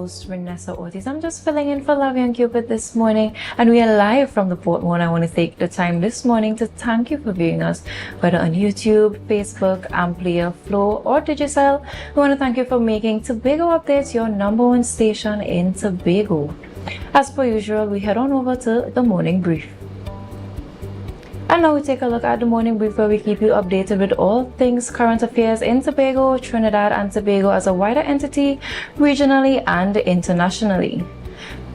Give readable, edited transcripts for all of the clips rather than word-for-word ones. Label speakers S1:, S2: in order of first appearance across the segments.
S1: host, Renessa Ortiz. I'm just filling in for Lavi and Cupid this morning, and we are live from the Port One. I want to take the time this morning to thank you for viewing us, whether on YouTube, Facebook, AMPLIA, Flow, or Digicel. We want to thank you for making Tobago Updates your #1 station in Tobago. As per usual, we head on over to the morning brief. And now we take a look at the morning brief, where we keep you updated with all things current affairs in Tobago, Trinidad and Tobago as a wider entity, regionally and internationally.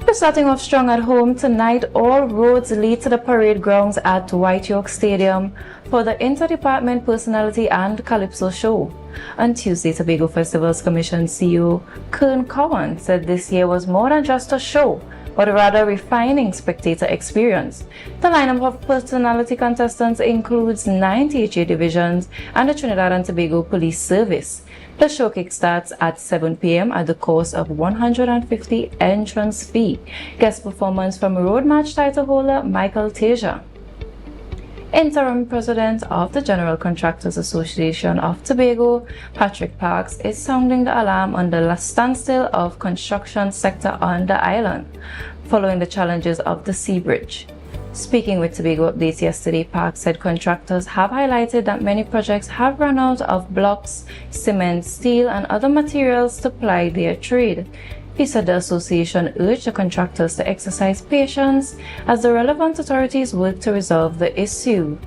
S1: We're starting off strong at home tonight. All roads lead to the parade grounds at White York Stadium for the Interdepartment Personality and Calypso Show. On Tuesday, Tobago Festivals Commission CEO Kern Cowan said this year was more than just a show, but a rather refining spectator experience. The lineup of personality contestants includes 9 THA divisions and the Trinidad and Tobago Police Service. The show kickstarts at 7 p.m. at the cost of $150 entrance fee. Guest performance from road match title holder Michael Teja. Interim President of the General Contractors Association of Tobago, Patrick Parks, is sounding the alarm on the standstill of construction sector on the island, following the challenges of the Sea Bridge. Speaking with Tobago Updates yesterday, Parks said contractors have highlighted that many projects have run out of blocks, cement, steel, and other materials to ply their trade. He said the association urged the contractors to exercise patience as the relevant authorities work to resolve the issue.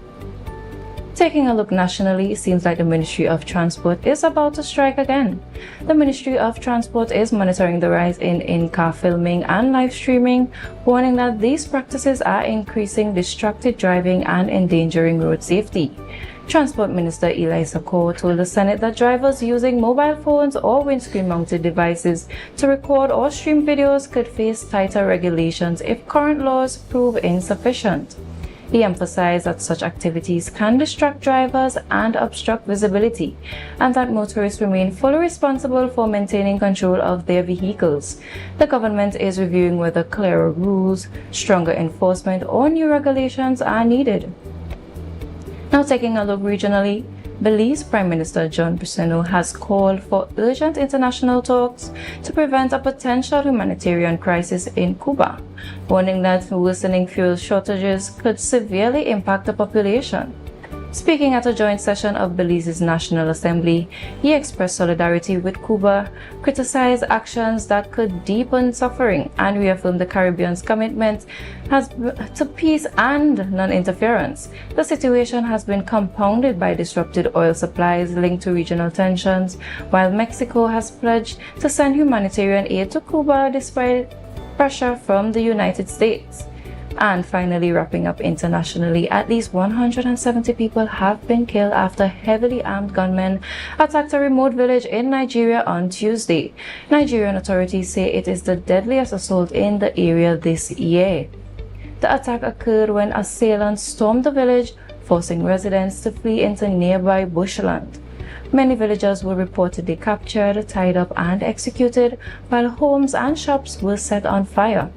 S1: Taking a look nationally, it seems like the Ministry of Transport is about to strike again. The Ministry of Transport is monitoring the rise in in-car filming and live streaming, warning that these practices are increasing distracted driving and endangering road safety. Transport Minister Eli Sakor told the Senate that drivers using mobile phones or windscreen-mounted devices to record or stream videos could face tighter regulations if current laws prove insufficient. He emphasized that such activities can distract drivers and obstruct visibility, and that motorists remain fully responsible for maintaining control of their vehicles. The government is reviewing whether clearer rules, stronger enforcement, or new regulations are needed. Now taking a look regionally, Belize Prime Minister John Briceno has called for urgent international talks to prevent a potential humanitarian crisis in Cuba, warning that worsening fuel shortages could severely impact the population. Speaking at a joint session of Belize's National Assembly, he expressed solidarity with Cuba, criticized actions that could deepen suffering, and reaffirmed the Caribbean's commitment to peace and non-interference. The situation has been compounded by disrupted oil supplies linked to regional tensions, while Mexico has pledged to send humanitarian aid to Cuba despite pressure from the United States. And finally, wrapping up internationally, at least 170 people have been killed after heavily armed gunmen attacked a remote village in Nigeria on Tuesday. Nigerian authorities say it is the deadliest assault in the area this year. The attack occurred when assailants stormed the village, forcing residents to flee into nearby bushland. Many villagers were reportedly captured, tied up, and executed, while homes and shops were set on fire.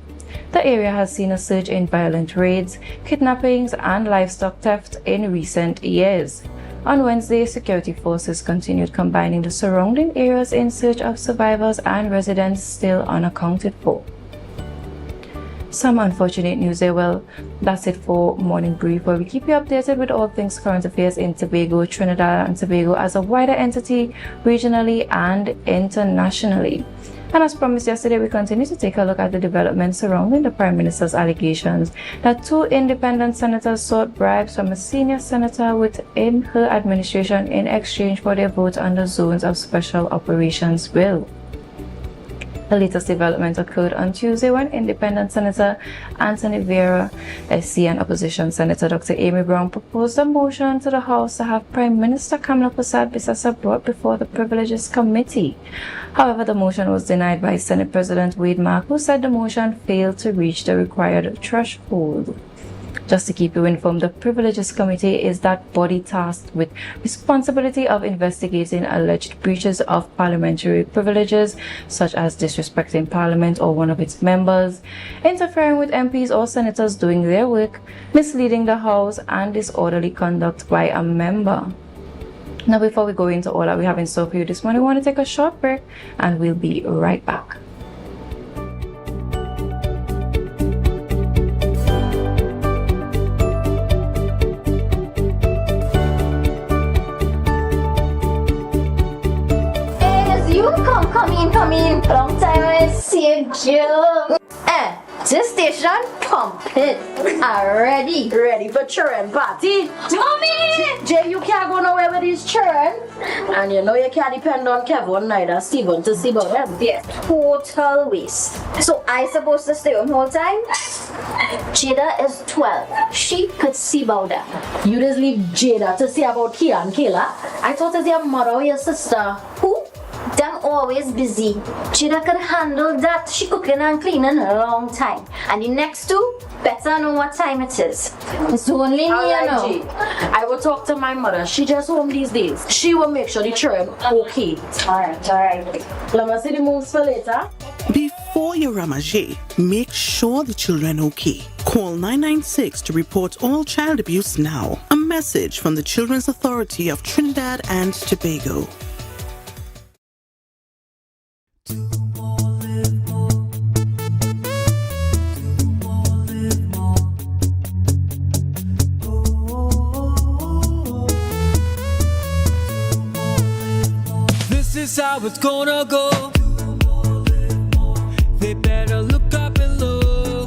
S1: The area has seen a surge in violent raids, kidnappings, and livestock theft in recent years. On Wednesday, security forces continued combining the surrounding areas in search of survivors and residents still unaccounted for. Some unfortunate news there. Well, that's it for Morning Brief, where we keep you updated with all things current affairs in Tobago, Trinidad and Tobago as a wider entity, regionally and internationally. And as promised yesterday, we continue to take a look at the developments surrounding the Prime Minister's allegations that 2 independent senators sought bribes from a senior senator within her administration in exchange for their vote on the Zones of Special Operations bill. The latest development occurred on Tuesday when Independent Senator Anthony Vera, SC, and Opposition Senator Dr. Amy Brown proposed a motion to the House to have Prime Minister Kamla Persad-Bissessar brought before the Privileges Committee. However, the motion was denied by Senate President Wade Mark, who said the motion failed to reach the required threshold. Just to keep you informed, the Privileges Committee is that body tasked with responsibility of investigating alleged breaches of parliamentary privileges, such as disrespecting Parliament or one of its members, interfering with MPs or senators doing their work, misleading the House, and disorderly conduct by a member. Now, before we go into all that we have in store for you this morning, we want to take a short break, and we'll be right back.
S2: I mean, long time I see you, Jill. This station pumping. Ready for children party. Mommy! Jay, you can't go nowhere with these children. And you know you can't depend on Kevin neither Steven to see about them. Yeah, total waste. So I supposed to stay home whole time? Jada is 12. She could see about them. You just leave Jada to see about Kia and Kayla? I thought it was your mother or your sister. Who? Them always busy. Jada could handle that. She cooking and cleaning a long time. And the next two better know what time it is. It's only me, you know. I will talk to my mother. She just home these days. She will make sure the children okay. Alright. Let me see the moves for later.
S3: Before your Ramajé, make sure the children okay. Call 996 to report all child abuse now. A message from the Children's Authority of Trinidad and Tobago.
S4: This is how it's gonna go. They better look up below,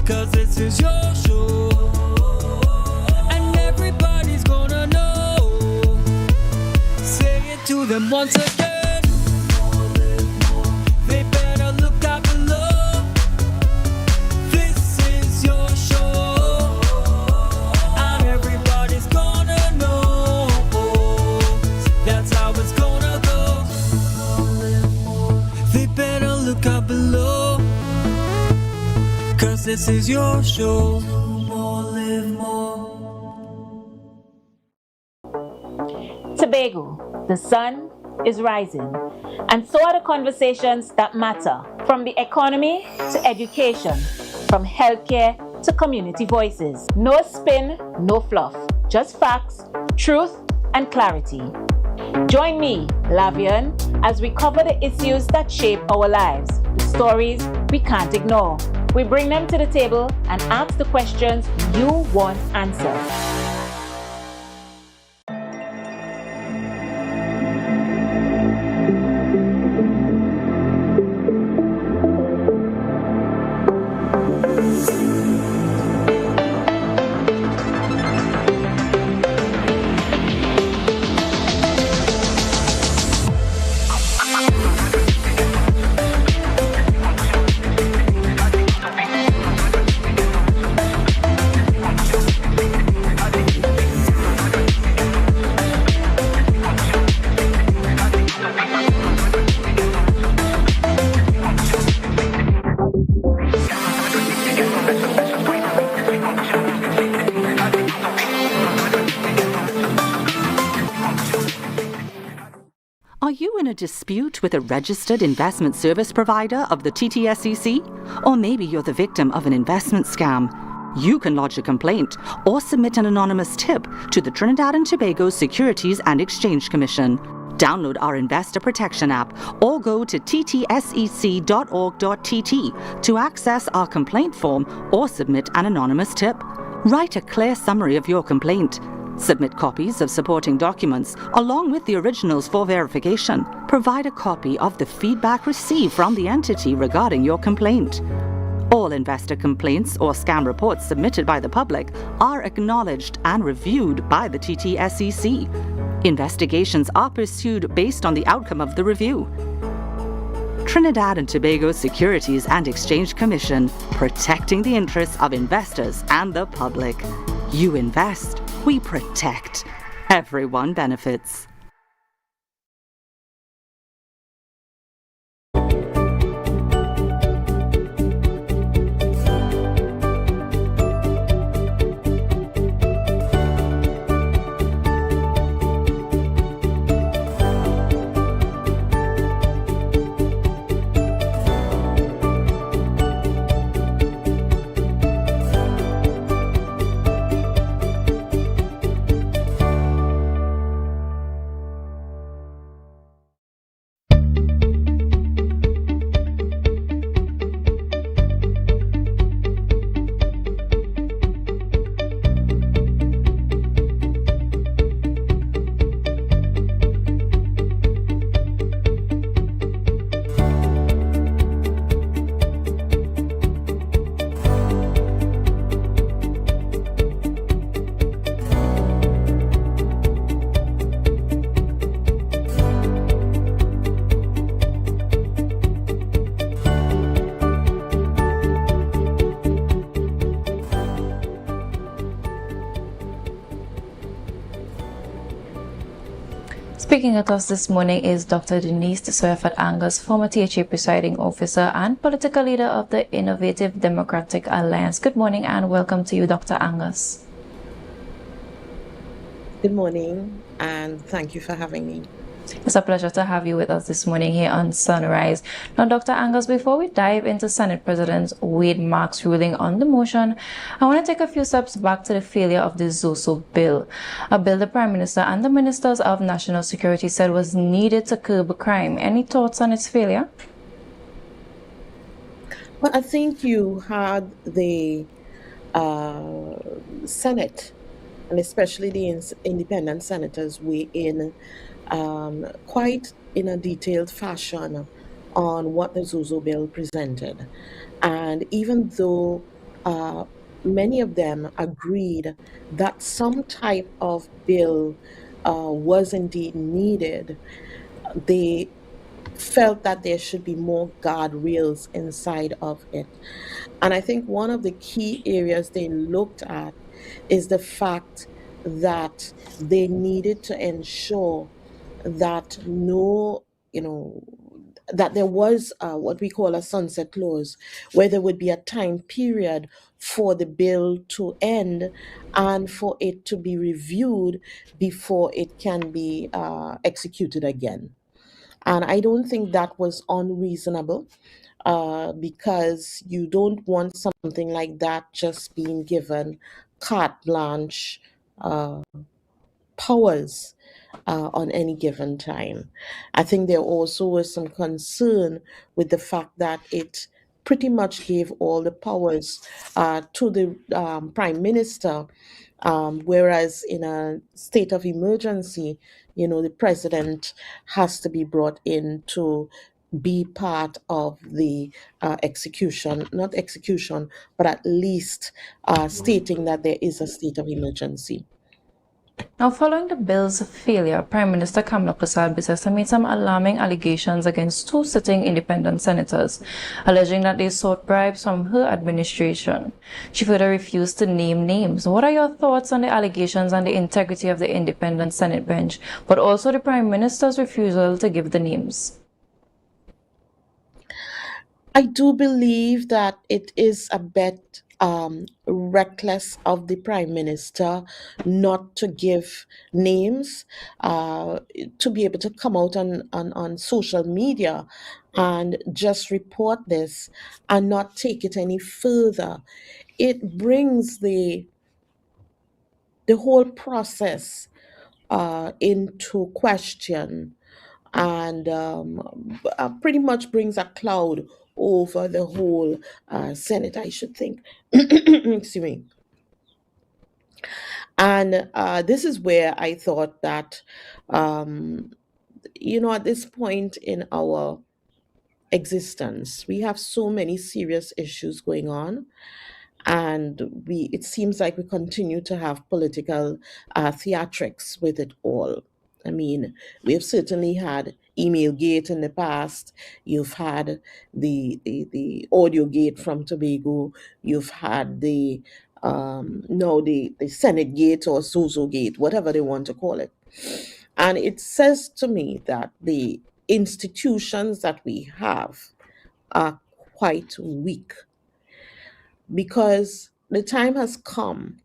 S4: 'cause this is your show, and everybody's gonna know. Say it to them once again. They better look up below. This is your show, and everybody's gonna know. That's how it's gonna go. They better look up below, 'cause this is your show. Live more.
S5: Tobago, the sun is rising, and so are the conversations that matter, from the economy to education, from healthcare to community voices. No spin, no fluff, just facts, truth, and clarity. Join me, Lavian, as we cover the issues that shape our lives, the stories we can't ignore. We bring them to the table and ask the questions you want answered.
S6: Are you in a dispute with a registered investment service provider of the TTSEC? Or maybe you're the victim of an investment scam? You can lodge a complaint or submit an anonymous tip to the Trinidad and Tobago Securities and Exchange Commission. Download our Investor Protection app or go to ttsec.org.tt to access our complaint form or submit an anonymous tip. Write a clear summary of your complaint. Submit copies of supporting documents along with the originals for verification. Provide a copy of the feedback received from the entity regarding your complaint. All investor complaints or scam reports submitted by the public are acknowledged and reviewed by the TTSEC. Investigations are pursued based on the outcome of the review. Trinidad and Tobago Securities and Exchange Commission, protecting the interests of investors and the public. You invest, we protect. Everyone benefits.
S1: Speaking with us this morning is Dr. Denise Soyafat Angus, former THA presiding officer and political leader of the Innovative Democratic Alliance. Good morning and welcome to you, Dr. Angus.
S7: Good morning, and thank you for having me.
S1: It's a pleasure to have you with us this morning here on Sunrise. Now, Dr. Angus, before we dive into Senate President Wade Marks' ruling on the motion, I want to take a few steps back to the failure of the ZOSO bill, a bill the Prime Minister and the Ministers of National Security said was needed to curb crime. Any thoughts on its failure?
S7: Well, I think you had the Senate, and especially the independent senators, weigh in quite in a detailed fashion on what the Zozo bill presented. And even though many of them agreed that some type of bill was indeed needed, they felt that there should be more guardrails inside of it. And I think one of the key areas they looked at is the fact that they needed to ensure that that there was what we call a sunset clause, where there would be a time period for the bill to end and for it to be reviewed before it can be executed again. And I don't think that was unreasonable because you don't want something like that just being given carte blanche uh, powers on any given time. I think there also was some concern with the fact that it pretty much gave all the powers to the prime minister, whereas in a state of emergency, the president has to be brought in to be part of the execution, not execution, but at least stating that there is a state of emergency.
S1: Now, following the bill's failure, Prime Minister Kamala Prasad made some alarming allegations against two sitting independent senators, alleging that they sought bribes from her administration. She further refused to name names. What are your thoughts on the allegations and the integrity of the independent Senate bench, but also the Prime Minister's refusal to give the names?
S7: I do believe that it is a bit reckless of the prime minister not to give names, to be able to come out on social media and just report this and not take it any further. It brings the whole process into question and pretty much brings a cloud over the whole Senate, I should think. Excuse me. And this is where I thought that, um, at this point in our existence, we have so many serious issues going on, and it seems like we continue to have political theatrics with it all. I mean, we have certainly had email gate in the past. You've had the audio gate from Tobago. You've had the no the Senate gate or Sozo gate, whatever they want to call it. And it says to me that the institutions that we have are quite weak because the time has come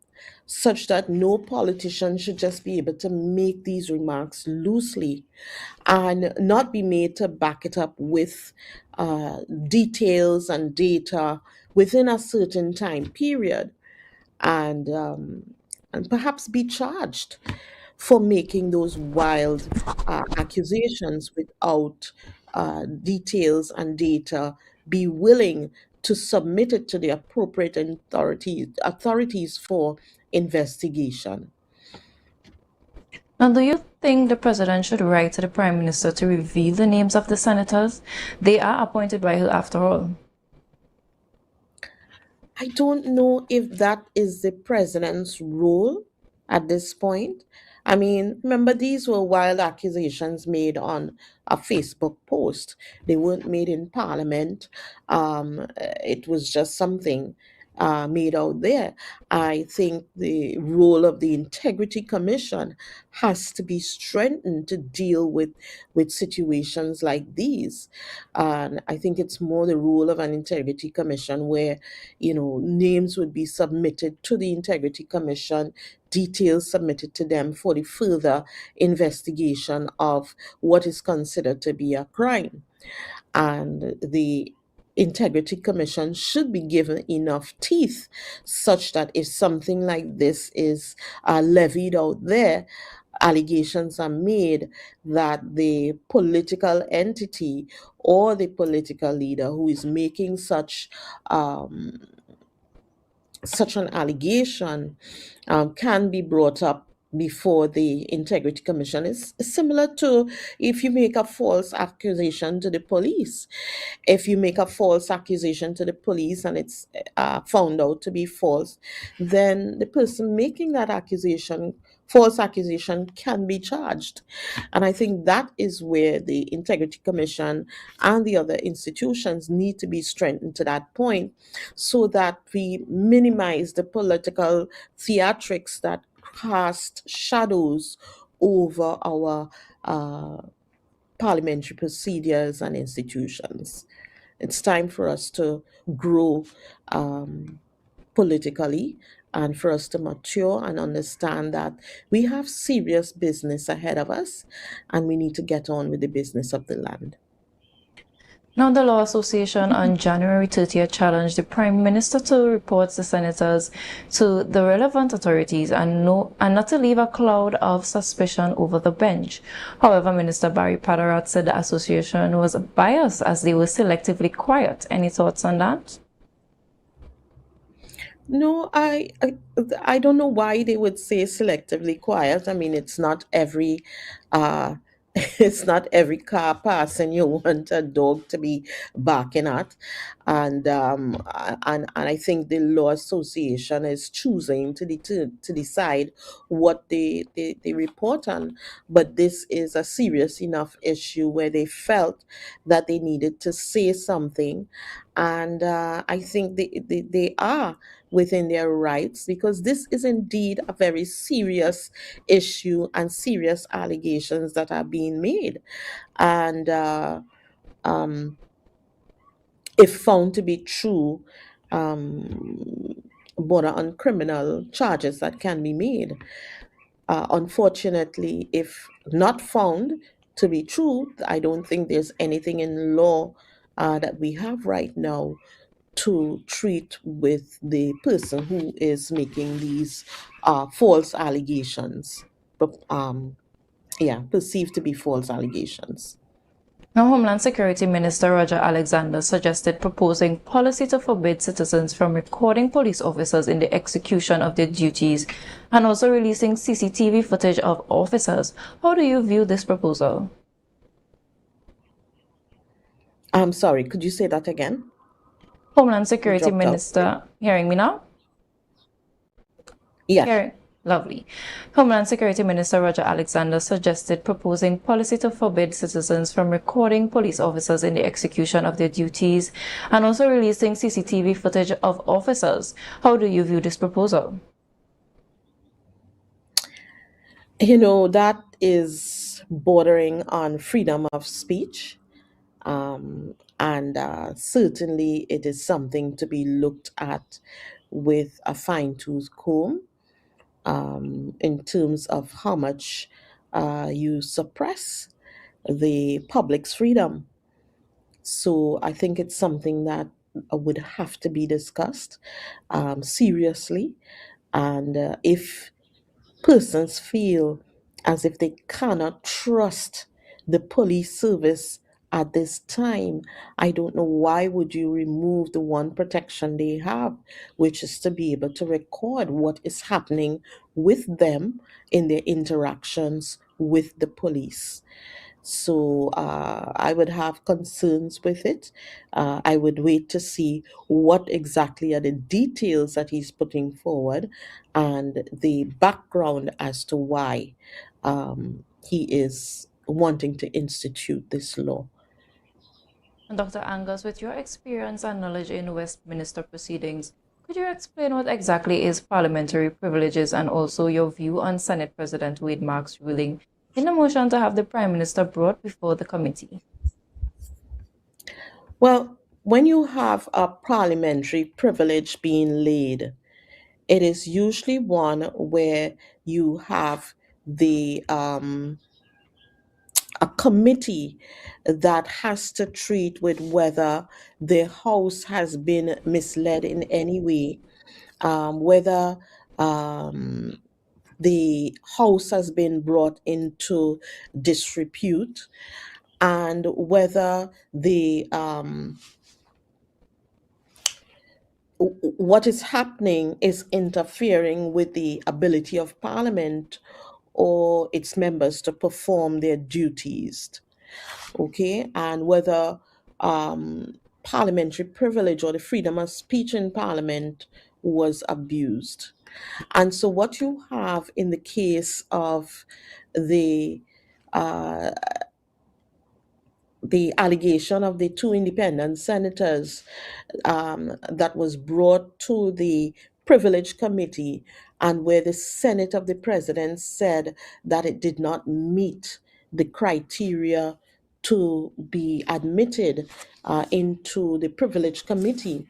S7: such that no politician should just be able to make these remarks loosely and not be made to back it up with details and data within a certain time period and and perhaps be charged for making those wild accusations without details and data, be willing to submit it to the appropriate authorities for investigation.
S1: Now, do you think the president should write to the prime minister to reveal the names of the senators? They are appointed by her after all.
S7: I don't know if that is the president's role at this point. I mean, remember, these were wild accusations made on a Facebook post. They weren't made in parliament. It was just something. made out there. I think the role of the Integrity Commission has to be strengthened to deal with situations like these. And I think it's more the role of an Integrity Commission where, names would be submitted to the Integrity Commission, details submitted to them for the further investigation of what is considered to be a crime. And the Integrity Commission should be given enough teeth such that if something like this is levied out there, allegations are made that the political entity or the political leader who is making um, such an allegation can be brought up before the Integrity Commission. Is similar to if you make a false accusation to the police. If you make a false accusation to the police and it's found out to be false, then the person making that false accusation, can be charged. And I think that is where the Integrity Commission and the other institutions need to be strengthened to that point so that we minimize the political theatrics that cast shadows over our parliamentary procedures and institutions. It's time for us to grow politically and for us to mature and understand that we have serious business ahead of us and we need to get on with the business of the land.
S1: Now, the Law Association on January 30th challenged the Prime Minister to report the senators to the relevant authorities and not to leave a cloud of suspicion over the bench. However, Minister Barry Padarat said the association was biased as they were selectively quiet. Any thoughts on that?
S7: No, I don't know why they would say selectively quiet. I mean, it's not every uh it's not every car passing you want a dog to be barking at. And I think the law association is choosing to decide what they report on. But this is a serious enough issue where they felt that they needed to say something. And I think they are within their rights because this is indeed a very serious issue and serious allegations that are being made. And um, if found to be true, border on criminal charges that can be made. Unfortunately, if not found to be true, I don't think there's anything in law that we have right now to treat with the person who is making these false allegations, perceived to be false allegations.
S1: Now, Homeland Security Minister Roger Alexander suggested proposing policy to forbid citizens from recording police officers in the execution of their duties and also releasing CCTV footage of officers. How do you view this proposal?
S7: I'm sorry, could you say that again?
S1: Homeland
S7: You
S1: Security
S7: dropped out.
S1: Minister, hearing me now?
S7: Yes.
S1: Lovely. Homeland Security Minister Roger Alexander suggested proposing policy to forbid citizens from recording police officers in the execution of their duties and also releasing CCTV footage of officers. How do you view this proposal?
S7: That is bordering on freedom of speech. And certainly it is something to be looked at with a fine tooth comb in terms of how much you suppress the public's freedom. So I think it's something that would have to be discussed seriously. And if persons feel as if they cannot trust the police service at this time, I don't know why would you remove the one protection they have, which is to be able to record what is happening with them in their interactions with the police. So I would have concerns with it. I would wait to see what exactly are the details that he's putting forward and the background as to why he is wanting to institute this law.
S1: And Dr. Angus, with your experience and knowledge in Westminster proceedings, Could you explain what exactly is parliamentary privileges and also your view on Senate President Wade Marks' ruling in the motion to have the Prime Minister brought before the committee?
S7: Well, when you have a parliamentary privilege being laid, it is usually one where you have the a committee that has to treat with whether the House has been misled in any way, whether um, the House has been brought into disrepute, and whether the what is happening is interfering with the ability of Parliament or its members to perform their duties. Okay, and whether parliamentary privilege or the freedom of speech in Parliament was abused. And so, what you have in the case of the uh, the allegation of the two independent senators that was brought to the privilege committee, and where the Senate of the President said that it did not meet the criteria to be admitted into the privilege committee.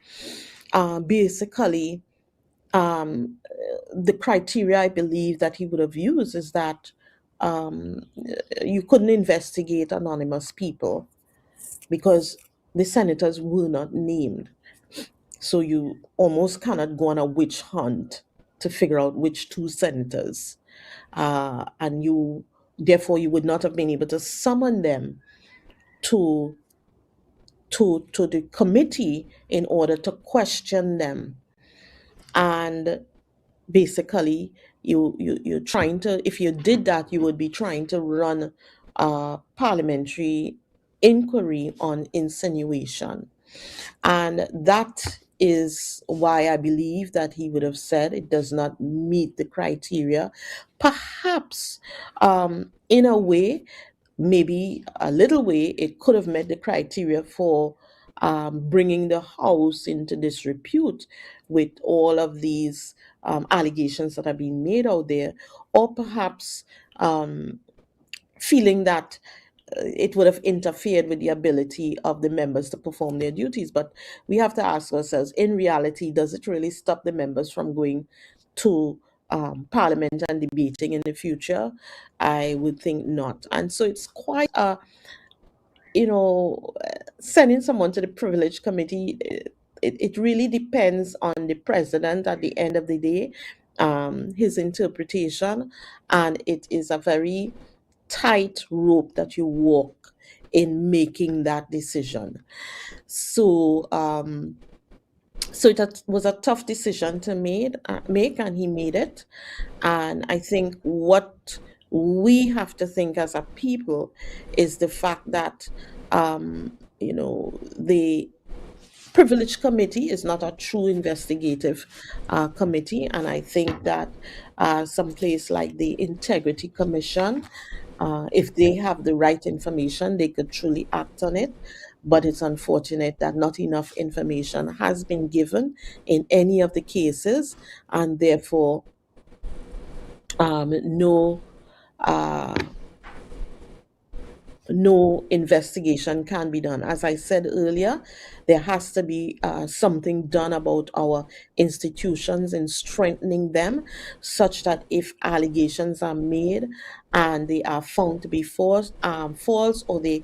S7: Basically, um, the criteria I believe that he would have used is that um, you couldn't investigate anonymous people because the senators were not named. So you almost cannot go on a witch hunt to figure out which two senators. And you, therefore, you would not have been able to summon them to to the committee in order to question them. And basically, you're trying to, if you did that, you would be trying to run a parliamentary inquiry on insinuation. And that is why I believe that he would have said it does not meet the criteria. Perhaps, in a way, maybe a little way, it could have met the criteria for bringing the House into disrepute with all of these allegations that are being made out there, or perhaps feeling that it would have interfered with the ability of the members to perform their duties. But we have to ask ourselves, in reality, does it really stop the members from going to Parliament and debating in the future? I would think not. And so it's quite a, you know, sending someone to the privilege committee, it really depends on the president at the end of the day, his interpretation, and it is a very tight rope that you walk in making that decision. So, so was a tough decision to make, and he made it. And I think what we have to think as a people is the fact that, the privilege committee is not a true investigative committee, and I think that some place like the integrity commission, if they have the right information, they could truly act on it. But it's unfortunate that not enough information has been given in any of the cases, and therefore no uh, no investigation can be done. As I said earlier, there has to be something done about our institutions and strengthening them such that if allegations are made and they are found to be false, or they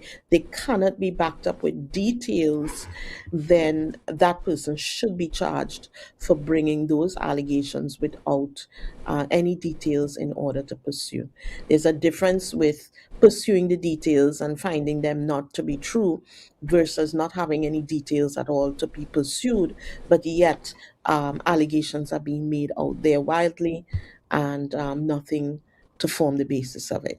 S7: cannot be backed up with details, then that person should be charged for bringing those allegations without any details in order to pursue. There's a difference with pursuing the details and finding them not to be true versus not having any details at all to be pursued, but yet allegations are being made out there wildly, and nothing to form the basis of it.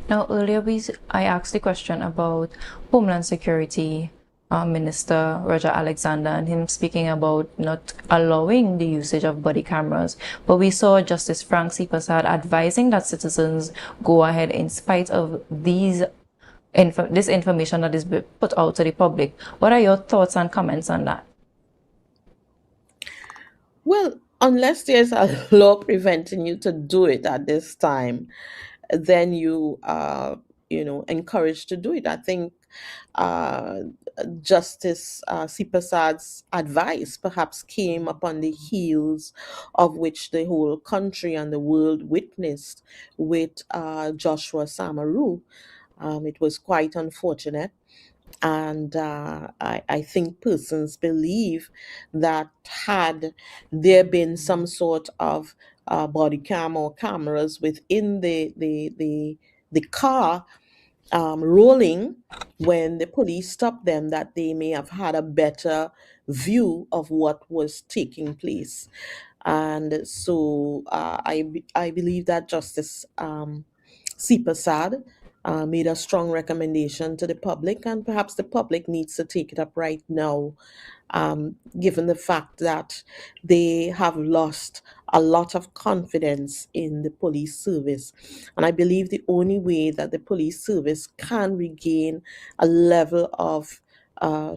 S1: Now, earlier I asked the question about Homeland Security Minister Roger Alexander and him speaking about not allowing the usage of body cameras. But we saw Justice Frank C. Prasad advising that citizens go ahead in spite of this information that is put out to the public. What are your thoughts and comments on that?
S7: Well, unless there's a law preventing you to do it at this time, then you are, encouraged to do it. I think uh, Justice C. Prasad's advice perhaps came upon the heels of which the whole country and the world witnessed with Joshua Samaru. It was quite unfortunate. And I think persons believe that had there been some sort of body cam or cameras within the car rolling when the police stopped them, that they may have had a better view of what was taking place. And so I believe that Justice C. Prasad made a strong recommendation to the public, and perhaps the public needs to take it up right now, given the fact that they have lost a lot of confidence in the police service. And I believe the only way that the police service can regain a level of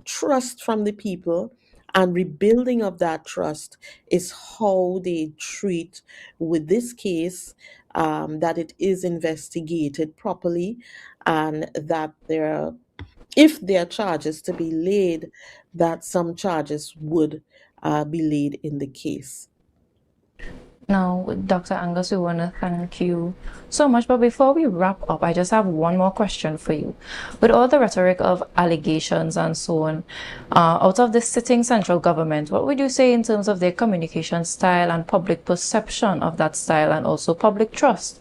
S7: trust from the people and rebuilding of that trust is how they treat with this case, that it is investigated properly, and that if there are charges to be laid, that some charges would be laid in the case.
S1: Now, Dr. Angus, we want to thank you so much. But before we wrap up, I just have one more question for you. With all the rhetoric of allegations and so on, out of the sitting central government, what would you say in terms of their communication style and public perception of that style, and also public trust?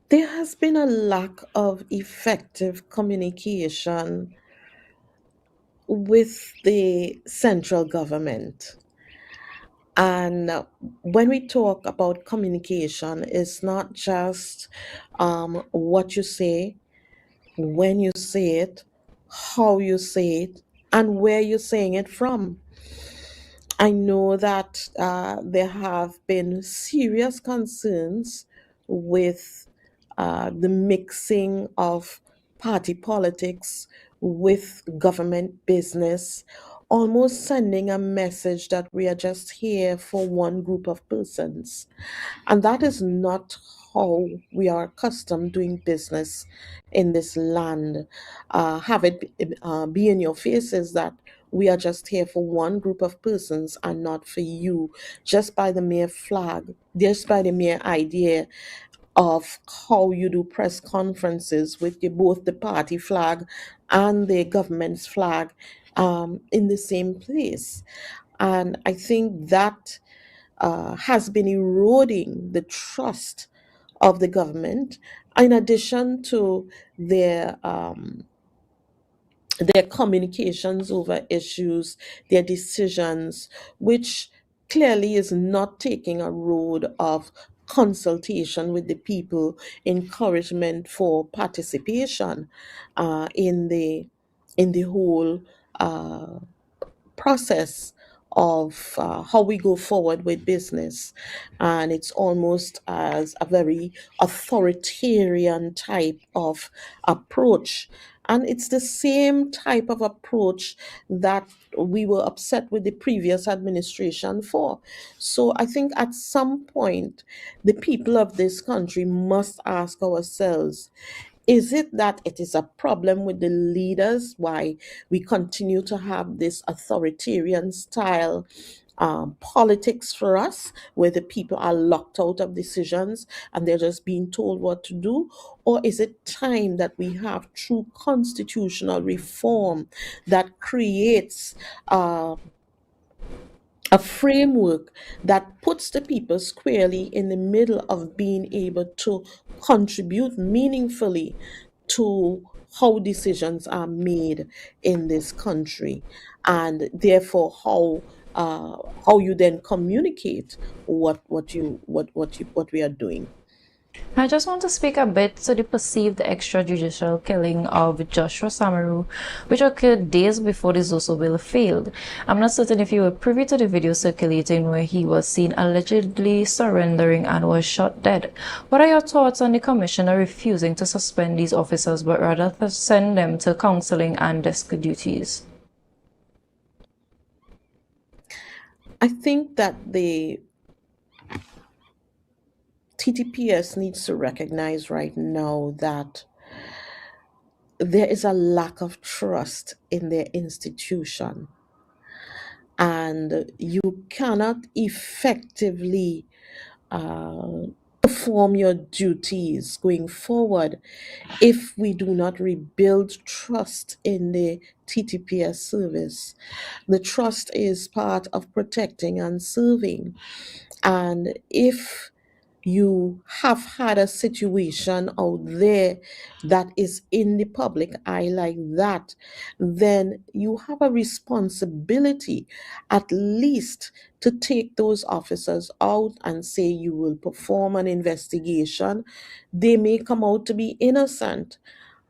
S7: There has been a lack of effective communication with the central government. And when we talk about communication, it's not just what you say, when you say it, how you say it, and where you're saying it from. I know that there have been serious concerns with the mixing of party politics with government business, almost sending a message that we are just here for one group of persons. And that is not how we are accustomed doing business in this land. Have it be in your faces that we are just here for one group of persons and not for you, just by the mere flag, just by the mere idea of how you do press conferences with both the party flag and the government's flag in the same place. And I think that has been eroding the trust of the government, in addition to their communications over issues, their decisions, which clearly is not taking a road of consultation with the people, encouragement for participation in the whole process of how we go forward with business. And it's almost as a very authoritarian type of approach. And it's the same type of approach that we were upset with the previous administration for. So I think at some point, the people of this country must ask ourselves, is it that it is a problem with the leaders, why we continue to have this authoritarian style politics for us, where the people are locked out of decisions and they're just being told what to do? Or is it time that we have true constitutional reform that creates a framework that puts the people squarely in the middle of being able to contribute meaningfully to how decisions are made in this country, and therefore how you then communicate what we are doing.
S1: I just want to speak a bit to the perceived extrajudicial killing of Joshua Samaru, which occurred days before the Zoso bill failed. I'm not certain if you were privy to the video circulating where he was seen allegedly surrendering and was shot dead. What are your thoughts on the commissioner refusing to suspend these officers but rather to send them to counseling and desk duties?
S7: I think that the TTPS needs to recognize right now that there is a lack of trust in their institution, and you cannot effectively perform your duties going forward if we do not rebuild trust in the TTPS service. The trust is part of protecting and serving. And if you have had a situation out there that is in the public eye like that, then you have a responsibility at least to take those officers out and say you will perform an investigation. They may come out to be innocent,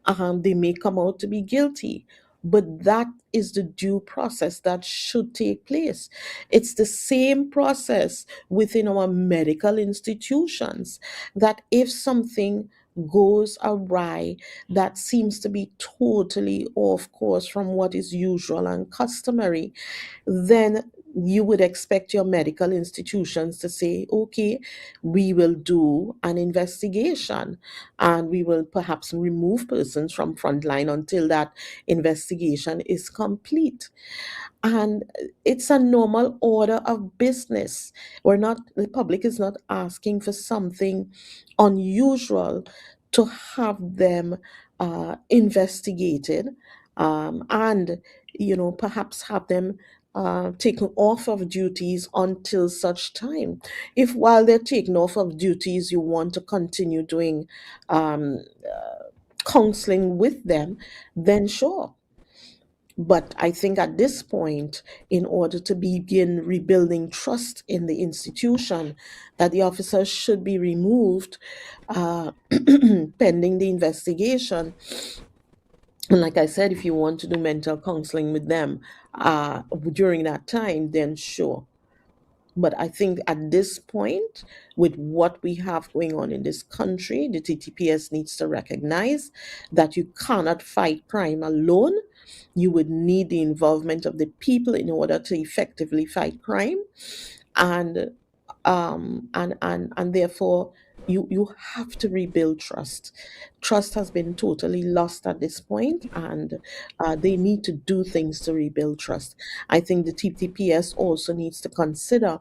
S7: they may come out to be guilty, but that is the due process that should take place. It's the same process within our medical institutions, that if something goes awry that seems to be totally off course from what is usual and customary, then you would expect your medical institutions to say, okay, we will do an investigation and we will perhaps remove persons from frontline until that investigation is complete. And it's a normal order of business. The public is not asking for something unusual to have them investigated, and perhaps have them taken off of duties until such time. If while they're taken off of duties, you want to continue doing um, counseling with them, then sure. But I think at this point, in order to begin rebuilding trust in the institution, that the officers should be removed pending the investigation. And like I said, if you want to do mental counseling with them during that time, then sure. But I think at this point, with what we have going on in this country, the TTPS needs to recognize that you cannot fight crime alone. You would need the involvement of the people in order to effectively fight crime, and therefore you have to rebuild trust. Trust has been totally lost at this point, and they need to do things to rebuild trust. I think the TTPS also needs to consider,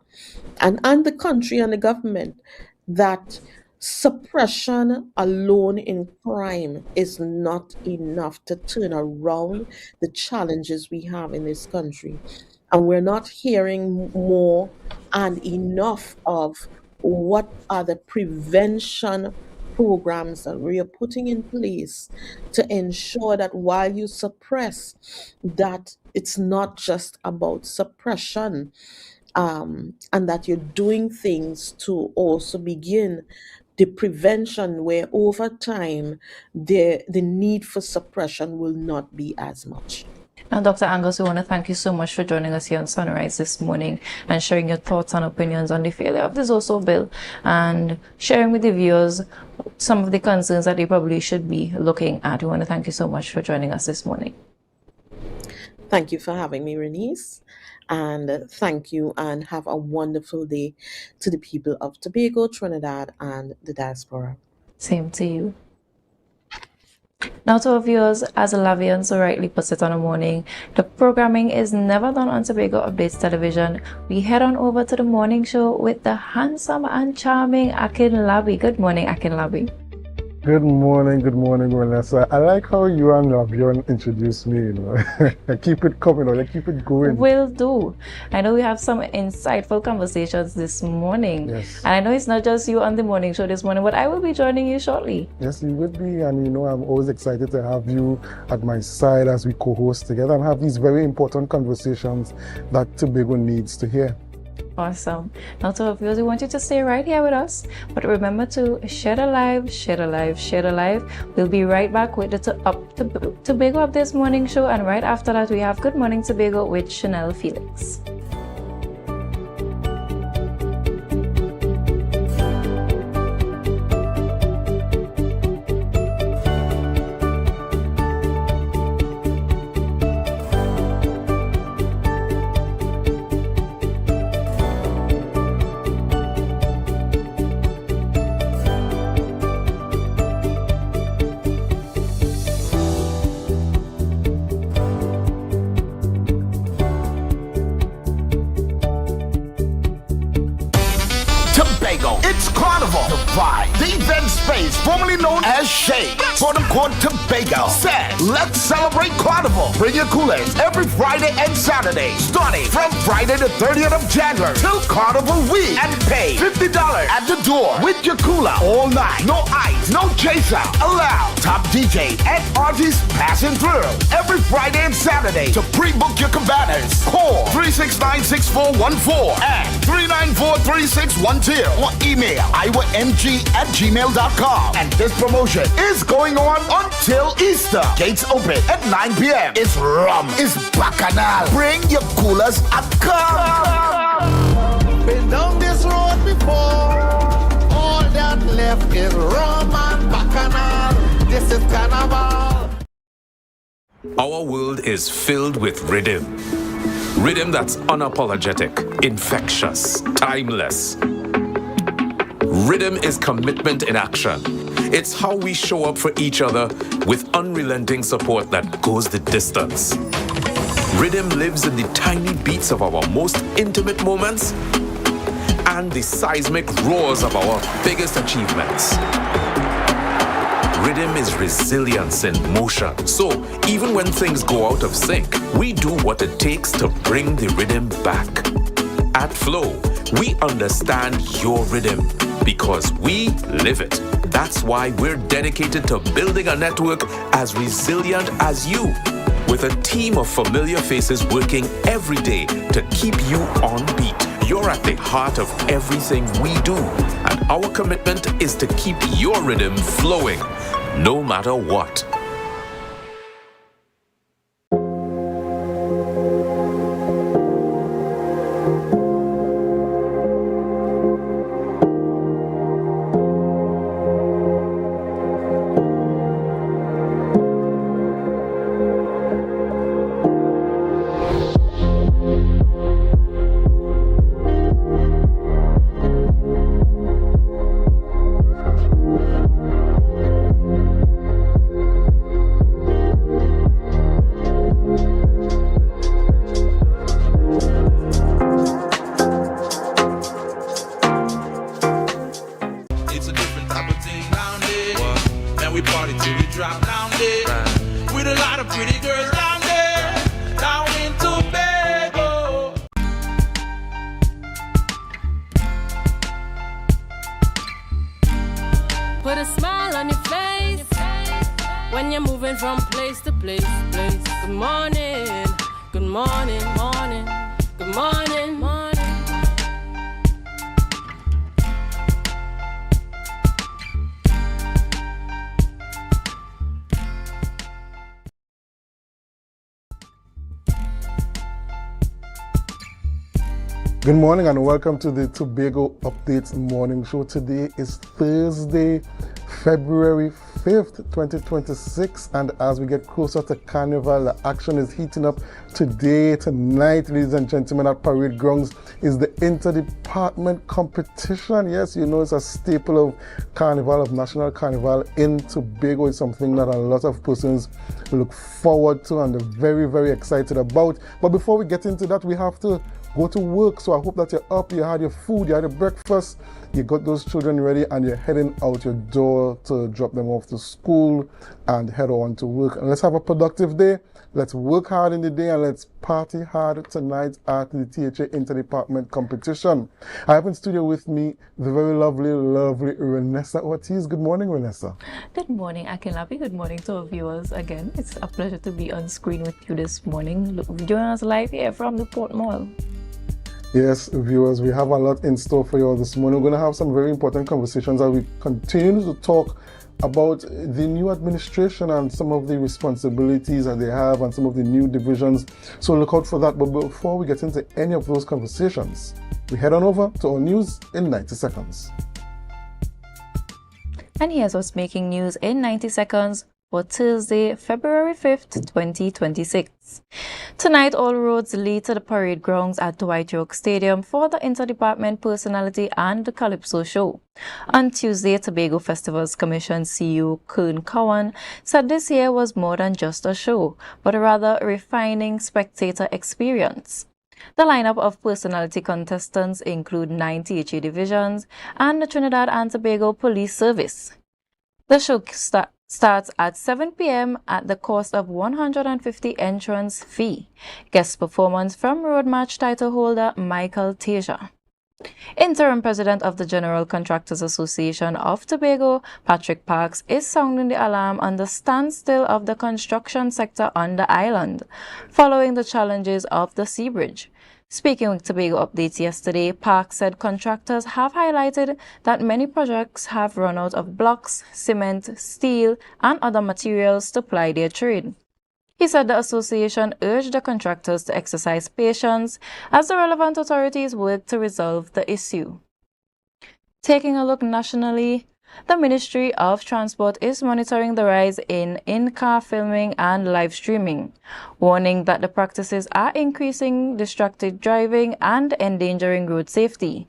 S7: and the country and the government, that suppression alone in crime is not enough to turn around the challenges we have in this country. And we're not hearing more and enough of what are the prevention programs that we are putting in place to ensure that while you suppress, that it's not just about suppression, and that you're doing things to also begin the prevention, where over time the need for suppression will not be as much.
S1: Now, Dr. Angus, we want to thank you so much for joining us here on Sunrise this morning and sharing your thoughts and opinions on the failure of this also bill, and sharing with the viewers some of the concerns that they probably should be looking at. We want to thank you so much for joining us this morning.
S7: Thank you for having me, Renise. And thank you, and have a wonderful day to the people of Tobago, Trinidad, and the diaspora.
S1: Same to you. Now, to our viewers, as Lavian so rightly puts it on the morning, the programming is never done on Tobago Updates Television. We head on over to the morning show with the handsome and charming Akin Labi. Good morning, Akin Labi.
S8: Good morning, Vanessa. I like how you and Lavion introduced me, Keep it coming, keep it going.
S1: Will do. I know we have some insightful conversations this morning.
S8: Yes.
S1: And I know it's not just you on the morning show this morning, but I will be joining you shortly.
S8: Yes, you would be, and I'm always excited to have you at my side as we co-host together and have these very important conversations that Tobago needs to hear.
S1: Awesome. Now, to our viewers, we want you to stay right here with us, but remember to share the live, share the live, share the live. We'll be right back with the Tobago Updates morning show, and right after that, we have Good Morning Tobago with Chanel Felix.
S9: Carnival. The Vibe, the event space formerly known as Shade, quote-unquote Tobago, said, let's celebrate Carnival. Bring your coolers every Friday and Saturday, starting from Friday the 30th of January till Carnival week, and pay $50 at the door with your cooler all night. No ice, no chaser allowed. Top DJ and artists passing through every Friday and Saturday. To pre-book your cabanas, call 369-6414 and 394-3612 or email iwamg@gmail.com. And this promotion is going on until Easter. Gates open at 9 p.m. It's rum, it's bacchanal. Bring your coolers and come.
S10: Been down this road before. All that left is rum and bacchanal. This is carnival.
S11: Our world is filled with rhythm. Rhythm that's unapologetic, infectious, timeless. Rhythm is commitment in action. It's how we show up for each other with unrelenting support that goes the distance. Rhythm lives in the tiny beats of our most intimate moments and the seismic roars of our biggest achievements. Rhythm is resilience in motion. So even when things go out of sync, we do what it takes to bring the rhythm back. At Flow, we understand your rhythm because we live it. That's why we're dedicated to building a network as resilient as you, with a team of familiar faces working every day to keep you on beat. You're at the heart of everything we do, and our commitment is to keep your rhythm flowing, no matter what.
S12: Put a smile on your face when you're moving from place to place. Good morning, good morning, morning, good morning, morning.
S8: Good morning and welcome to the Tobago Updates Morning Show. Today is Thursday, February 5th, 2026, and as we get closer to Carnival, the action is heating up today. Tonight, ladies and gentlemen, at Parade Grounds is the Interdepartment Competition. Yes, you know it's a staple of Carnival, of National Carnival in Tobago. It's something that a lot of persons look forward to and are very, very excited about. But before we get into that, we have to go to work. So I hope that you're up, you had your food, you had your breakfast, you got those children ready, and you're heading out your door to drop them off to school and head on to work. And let's have a productive day. Let's work hard in the day and let's party hard tonight at the THA Interdepartment Competition. I have in studio with me the very lovely Renessa Ortiz. Good morning, Renessa.
S1: Good morning, Akinlapi. Good morning to our viewers again. It's a pleasure to be on screen with you this morning. Join us live here from the Port Mall.
S8: Yes, viewers, we have a lot in store for you all this morning. We're going to have some very important conversations as we continue to talk about the new administration and some of the responsibilities that they have and some of the new divisions. So look out for that. But before we get into any of those conversations, we head on over to our news in 90 seconds.
S1: And here's what's making news in 90 seconds for Thursday, February 5th, 2026. Tonight, all roads lead to the parade grounds at Dwight York Stadium for the Interdepartment Personality and the Calypso Show. On Tuesday, Tobago Festivals Commission CEO Kern Cowan said this year was more than just a show, but a rather refining spectator experience. The lineup of personality contestants include 9 THA divisions and the Trinidad and Tobago Police Service. The show starts at 7 p.m. at the cost of $150 entrance fee. Guest performance from Road March title holder Michael Tasia. Interim President of the General Contractors Association of Tobago, Patrick Parks, is sounding the alarm on the standstill of the construction sector on the island, following the challenges of the Sea Bridge. Speaking with Tobago Updates yesterday, Parks said contractors have highlighted that many projects have run out of blocks, cement, steel, and other materials to ply their trade. He said the association urged the contractors to exercise patience as the relevant authorities work to resolve the issue. Taking a look nationally, the Ministry of Transport is monitoring the rise in in-car filming and live streaming, warning that the practices are increasing distracted driving and endangering road safety.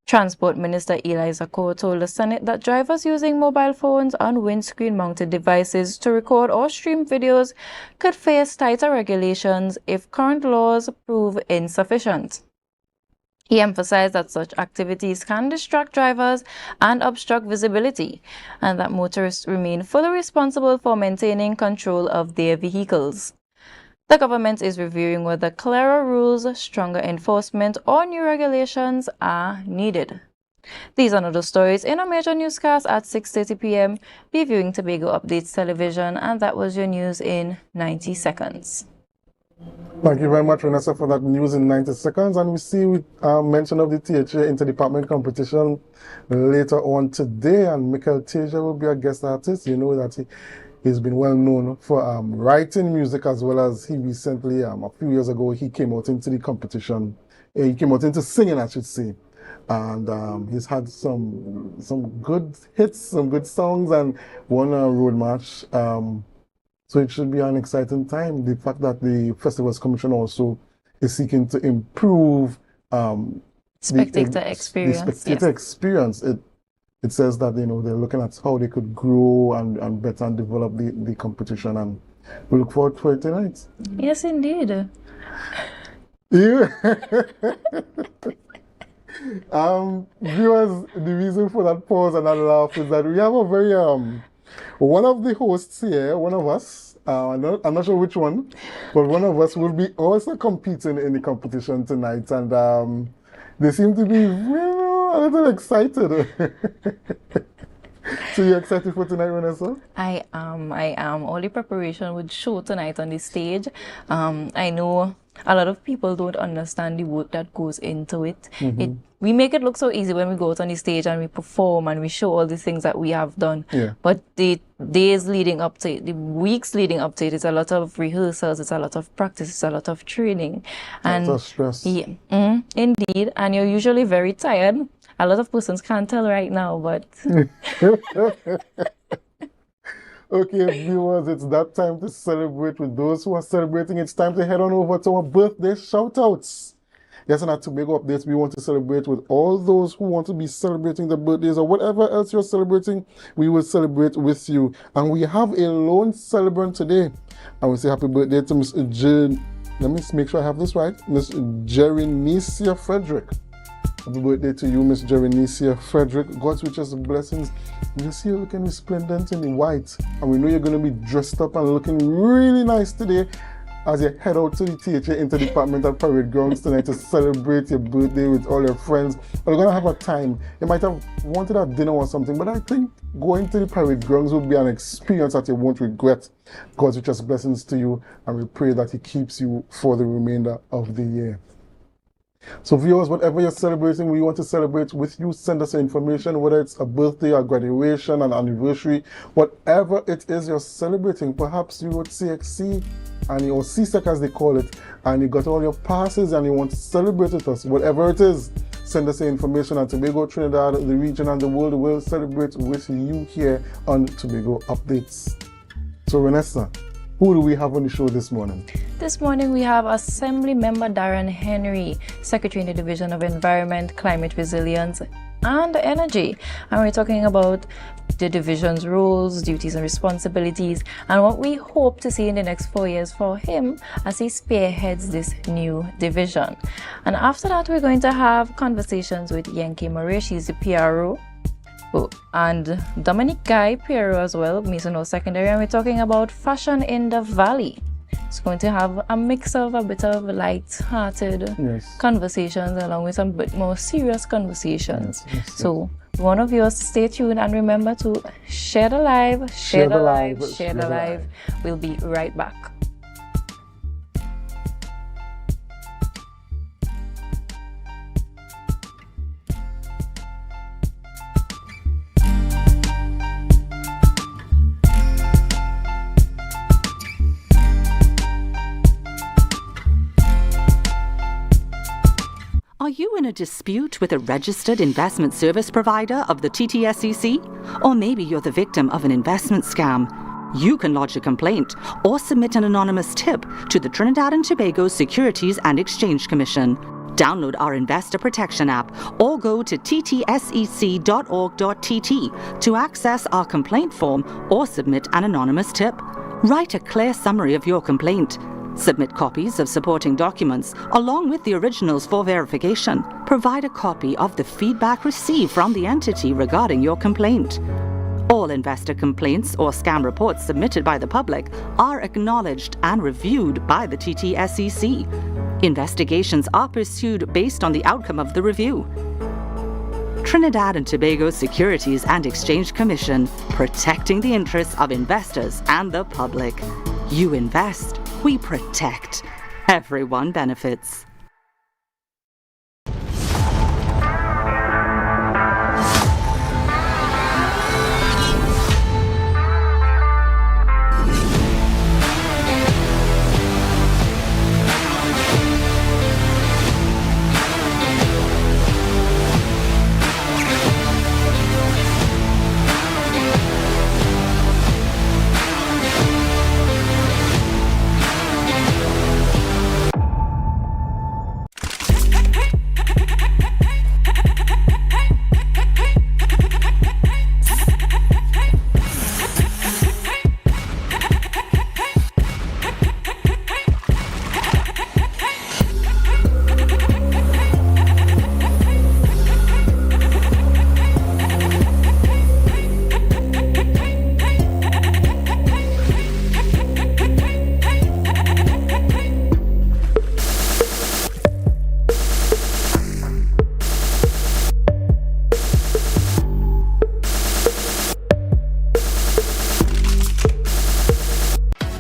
S1: Transport Minister Eliza Kaur told the Senate that drivers using mobile phones on windscreen-mounted devices to record or stream videos could face tighter regulations if current laws prove insufficient. He emphasized that such activities can distract drivers and obstruct visibility, and that motorists remain fully responsible for maintaining control of their vehicles. The government is reviewing whether clearer rules, stronger enforcement, or new regulations are needed. These and other stories in a major newscast at 6:30 p.m. Be viewing Tobago Updates Television, and that was your news in 90 seconds.
S8: Thank you very much, Vanessa, for that news in 90 seconds. And we see mention of the THA Interdepartment competition later on today, and Michael Tasia will be a guest artist. You know that he's been well known for writing music, as well as he recently, a few years ago, he came out into the competition. He came out into singing, I should say. And he's had some good hits, some good songs, and won a road march. So it should be an exciting time. The fact that the Festivals Commission also is seeking to improve
S1: spectator experience.
S8: The spectator experience. It says that, you know, they're looking at how they could grow and better and develop the competition, and we look forward to it tonight.
S1: Yes, indeed.
S8: Yeah. Viewers, the reason for that pause and that laugh is that we have a very one of the hosts here, one of us, I'm not sure which one, but one of us will be also competing in the competition tonight, and they seem to be a little excited. So you're excited for tonight, Vanessa? I am. All the preparation would show tonight on the stage. I know a lot of people don't understand the work that goes into it. We make it look so easy when we go out on the stage and we perform and we show all the things that we have done. Yeah. But the days leading up to it, the weeks leading up to it, it's a lot of rehearsals, it's a lot of practice, it's a lot of training. And a lot of stress. Yeah, indeed. And you're usually very tired. A lot of persons can't tell right now, but... Okay, viewers, it's that time to celebrate with those who are celebrating. It's time to head on over to our birthday shout-outs. Yes, and at Tobago Updates, we want to celebrate with all those who want to be celebrating their birthdays or whatever else you're celebrating. We will celebrate with you. And we have a lone celebrant today. And we say happy birthday to Miss Jane. Let me make sure I have this right. Miss Jerenicia Frederick. Happy birthday to you, Miss Jerenicia Frederick. God's richest blessings. You see you looking resplendent in the white. And we know you're going to be dressed up and looking really nice today as you head out to the THA Interdepartmental Parade Grounds tonight to celebrate your birthday with all your friends. We're going to have a time. You might have wanted a dinner or something, but I think going to the parade grounds will be an experience that you won't regret. God's richest blessings to you, and we pray that He keeps you for the remainder of the year. So viewers, whatever you're celebrating, we want to celebrate with you. Send us your information, whether it's a birthday, a graduation, an anniversary, whatever it is you're celebrating. Perhaps you wrote CXC, or CSEC as they call it, and you got all your passes and you want to celebrate with us. Whatever it is, send us your information, and Tobago, Trinidad, the region, and the world will celebrate with you here on Tobago Updates. So Vanessa, who do we have on the show this morning?
S1: This morning we have Assembly Member Darren Henry, Secretary in the Division of Environment, Climate Resilience and Energy. And we're talking about the division's roles, duties, and responsibilities, and what we hope to see in the next 4 years for him as he spearheads this new division. And after that, we're going to have conversations with Yankee Murray. She's the PRO. And Dominic Guy, PRO as well, Mason Secondary, and we're talking about fashion in the Valley. It's going to have a mix of a bit of light-hearted conversations along with some bit more serious conversations. So one of yours, stay tuned and remember to share the live, share the live, share the live. We'll be right back.
S6: Are you in a dispute with a registered investment service provider of the TTSEC? Or maybe you're the victim of an investment scam? You can lodge a complaint or submit an anonymous tip to the Trinidad and Tobago Securities and Exchange Commission. Download our Investor Protection app or go to ttsec.org.tt to access our complaint form or submit an anonymous tip. Write a clear summary of your complaint. Submit copies of supporting documents along with the originals for verification. Provide a copy of the feedback received from the entity regarding your complaint. All investor complaints or scam reports submitted by the public are acknowledged and reviewed by the TTSEC. Investigations are pursued based on the outcome of the review. Trinidad and Tobago Securities and Exchange Commission, protecting the interests of investors and the public. You invest, we protect. Everyone benefits.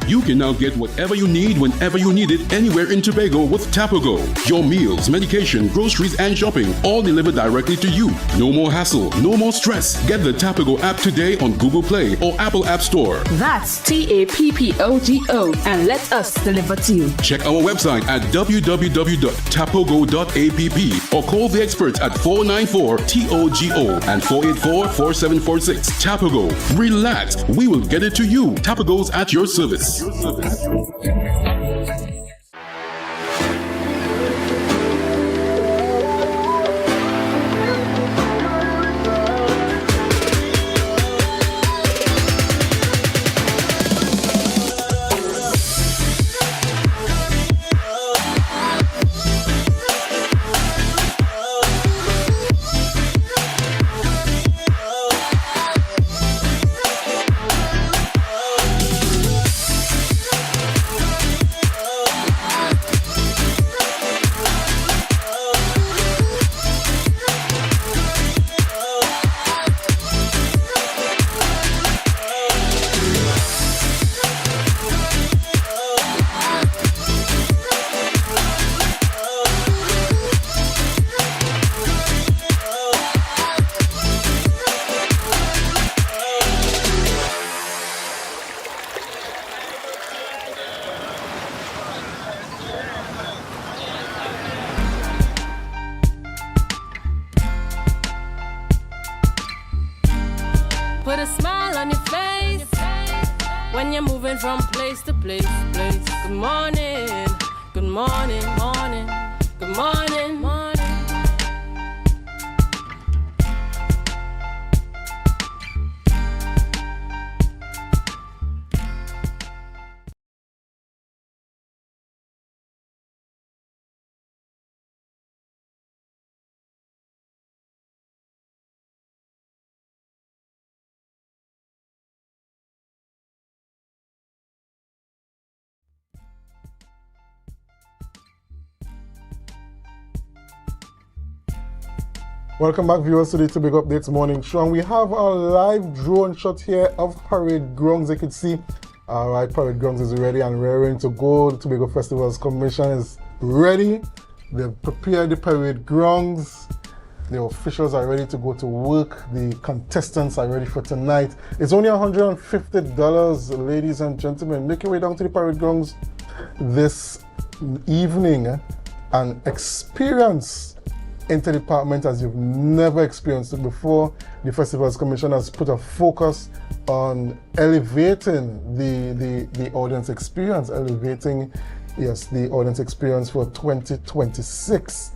S13: You can now get whatever you need whenever you need it anywhere in Tobago with Tobago. Your meals, medication, groceries, and shopping all delivered directly to you. No more hassle, no more stress. Get the Tobago app today on Google Play or Apple App Store.
S14: That's TAPPOGO and let us deliver to you.
S13: Check our website at www.tapogo.app or call the experts at 494-TOGO and 484-4746. Tobago. Relax. We will get it to you. Tobago's at your service.
S12: Put a smile on your face when you're moving from place to place. Good morning, good morning, morning, good morning, morning.
S8: Welcome back, viewers, to the Tobago Updates Morning Show. And we have a live drone shot here of Parade Grounds. You can see, all right, Parade Grounds is ready and raring to go. The Tobago Festivals Commission is ready. They've prepared the Parade Grounds. The officials are ready to go to work. The contestants are ready for tonight. It's only $150, ladies and gentlemen. Make your way down to the Parade Grounds this evening and experience Interdepartment as you've never experienced it before. The Festivals Commission has put a focus on elevating the audience experience, the audience experience for 2026.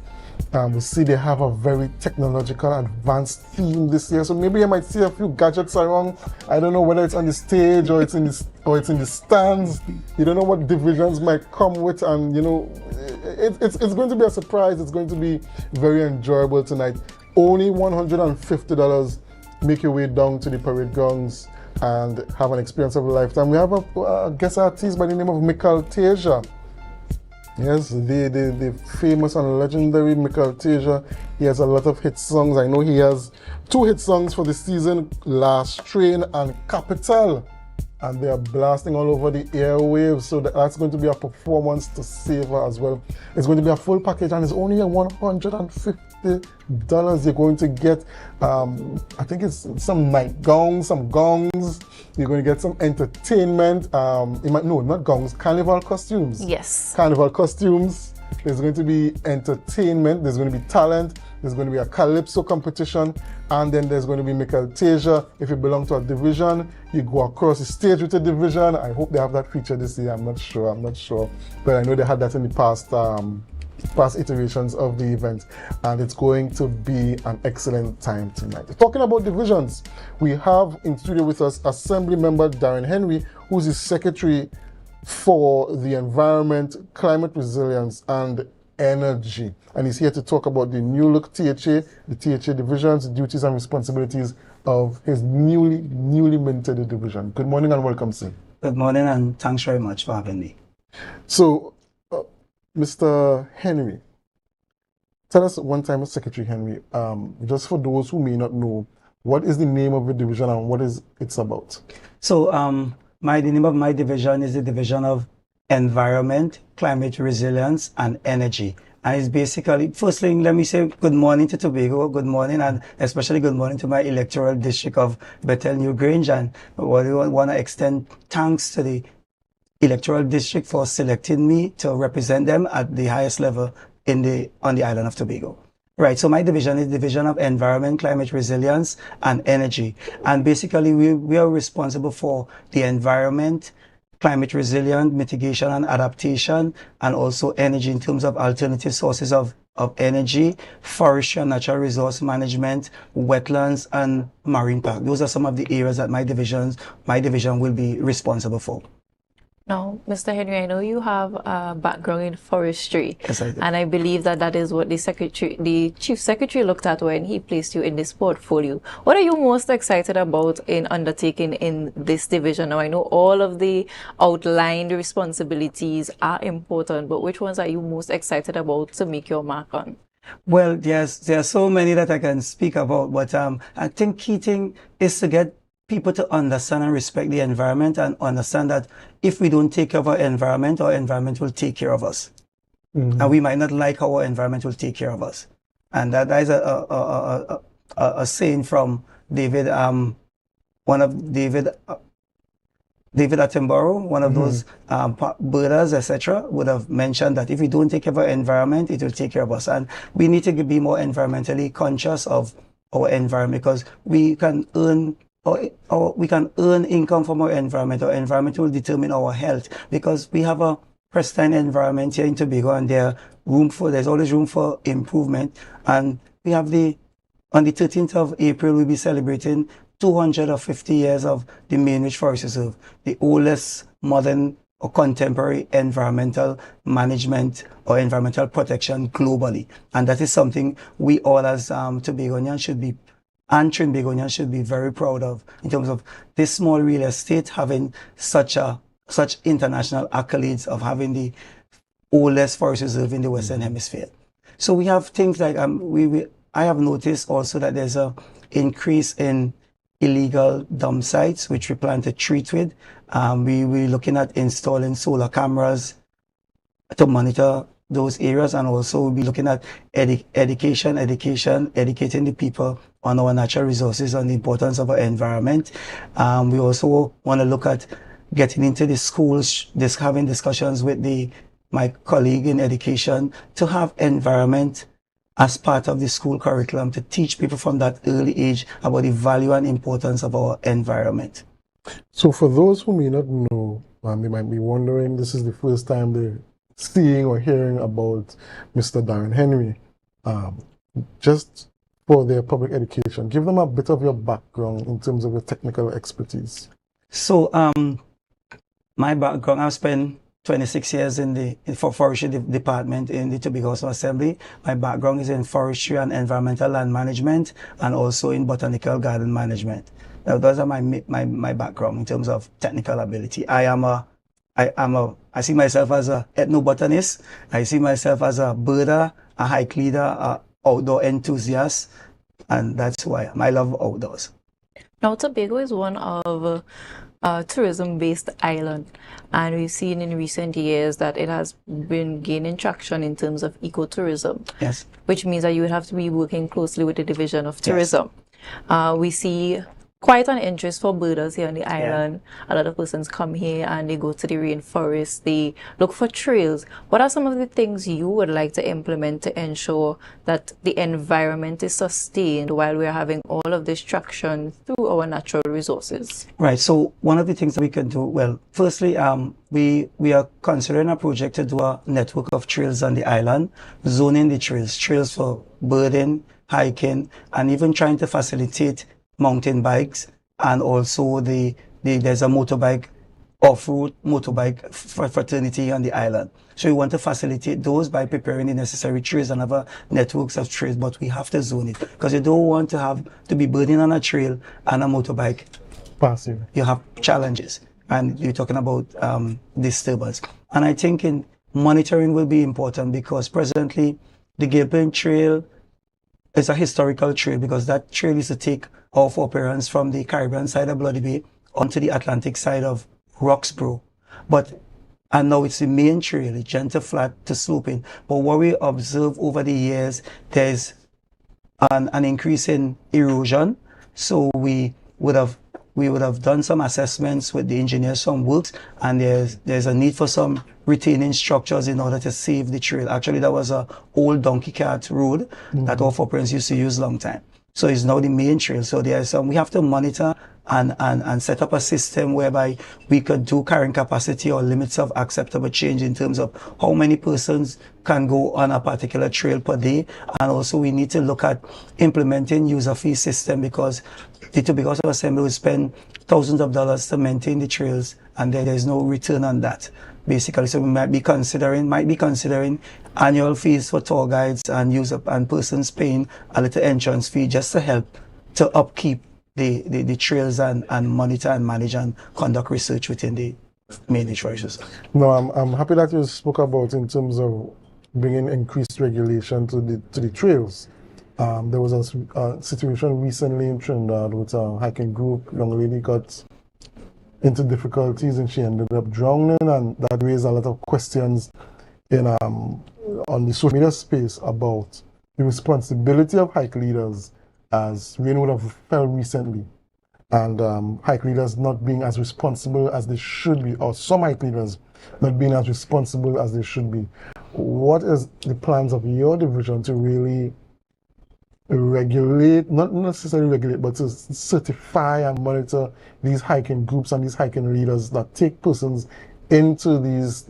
S8: We see they have a very technological, advanced theme this year, so maybe you might see a few gadgets around. I don't know whether it's on the stage or it's in the stands. You don't know what divisions might come with, and you know, it's going to be a surprise. It's going to be very enjoyable tonight. Only $150. Make your way down to the Parade Grounds and have an experience of a lifetime. We have a guest artist by the name of Michael Teja. Yes, the famous and legendary Michael Teja. He has a lot of hit songs. I know he has 2 hit songs for the season, Last Train and Capital. And they are blasting all over the airwaves, so that's going to be a performance to savor as well. It's going to be a full package, and it's only $150. You're going to get, I think it's some night gowns, some gongs. You're going to get some entertainment. No, not gongs, carnival costumes.
S1: Yes.
S8: Carnival costumes. There's going to be entertainment. There's going to be talent. There's going to be a calypso competition, and then there's going to be Michael Teja. If you belong to a division, you go across the stage with a division. I hope they have that feature this year. I'm not sure, but I know they had that in the past iterations of the event, and it's going to be an excellent time tonight. Talking about divisions, we have in studio with us Assembly Member Darren Henry, who's the Secretary for the Environment, Climate Resilience, and Energy. And he's here to talk about the new look THA, the THA divisions, duties and responsibilities of his newly minted division. Good morning and welcome, sir.
S15: Good morning and thanks very much for having me.
S8: So, Mr. Henry, tell us one time, Secretary Henry, just for those who may not know, what is the name of the division and what is it's about?
S15: So, the name of my division is the Division of Environment, Climate Resilience, and Energy. And it's basically, first thing, let me say good morning to Tobago, good morning, and especially good morning to my electoral district of Bethel New Grange. And I want to extend thanks to the electoral district for selecting me to represent them at the highest level on the island of Tobago. Right, so my division is Division of Environment, Climate Resilience, and Energy. And basically, we are responsible for the environment, climate resilient mitigation and adaptation, and also energy in terms of alternative sources of energy, forestry and natural resource management, wetlands, and marine park. Those are some of the areas that my division will be responsible for.
S1: Now, Mr. Henry, I know you have a background in forestry.
S15: Yes, I do.
S1: And I believe that is what the Chief Secretary looked at when he placed you in this portfolio. What are you most excited about in undertaking in this division? Now, I know all of the outlined responsibilities are important, but which ones are you most excited about to make your mark on?
S15: Well, there are so many that I can speak about, but I think key thing is to get people to understand and respect the environment and understand that if we don't take care of our environment will take care of us. Mm-hmm. And we might not like how our environment will take care of us. And that is a saying from David, David Attenborough, one of those birders, etc., would have mentioned that if we don't take care of our environment, it will take care of us. And we need to be more environmentally conscious of our environment, because we can earn income from our environment. Our environment will determine our health, because we have a pristine environment here in Tobago, and there's always room for improvement. And we have on the 13th of April, we'll be celebrating 250 years of the Main Ridge Forest Reserve, the oldest modern or contemporary environmental management or environmental protection globally. And that is something we all as Tobagonians should be, and Trinbagonians should be very proud of, in terms of this small real estate having such international accolades of having the oldest forest reserve in the Western Hemisphere. So we have things like I have noticed also that there's a increase in illegal dump sites, which we plan to treat with. We're looking at installing solar cameras to monitor those areas, and also we'll be looking at educating the people on our natural resources and the importance of our environment. We also want to look at getting into the schools, having discussions with my colleague in education to have environment as part of the school curriculum, to teach people from that early age about the value and importance of our environment.
S8: So for those who may not know, they might be wondering, this is the first time they're seeing or hearing about Mr. Darren Henry. Just for their public education, give them a bit of your background in terms of your technical expertise.
S15: So my background, I've spent 26 years in the forestry department in the Tobago House of Assembly. My background is in forestry and environmental land management, and also in botanical garden management. Now, those are my background in terms of technical ability. I see myself as an ethnobotanist. I see myself as a birder, a hike leader, a outdoor enthusiast, and that's who I am. I love outdoors.
S1: Now, Tobago is one of tourism-based island, and we've seen in recent years that it has been gaining traction in terms of ecotourism.
S15: Yes.
S1: Which means that you would have to be working closely with the division of tourism. Yes. We see quite an interest for birders here on the island. A lot of persons come here and they go to the rainforest, they look for trails. What are some of the things you would like to implement to ensure that the environment is sustained while we're having all of this traction through our natural resources?
S15: Right, so one of the things that we can do, well, firstly, we are considering a project to do a network of trails on the island, zoning the trails for birding, hiking, and even trying to facilitate mountain bikes, and also there's a motorbike, off-road motorbike fraternity on the island. So we want to facilitate those by preparing the necessary trails and other networks of trails, but we have to zone it because you don't want to be birding on a trail and a motorbike.
S8: Passive.
S15: You have challenges, and you're talking about disturbance. And I think in monitoring will be important, because presently the Gilpin Trail is a historical trail, because that trail used to take off operants from the Caribbean side of Bloody Bay onto the Atlantic side of Roxborough. And now it's the main trail, it's gentle flat to sloping. But what we observe over the years, there's an increase in erosion. So we would have done some assessments with the engineers, some works, and there's a need for some retaining structures in order to save the trail. Actually, that was a old donkey cart road that off operants used to use long time. So it's now the main trail. So there's some, we have to monitor and set up a system whereby we could do carrying capacity or limits of acceptable change in terms of how many persons can go on a particular trail per day. And also we need to look at implementing user fee system, because the Tobago House of Assembly will spend thousands of dollars to maintain the trails, and there's no return on that, basically. So we might be considering annual fees for tour guides and persons paying a little entrance fee just to help to upkeep the trails and monitor and manage and conduct research within the main natural resources.
S8: No, I'm happy that you spoke about in terms of bringing increased regulation to the trails. There was a situation recently in Trinidad with a hiking group. Young lady got into difficulties and she ended up drowning, and that raised a lot of questions in on the social media space about the responsibility of hike leaders, as rain would have fell recently, and hike leaders not being as responsible as they should be, or some hike leaders not being as responsible as they should be. What is the plans of your division to really regulate, not necessarily regulate, but to certify and monitor these hiking groups and these hiking leaders that take persons into these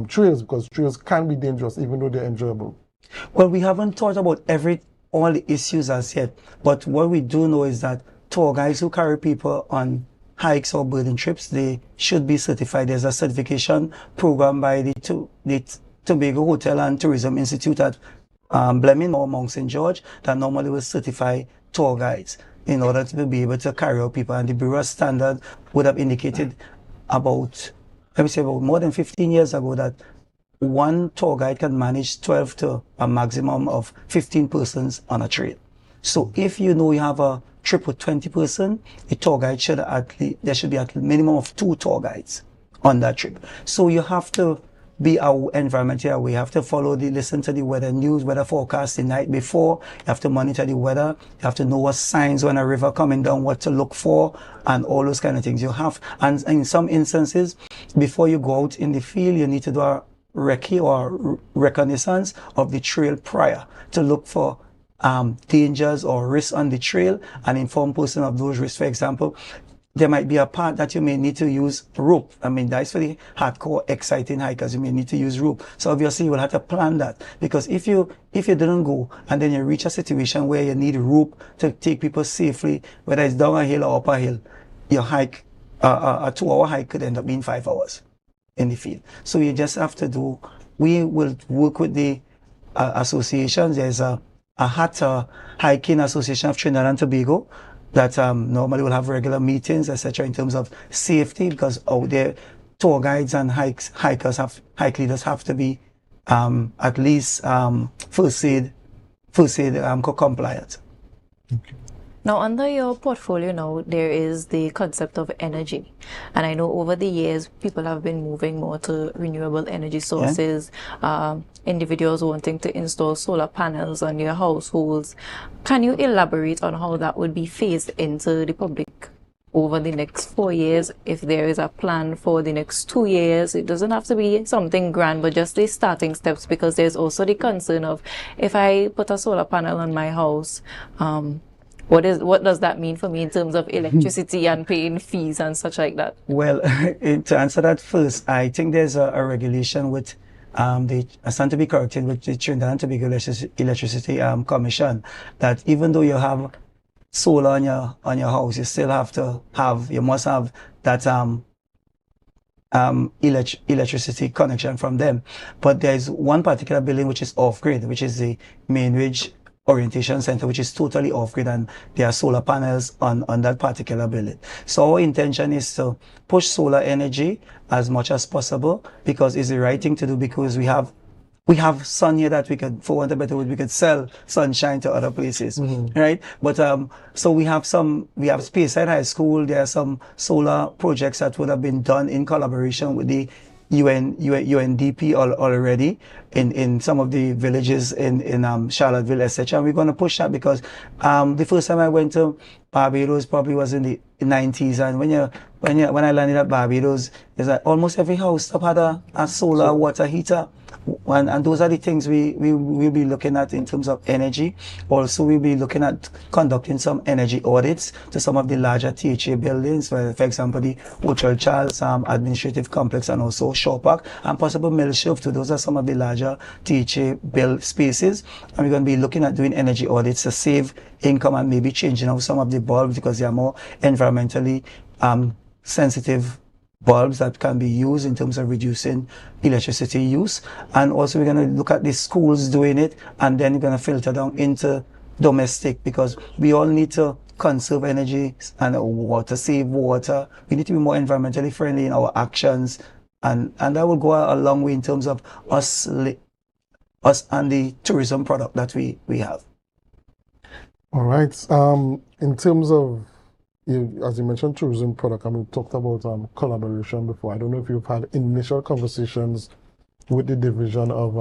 S8: trails, because trails can be dangerous even though they're enjoyable?
S15: Well, we haven't thought about all the issues as yet, but what we do know is that tour guides who carry people on hikes or birding trips, they should be certified. There's a certification program by the Tobago Hotel and Tourism Institute at Bleming or Mount St. George that normally will certify tour guides in order to be able to carry out people. And the Bureau standard would have indicated about more than 15 years ago that one tour guide can manage 12 to a maximum of 15 persons on a trail. So if you know you have a trip with 20 person, the tour guide should there should be at a minimum of 2 tour guides on that trip. So you have to be environmentally aware. You have to listen to the weather news, weather forecast the night before. You have to monitor the weather. You have to know what signs when a river coming down, what to look for, and all those kind of things. And in some instances, before you go out in the field, you need to do a recce or reconnaissance of the trail prior to look for dangers or risks on the trail and inform person of those risks. For example, there might be a part that you may need to use rope. I mean, that's for the hardcore, exciting hikers. You may need to use rope. So obviously you will have to plan that, because if you didn't go and then you reach a situation where you need rope to take people safely, whether it's down a hill or up a hill, your hike, a 2-hour hike could end up being 5 hours in the field. So you just have to we will work with the associations. There's a HATA, Hiking Association of Trinidad and Tobago, that normally will have regular meetings, etc., in terms of safety, because out there, tour guides and hike leaders have to be at least first aid compliant.
S8: Okay.
S1: Now, under your portfolio now, there is the concept of energy. And I know over the years, people have been moving more to renewable energy sources, individuals wanting to install solar panels on their households. Can you elaborate on how that would be phased into the public over the next 4 years? If there is a plan for the next 2 years, it doesn't have to be something grand, but just the starting steps, because there's also the concern of, if I put a solar panel on my house, what does that mean for me in terms of electricity and paying fees and such like that?
S15: Well, to answer that first, I think there's a regulation with I stand to be corrected with the Trinidad and Tobago Electricity Commission, that even though you have solar on your house, you still must have that electricity connection from them. But there's one particular building which is off grid, which is the Main Ridge Orientation Center, which is totally off grid, and there are solar panels on that particular building. So our intention is to push solar energy as much as possible, because it's the right thing to do, because we have sun here that we could, for want of a better word, we could sell sunshine to other places, right? But so we have Speyside High School. There are some solar projects that would have been done in collaboration with the UNDP already in some of the villages in Charlottesville, etc. And we're going to push that, because the first time I went to Barbados probably was in the 90s, and when I landed at Barbados, is that almost every house up had a solar water heater. And those are the things we will be looking at in terms of energy. Also, we'll be looking at conducting some energy audits to some of the larger THA buildings, for example, the Hotel Charles Administrative Complex, and also Shaw Park, and possible Mill Shift. Those are some of the larger THA build spaces. And we're going to be looking at doing energy audits to save income, and maybe changing out some of the bulbs, because they are more environmentally sensitive bulbs that can be used in terms of reducing electricity use. And also we're going to look at the schools doing it, and then we're going to filter down into domestic, because we all need to conserve energy and water, save water. We need to be more environmentally friendly in our actions, and that will go a long way in terms of us and the tourism product that we have.
S8: All right. In terms of, as you mentioned, tourism product, and we talked about collaboration before. I don't know if you've had initial conversations with the division of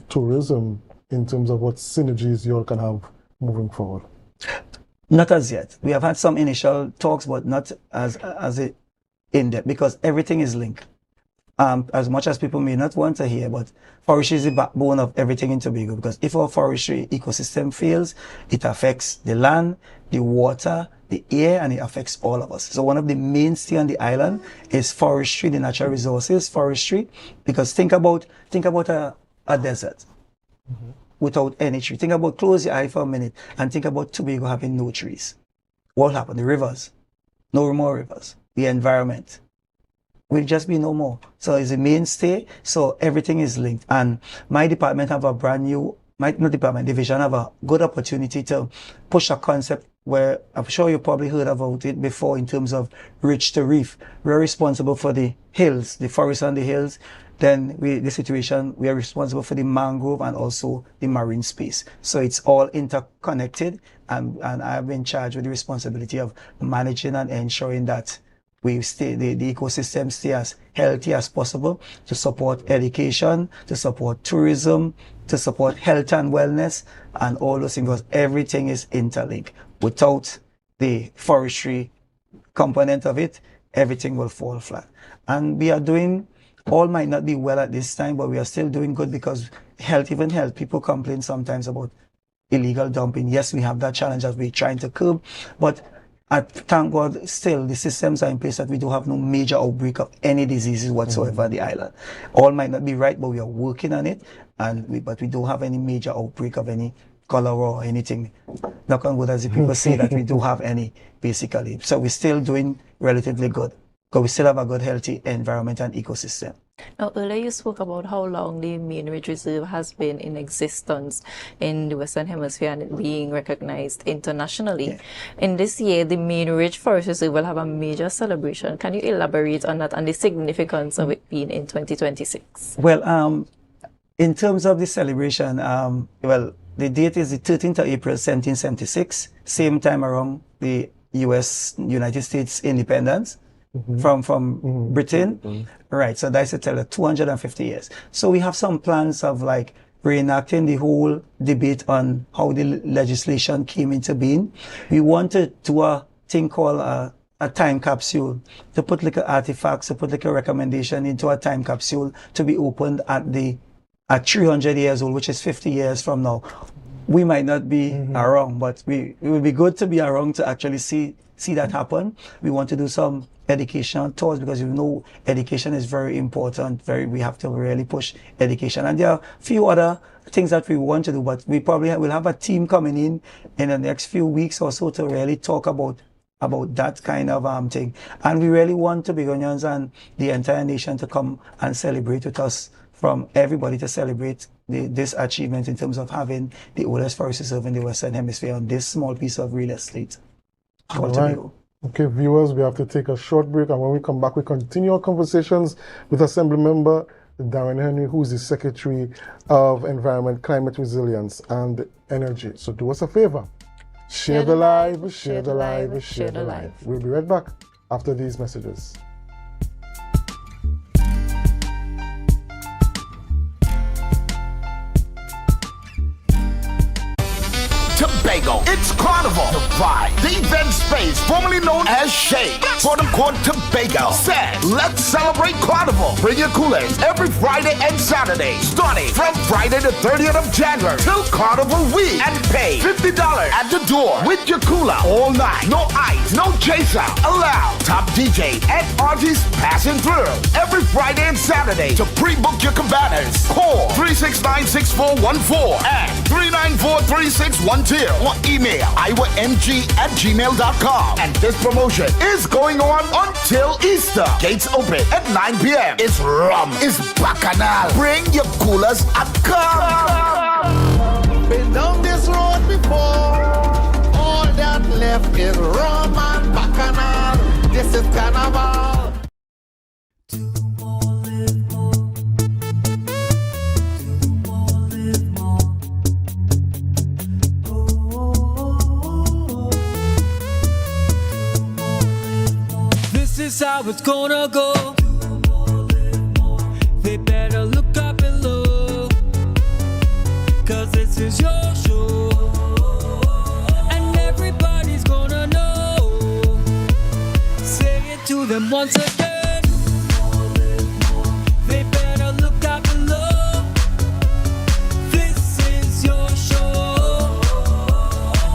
S8: tourism in terms of what synergies you all can have moving forward.
S15: Not as yet. We have had some initial talks, but not as in depth, because everything is linked. As much as people may not want to hear, but forestry is the backbone of everything in Tobago, because if our forestry ecosystem fails, it affects the land, the water, the air, and it affects all of us. So one of the mainstay on the island is forestry, the natural resources, forestry, because think about a desert without any tree. Think about, close your eye for a minute and think about Tobago having no trees. What happened? The rivers, no more rivers. The environment will just be no more. So it's a mainstay. So everything is linked. And my department have a brand new, division have a good opportunity to push a concept where I'm sure you probably heard about it before, in terms of ridge to reef. We're responsible for the hills, the forest on the hills, then we are responsible for the mangrove and also the marine space. So it's all interconnected, and I've been charged with the responsibility of managing and ensuring that the ecosystem stay as healthy as possible, to support education, to support tourism, to support health and wellness, and all those things, because everything is interlinked. Without the forestry component of it, everything will fall flat. And we are doing, all might not be well at this time, but we are still doing good, because even health, people complain sometimes about illegal dumping. Yes, we have that challenge that we're trying to curb, but thank God, still the systems are in place that we do have no major outbreak of any diseases whatsoever on the island. All might not be right, but we are working on it, but we don't have any major outbreak of any cholera or anything. Knock on wood, as the people say, that we do have any, basically. So we're still doing relatively good, because we still have a good, healthy environment and ecosystem.
S1: Now, earlier you spoke about how long the main ridge reserve has been in existence in the Western Hemisphere and it being recognized internationally. Yeah. In this year, the main ridge forest reserve will have a major celebration. Can you elaborate on that and the significance of it being in 2026?
S15: Well, in terms of the celebration, well, the date is the 13th of April, 1776, same time around the United States independence. From Britain, right? So that's a tell 250 years. So we have some plans of like reenacting the whole debate on how the legislation came into being. We wanted to do a thing called a time capsule, to put like artifacts, to put like a recommendation into a time capsule to be opened at 300 years old, which is 50 years from now. We might not be around, but it would be good to be around to actually see that happen. We want to do some educational tours, because education is very important. We have to really push education, and there are a few other things that we want to do, but we probably will have a team coming in the next few weeks or so to really talk about that kind of thing. And we really want Tobagonians and the entire nation to come and celebrate with us, from everybody to celebrate this achievement in terms of having the oldest forest reserve in the Western Hemisphere on this small piece of real estate.
S8: All right. Okay, viewers, we have to take a short break, and when we come back, we continue our conversations with Assembly Member Darren Henry, who is the Secretary of Environment, Climate Resilience and Energy. So do us a favor. Share the live, share the live, share the live. We'll be right back after these messages.
S9: Tobago, it's Carnival. Dubai, the event space formerly known as Shade, for the court Tobago, said, let's celebrate Carnival. Bring your coolers every Friday and Saturday, starting from Friday the 30th of January till Carnival week, and pay $50 at the door with your cooler all night. No ice, no chaser allowed. Top DJ and artists passing through every Friday and Saturday. To pre-book your cabanas, call 369-6414 and 394-3612 or email iwamg@gmail.com. And this promotion is going on until Easter. Gates open at 9 p.m. It's rum, it's bacchanal. Bring your coolers and come.
S10: Been down this road before. All that left is rum and bacchanal. This is carnival.
S4: This is how it's gonna go. They better look up below, 'cause this is your show, and everybody's gonna know. Say it to them once again. They better look up below. This is your show,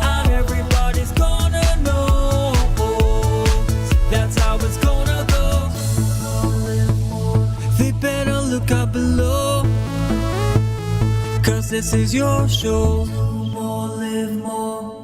S4: and everybody's gonna know. That's how it's gonna go. They better look up below, 'cause this is your show. More, live more.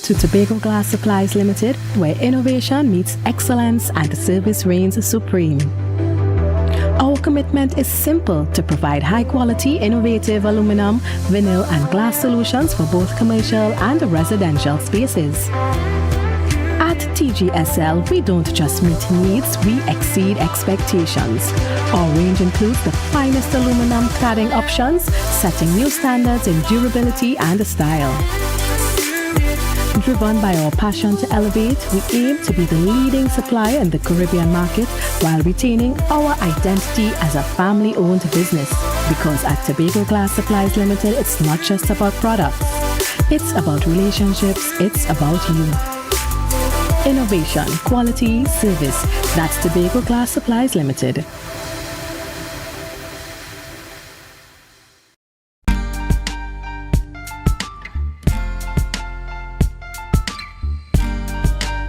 S16: to Tobago Glass Supplies Limited, where innovation meets excellence and service reigns supreme. Our commitment is simple: to provide high-quality, innovative aluminum, vinyl, and glass solutions for both commercial and residential spaces. At TGSL, we don't just meet needs, we exceed expectations. Our range includes the finest aluminum cladding options, setting new standards in durability and style. Driven by our passion to elevate, we aim to be the leading supplier in the Caribbean market while retaining our identity as a family-owned business. Because at Tobago Glass Supplies Limited, it's not just about products. It's about relationships, it's about you. Innovation, quality, service. That's Tobago Glass Supplies Limited.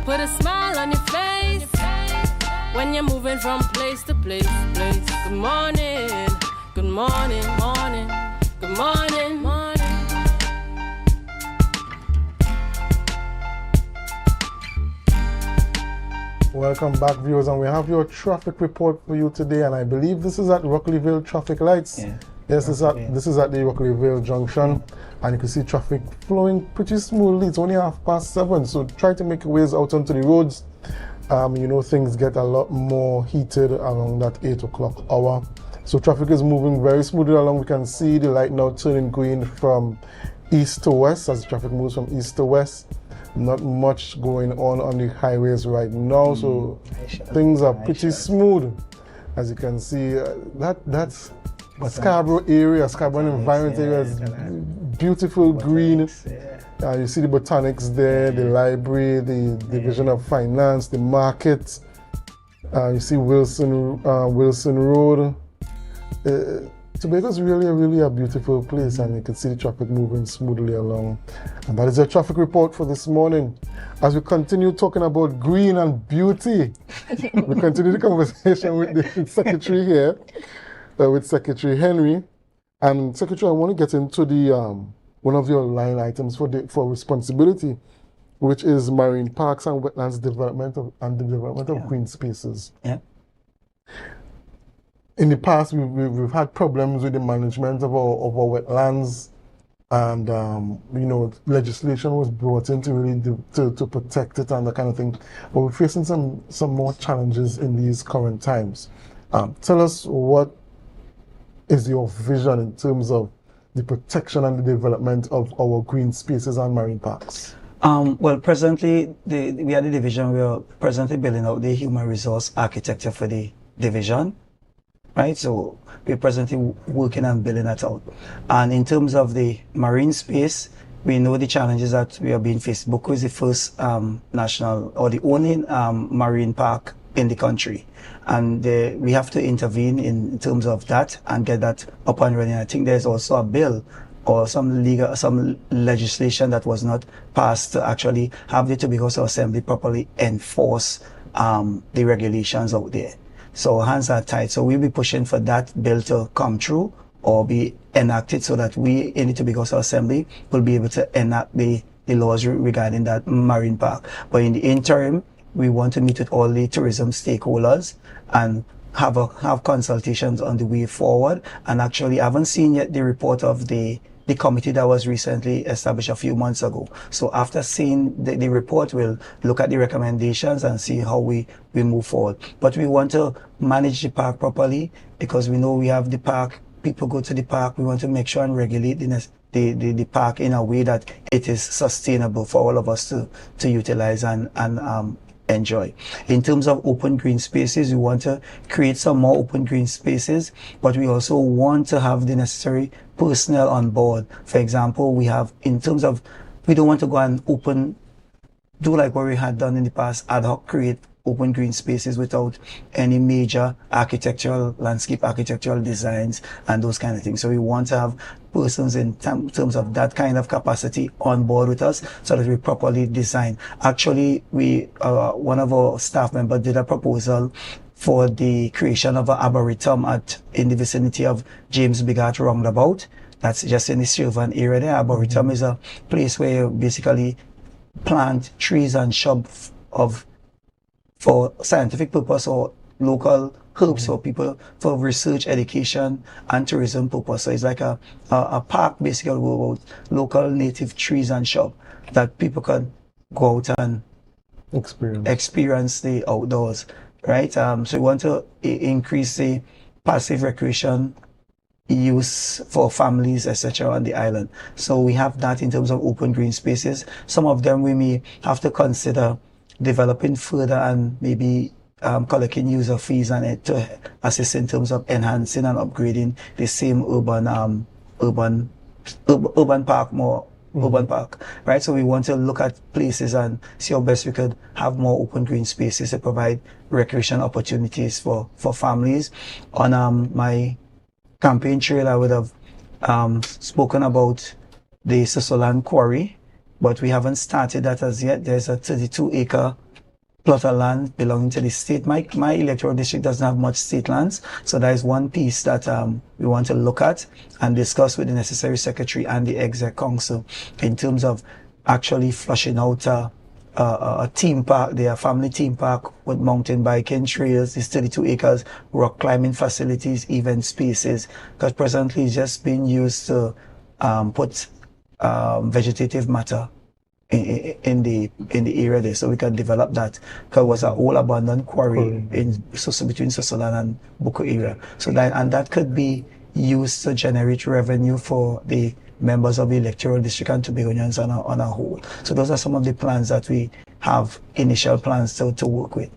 S12: Put a smile on your face when you're moving from place to place. Good morning, good morning, morning, good morning, morning.
S8: Welcome back, viewers, and we have your traffic report for you today, and I believe this is at Rockleyville Traffic Lights.
S15: Yeah.
S8: Yes, this is at the Rockleyville Junction, and you can see traffic flowing pretty smoothly. It's only 7:30, so try to make your ways out onto the roads. You know, things get a lot more heated around that 8 o'clock hour. So traffic is moving very smoothly along. We can see the light now turning green from east to west as the traffic moves from east to west. Not much going on the highways right now, so things are pretty smooth. As you can see, that's Scarborough area, Scarborough environment area is beautiful green. You see the botanics there, the library, the division of finance, the market. You see Wilson Road. Tobago is really a beautiful place, and you can see the traffic moving smoothly along. And that is your traffic report for this morning. As we continue talking about green and beauty, we continue the conversation with the secretary here, with Secretary Henry. And Secretary, I want to get into the one of your line items for responsibility, which is marine parks and wetlands development and the development of green spaces.
S15: Yeah.
S8: In the past, we've had problems with the management of our wetlands, and you know, legislation was brought in to really to protect it and that kind of thing. But we're facing some more challenges in these current times. Tell us, what is your vision in terms of the protection and the development of our green spaces and marine parks?
S15: Well, presently, we are the division. We are presently building out the human resource architecture for the division. Right, so we're presently working on building that out. And in terms of the marine space, we know the challenges that we are being faced. Boko is the first national or the only marine park in the country, and we have to intervene in terms of that and get that up and running. I think there's also a bill or some legislation that was not passed to actually have the Tobago Assembly properly enforce the regulations out there. So hands are tied. So we'll be pushing for that bill to come true or be enacted so that we in the Tobago Assembly will be able to enact the laws regarding that marine park. But in the interim, we want to meet with all the tourism stakeholders and have consultations on the way forward. And actually, I haven't seen yet the report of the committee that was recently established a few months ago. So after seeing the report, we'll look at the recommendations and see how we move forward. But we want to manage the park properly, because we know we have the park, people go to the park, we want to make sure and regulate the park in a way that it is sustainable for all of us to utilize and enjoy. In terms of open green spaces, we want to create some more open green spaces, but we also want to have the necessary personnel on board. For example, we have, in terms of, we don't want to go and do like what we had done in the past, ad hoc create open green spaces without any major landscape architectural designs and those kind of things. So we want to have persons in terms of that kind of capacity on board with us so that we properly design. Actually, one of our staff members did a proposal for the creation of an arboretum in the vicinity of James Bigart Roundabout. That's just in the Sylvan area there. Arboretum is a place where you basically plant trees and shrubs for scientific purpose or local herbs for people for research, education, and tourism purpose. So it's like a park basically about local native trees and shrubs that people can go out and experience the outdoors, right? So we want to increase the passive recreation use for families, etc. on the island. So we have that in terms of open green spaces. Some of them we may have to consider developing further and maybe collecting user fees and it to assist in terms of enhancing and upgrading the same urban park more. Urban park, right? So we want to look at places and see how best we could have more open green spaces to provide recreation opportunities for families. On my campaign trail, I would have spoken about the Susoland Quarry, but we haven't started that as yet. There's a 32-acre plot of land belonging to the state. My electoral district doesn't have much state lands, so that is one piece that we want to look at and discuss with the necessary secretary and the exec council in terms of actually flushing out a theme park, their family theme park with mountain biking trails, these 32 acres, rock climbing facilities, event spaces, because presently it's just being used to put vegetative matter in the area there, so we can develop that, because it was an old abandoned quarry between Susoland and Buko area. So that could be used to generate revenue for the members of the electoral district and Tobagonians on a whole. So those are some of the plans that we have, initial plans to work with.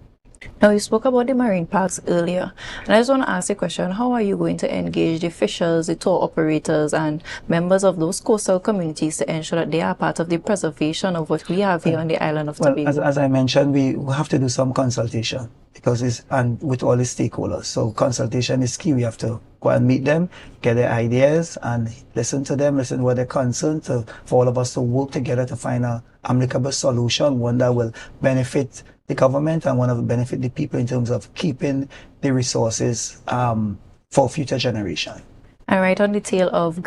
S1: Now, you spoke about the marine parks earlier, and I just want to ask a question. How are you going to engage the fishers, the tour operators, and members of those coastal communities to ensure that they are part of the preservation of what we have here on the island of Tobago?
S15: As I mentioned, we have to do some consultation because and with all the stakeholders. So consultation is key. We have to go and meet them, get their ideas, and listen to them, listen to what they're concerned, for all of us to work together to find an amicable solution, one that will benefit the government and one that will benefit the people in terms of keeping the resources for future generation.
S1: And right on the tail of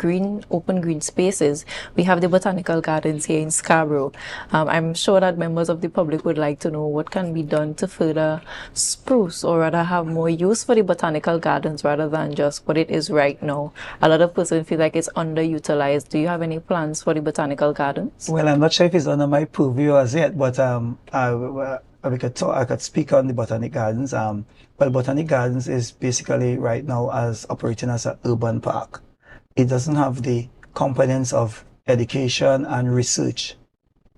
S1: open green spaces, we have the botanical gardens here in Scarborough. I'm sure that members of the public would like to know what can be done to further spruce or rather have more use for the botanical gardens rather than just what it is right now. A lot of persons feel like it's underutilized. Do you have any plans for the botanical gardens?
S15: Well, I'm not sure if it's under my purview as yet, but I could speak on the Botanic Gardens. Well, Botanic Gardens is basically right now as operating as an urban park. It doesn't have the components of education and research,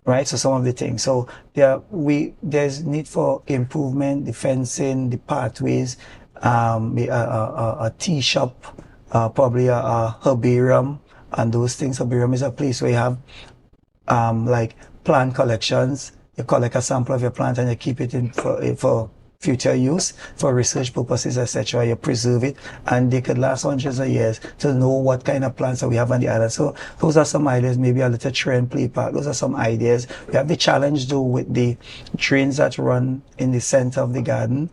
S15: right? So some of the things. So there's need for improvement, the fencing, the pathways, a tea shop, probably a herbarium, and those things. Herbarium is a place where you have like plant collections. You collect a sample of your plant and you keep it in for future use, for research purposes, etc. You preserve it, and they could last hundreds of years to know what kind of plants that we have on the island. So those are some ideas, maybe a little train play park. Those are some ideas. We have the challenge though with the trains that run in the center of the garden,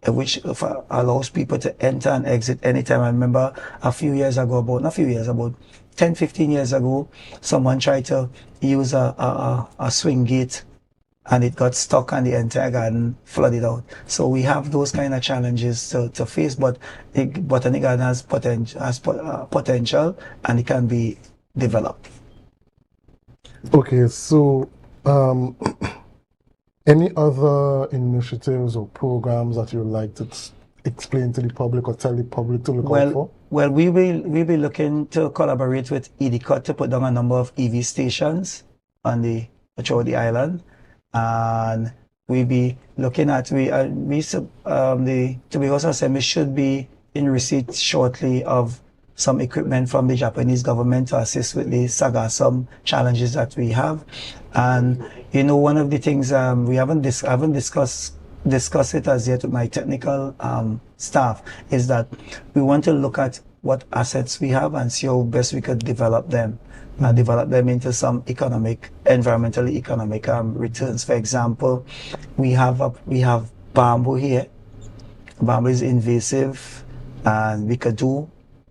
S15: which allows people to enter and exit anytime. I remember about 10, 15 years ago, someone tried to use a swing gate and it got stuck and the entire garden flooded out. So we have those kind of challenges to face, but the Botanic Garden has potential and it can be developed.
S8: Okay, so any other initiatives or programs that you would like to explain to the public or tell the public to look out for?
S15: Well, we'll be looking to collaborate with EDCOT to put down a number of EV stations throughout the island. And we'll be looking at the Tobago Assembly should be in receipt shortly of some equipment from the Japanese government to assist with the Sagasum challenges that we have. And you know, one of the things we haven't discussed it as yet with my technical staff is that we want to look at what assets we have and see how best we could develop them. Develop them into some environmentally economic returns. For example, we have bamboo here. Bamboo is invasive, and we could do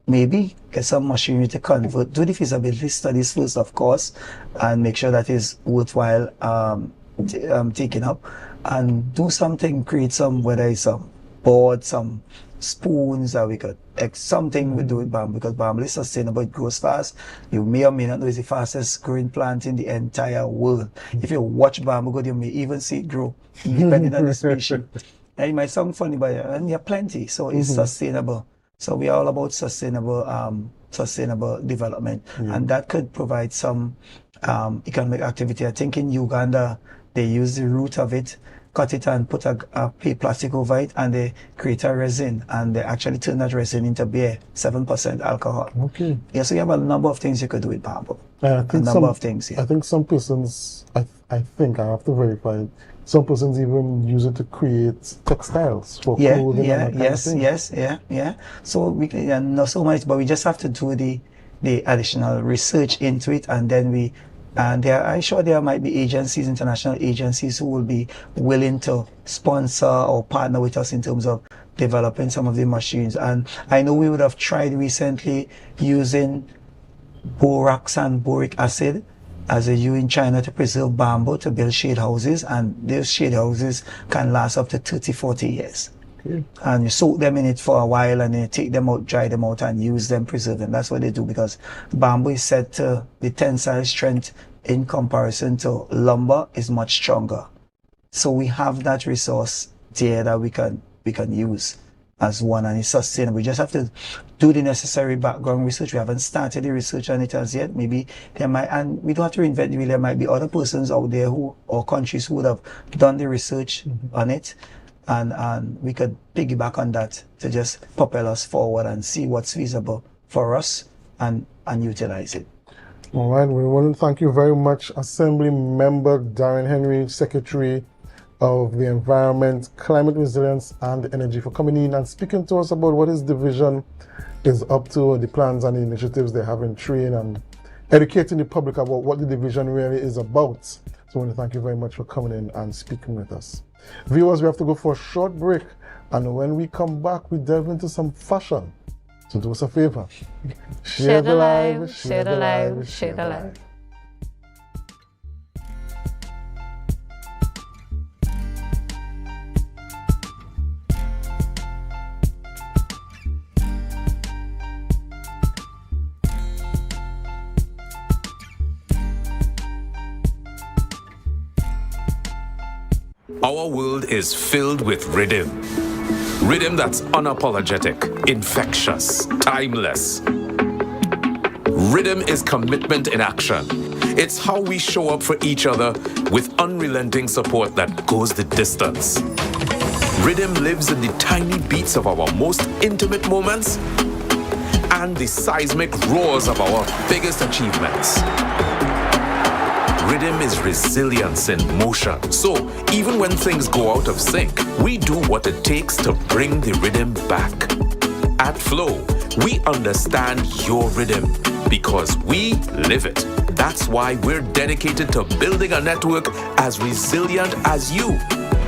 S15: maybe get some machinery to convert, do the feasibility studies first, of course, and make sure that is worthwhile taking up, and do something, create some, whether it's some board, some spoons that we could, something we do with bamboo, because bamboo is sustainable, it grows fast. You may or may not know it's the fastest growing plant in the entire world. If you watch bamboo grow, you may even see it grow, depending on the species. And it might sound funny, but and you have plenty, so it's sustainable. So we are all about sustainable development, and that could provide some economic activity. I think in Uganda they use the root of it, cut it and put a plastic over it, and they create a resin, and they actually turn that resin into beer, 7% alcohol.
S8: Okay.
S15: Yeah, so you have a number of things you could do with bamboo.
S8: I think
S15: Yeah.
S8: I think some persons, I think I have to verify it. Some persons even use it to create textiles for clothing.
S15: Yeah. So we can, not so much, but we just have to do the additional research into it, and then I'm sure there might be agencies, international agencies, who will be willing to sponsor or partner with us in terms of developing some of the machines. And I know we would have tried recently using borax and boric acid as they use in China to preserve bamboo to build shade houses, and those shade houses can last up to 30-40 years. Okay. And you soak them in it for a while, and then you take them out, dry them out, and use them, preserve them. That's what they do, because bamboo is said to, the tensile strength in comparison to lumber is much stronger. So we have that resource there that we can use as one, and it's sustainable. We just have to do the necessary background research. We haven't started the research on it as yet. Maybe there might, and we don't have to reinvent the wheel. There might be other persons out there or countries who would have done the research on it, and we could piggyback on that to just propel us forward and see what's feasible for us and utilize it.
S8: All right, we want to thank you very much, Assembly Member Darren Henry, Secretary of the Environment, Climate Resilience and Energy, for coming in and speaking to us about what his division is up to, the plans and the initiatives they have in train, and educating the public about what the division really is about. So I want to thank you very much for coming in and speaking with us. Viewers, we have to go for a short break, and when we come back, we delve into some fashion. So do us a favor.
S1: Share the live, share the live, share the live.
S11: Our world is filled with rhythm. Rhythm that's unapologetic, infectious, timeless. Rhythm is commitment in action. It's how we show up for each other with unrelenting support that goes the distance. Rhythm lives in the tiny beats of our most intimate moments and the seismic roars of our biggest achievements. Rhythm is resilience in motion. So even when things go out of sync, we do what it takes to bring the rhythm back. At Flow, we understand your rhythm because we live it. That's why we're dedicated to building a network as resilient as you,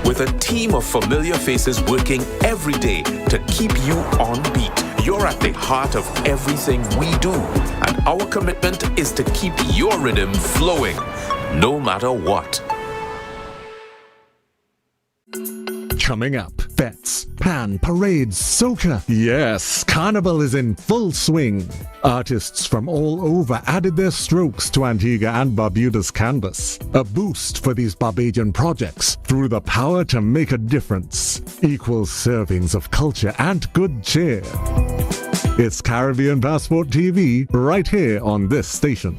S11: with a team of familiar faces working every day to keep you on beat. You're at the heart of everything we do, and our commitment is to keep your rhythm flowing, no matter what.
S17: Coming up, fets, pan, parades, soca. Yes, Carnival is in full swing. Artists from all over added their strokes to Antigua and Barbuda's canvas. A boost for these Barbadian projects through the power to make a difference. Equal servings of culture and good cheer. It's Caribbean Passport TV right here on this station.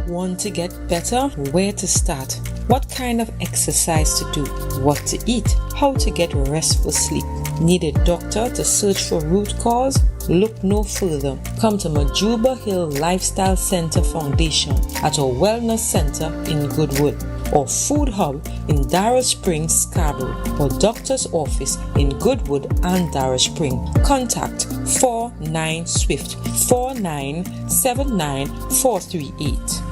S18: Want to get better? Where to start? What kind of exercise to do? What to eat? How to get restful sleep? Need a doctor to search for root cause? Look no further. Come to Majuba Hill Lifestyle Center Foundation at our Wellness Center in Goodwood, or Food Hub in Darrow Springs, Scarborough, or Doctor's Office in Goodwood and Darrow Springs. Contact 49 Swift 4979 438.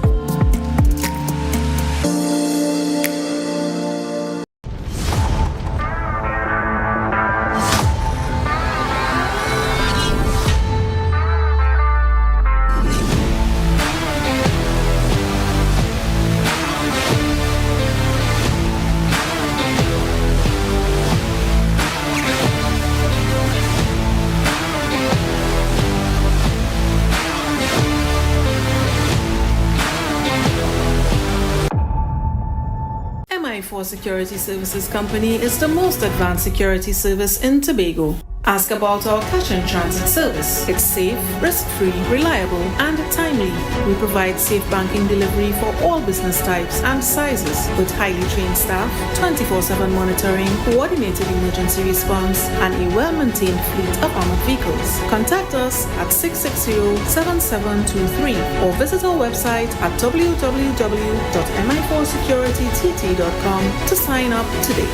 S19: MI4 Security Services Company is the most advanced security service in Tobago. Ask about our cash and transit service. It's safe, risk-free, reliable, and timely. We provide safe banking delivery for all business types and sizes with highly trained staff, 24/7 monitoring, coordinated emergency response, and a well-maintained fleet of armored vehicles. Contact us at 660-7723 or visit our website at www.mi4securitytt.com to sign up today.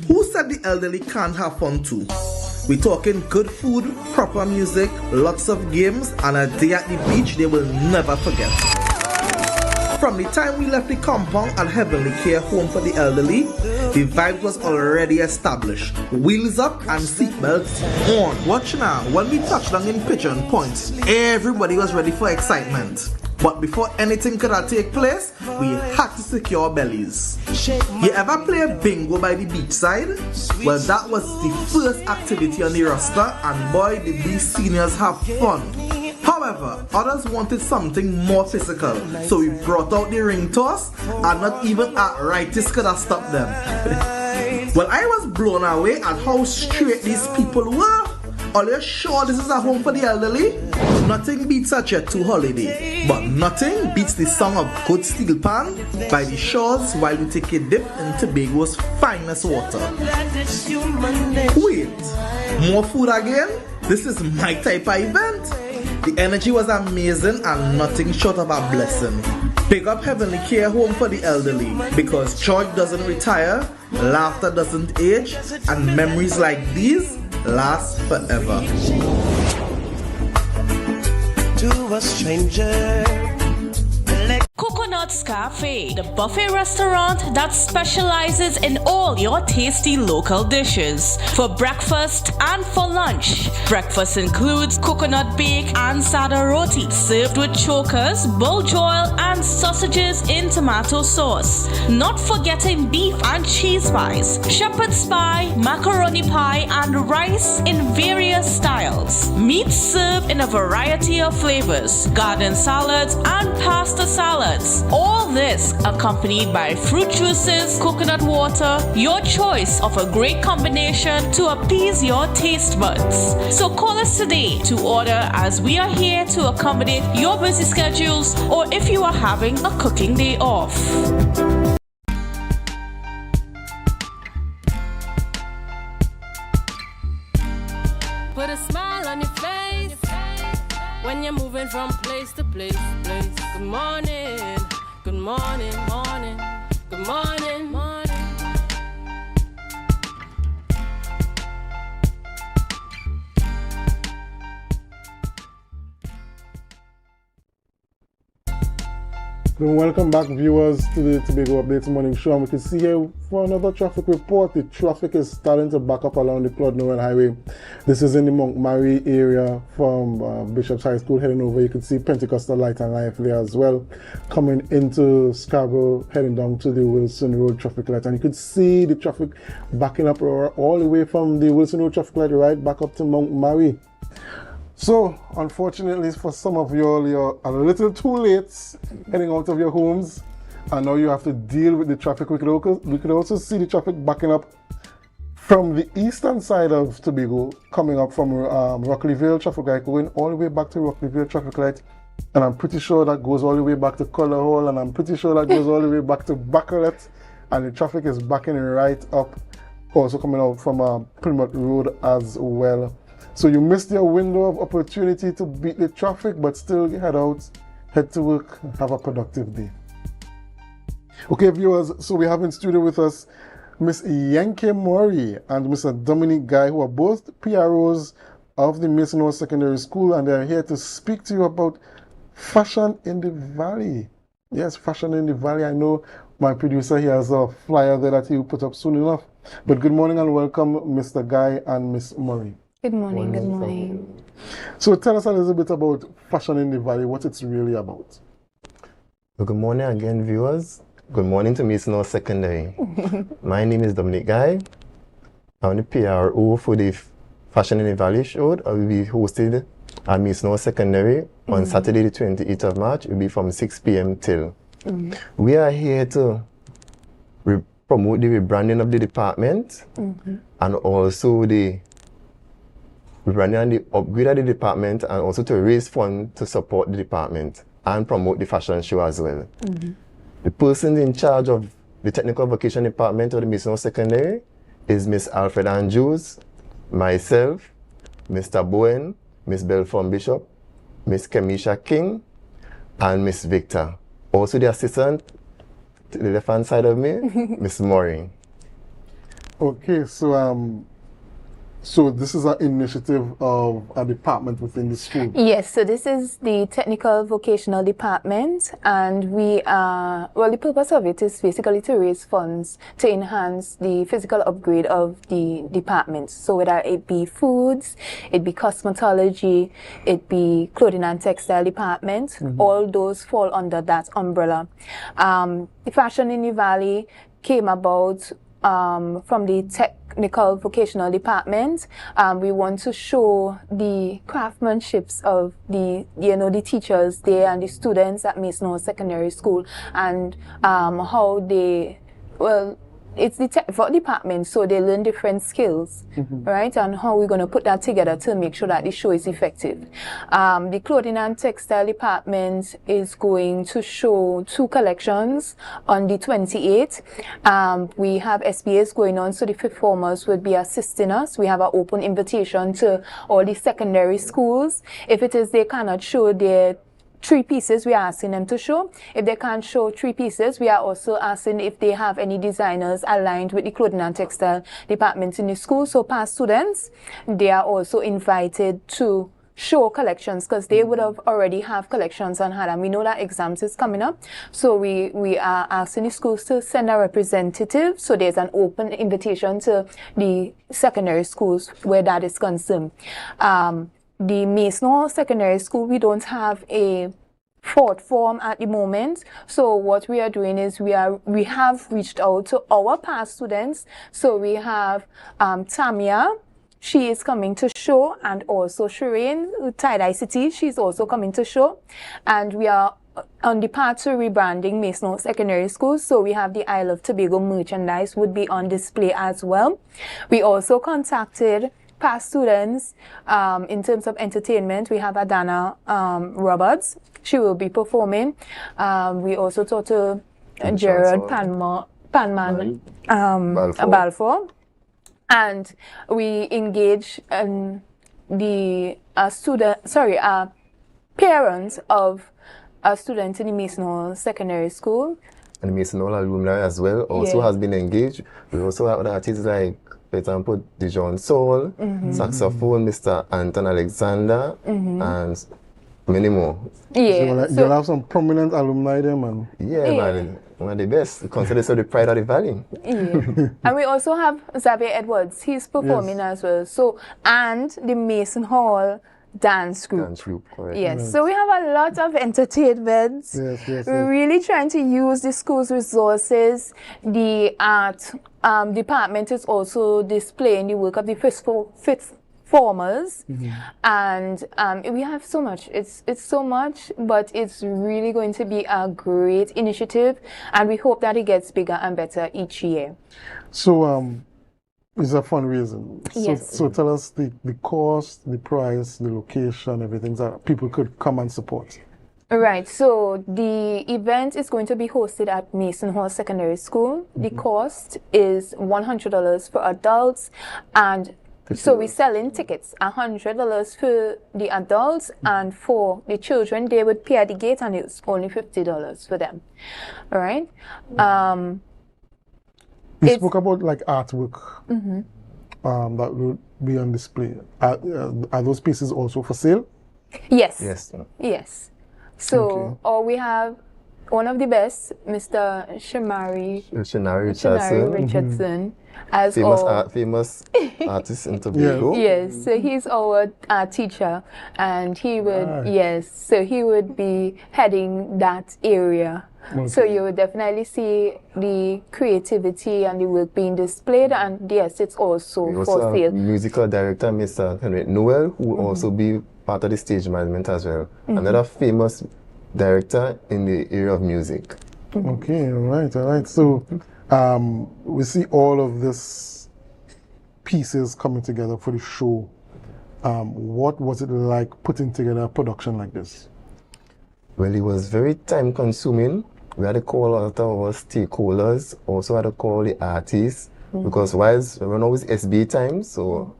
S20: Who said the elderly can't have fun too? We're talking good food, proper music, lots of games, and a day at the beach they will never forget. From the time we left the compound at Heavenly Care Home for the Elderly, the vibe was already established. Wheels up and seatbelts on. Watch now, when we touched down in Pigeon Point, everybody was ready for excitement. But before anything could take place, we had to secure bellies. You ever play bingo by the beachside? Well, that was the first activity on the roster, and boy did these seniors have fun. However, others wanted something more physical, so we brought out the ring toss, and not even arthritis could have stopped them. Well, I was blown away at how straight these people were. Are you sure this is a home for the elderly? Nothing beats a Jet 2 holiday, but nothing beats the song of good steel pan by the shores while we take a dip in Tobago's finest water. Wait, more food again? This is my type of event. The energy was amazing and nothing short of a blessing. Pick up Heavenly Care Home for the Elderly, because joy doesn't retire, laughter doesn't age, and memories like these last forever.
S21: To a stranger.
S22: Coconut's Cafe, the buffet restaurant that specializes in all your tasty local dishes for breakfast and for lunch. Breakfast includes coconut bake and sada roti, served with chokers, bull joil, and sausages in tomato sauce. Not forgetting beef and cheese pies, shepherd's pie, macaroni pie, and rice in various styles. Meat served in a variety of flavors, garden salads, and pasta salads. All this accompanied by fruit juices, coconut water, your choice of a great combination to appease your taste buds. So call us today to order, as we are here to accommodate your busy schedules or if you are having a cooking day off.
S12: Put a smile on your face when you're moving from place to place. Good morning, good morning, morning, good morning, morning.
S8: Welcome back, viewers, to the Tobago Updates Morning Show. And we can see here for another traffic report. The traffic is starting to back up along the Claude Noel Highway. This is in the Montgomery area from Bishop's High School heading over. You can see Pentecostal Light and Life there as well. Coming into Scarborough, heading down to the Wilson Road traffic light. And you can see the traffic backing up all the way from the Wilson Road traffic light right back up to Montgomery. So, unfortunately for some of you all, you're a little too late heading out of your homes, and now you have to deal with the traffic. We could also see the traffic backing up from the eastern side of Tobago, coming up from Rockleyville traffic light, going all the way back to Rockleyville traffic light, and I'm pretty sure that goes all the way back to Color Hall, and I'm pretty sure that goes all the way back to Bacalet, and the traffic is backing right up, also coming out from Plymouth Road as well. So you missed your window of opportunity to beat the traffic, but still head out, head to work, have a productive day. Okay, viewers, so we have in studio with us Miss Yankee Murray and Mr. Dominic Guy, who are both PROs of the Mason Hall Secondary School, and they're here to speak to you about fashion in the valley. Yes, fashion in the valley. I know my producer here has a flyer there that he will put up soon enough. But good morning and welcome, Mr. Guy and Miss Murray.
S23: Good morning, good morning.
S8: So tell us a little bit about fashion in the valley, what it's really about.
S24: Well, good morning again, viewers. Good morning to Mason Hall Secondary. My name is Dominic Guy. I'm the PRO for the Fashion in the Valley show. I will be hosted at Mason Hall Secondary on Saturday the 28th of March. It will be from 6 p.m. till We are here to promote the rebranding of the department and also the rebranding and the upgrade of the department, and also to raise funds to support the department and promote the fashion show as well. The person in charge of the technical vocation department of the Mason Secondary is Miss Alfred Andrews, myself, Mr. Bowen, Miss Belfon Bishop, Miss Kemisha King, and Miss Victor. Also the assistant to the left hand side of me, Miss Maureen.
S8: Okay, so this is an initiative of a department within the school.
S2: Yes, so this is the technical vocational department, and we are, well, the purpose of it is basically to raise funds to enhance the physical upgrade of the department. So whether it be foods, it be cosmetology, it be clothing and textile department, all those fall under that umbrella. The Fashion in the Valley came about from the technical vocational department. We want to show the craftsmanships of the teachers there and the students at Mason Secondary School, and how they, well, it's the tech department, so they learn different skills, right? And how we're going to put that together to make sure that the show is effective. The clothing and textile department is going to show 2 collections on the 28th. We have SBAs going on, so the fifth formers would be assisting us. We have an open invitation to all the secondary schools. If it is they cannot show their 3 pieces, we are asking them to show. If they can't show 3 pieces, we are also asking if they have any designers aligned with the clothing and textile department in the school. So past students, they are also invited to show collections, because they would have already have collections on hand, and we know that exams is coming up. So we are asking the schools to send a representative, so there's an open invitation to the secondary schools where that is concerned. The Mason Secondary School, we don't have a 4th form at the moment. So what we are doing is we have reached out to our past students. So we have Tamia, she is coming to show, and also Shireen, Tie-Dye City, she's also coming to show. And we are on the path to rebranding Mason Secondary School, so we have the Isle of Tobago merchandise would be on display as well. We also contacted past students in terms of entertainment. We have Adana Roberts, she will be performing. We also talked to Gerard Panman Balfour, and we engage the parents of a student in the Mason Secondary School.
S24: And the Mason alumni as well also has been engaged. We also have other artists like, for example, Dijon Soul, saxophone, Mr. Anton Alexander, and many more.
S8: Yeah. So you'll have some prominent alumni there, man.
S24: Yeah, man. One of the best. Considered the pride of the valley.
S2: And we also have Xavier Edwards. He's performing as well. So, and the Mason Hall dance group.
S24: Correct.
S2: Yes, so we have a lot of entertainment. We're really trying to use the school's resources. The art department is also displaying the work of the fifth formers, and we have so much. It's so much, but it's really going to be a great initiative, and we hope that it gets bigger and better each year.
S8: So it's a fundraising.
S2: Yes.
S8: So tell us the cost, the price, the location, everything that people could come and support.
S2: Right, so the event is going to be hosted at Mason Hall Secondary School. The cost is $100 for adults, and so we're selling tickets, $100 for the adults, and for the children, they would pay at the gate, and it's only $50 for them. All right.
S8: You spoke about like artwork that will be on display. Are those pieces also for sale?
S2: Yes.
S24: Yes.
S2: Yes. So, we have one of the best, Mr. Shamari Richardson, as
S24: famous artist in Tobago.
S2: Yes, so he's our teacher, and he would so he would be heading that area. Okay. So you would definitely see the creativity and the work being displayed, and yes, it's also for sale.
S24: Musical director, Mr. Henry Noel, who will also be part of the stage management as well. Another famous director in the area of music.
S8: Okay, all right. So we see all of this pieces coming together for the show. What was it like putting together a production like this?
S24: Well, it was very time consuming. We had to call all of our stakeholders, also had to call the artists, because whilst we're not always SB time, so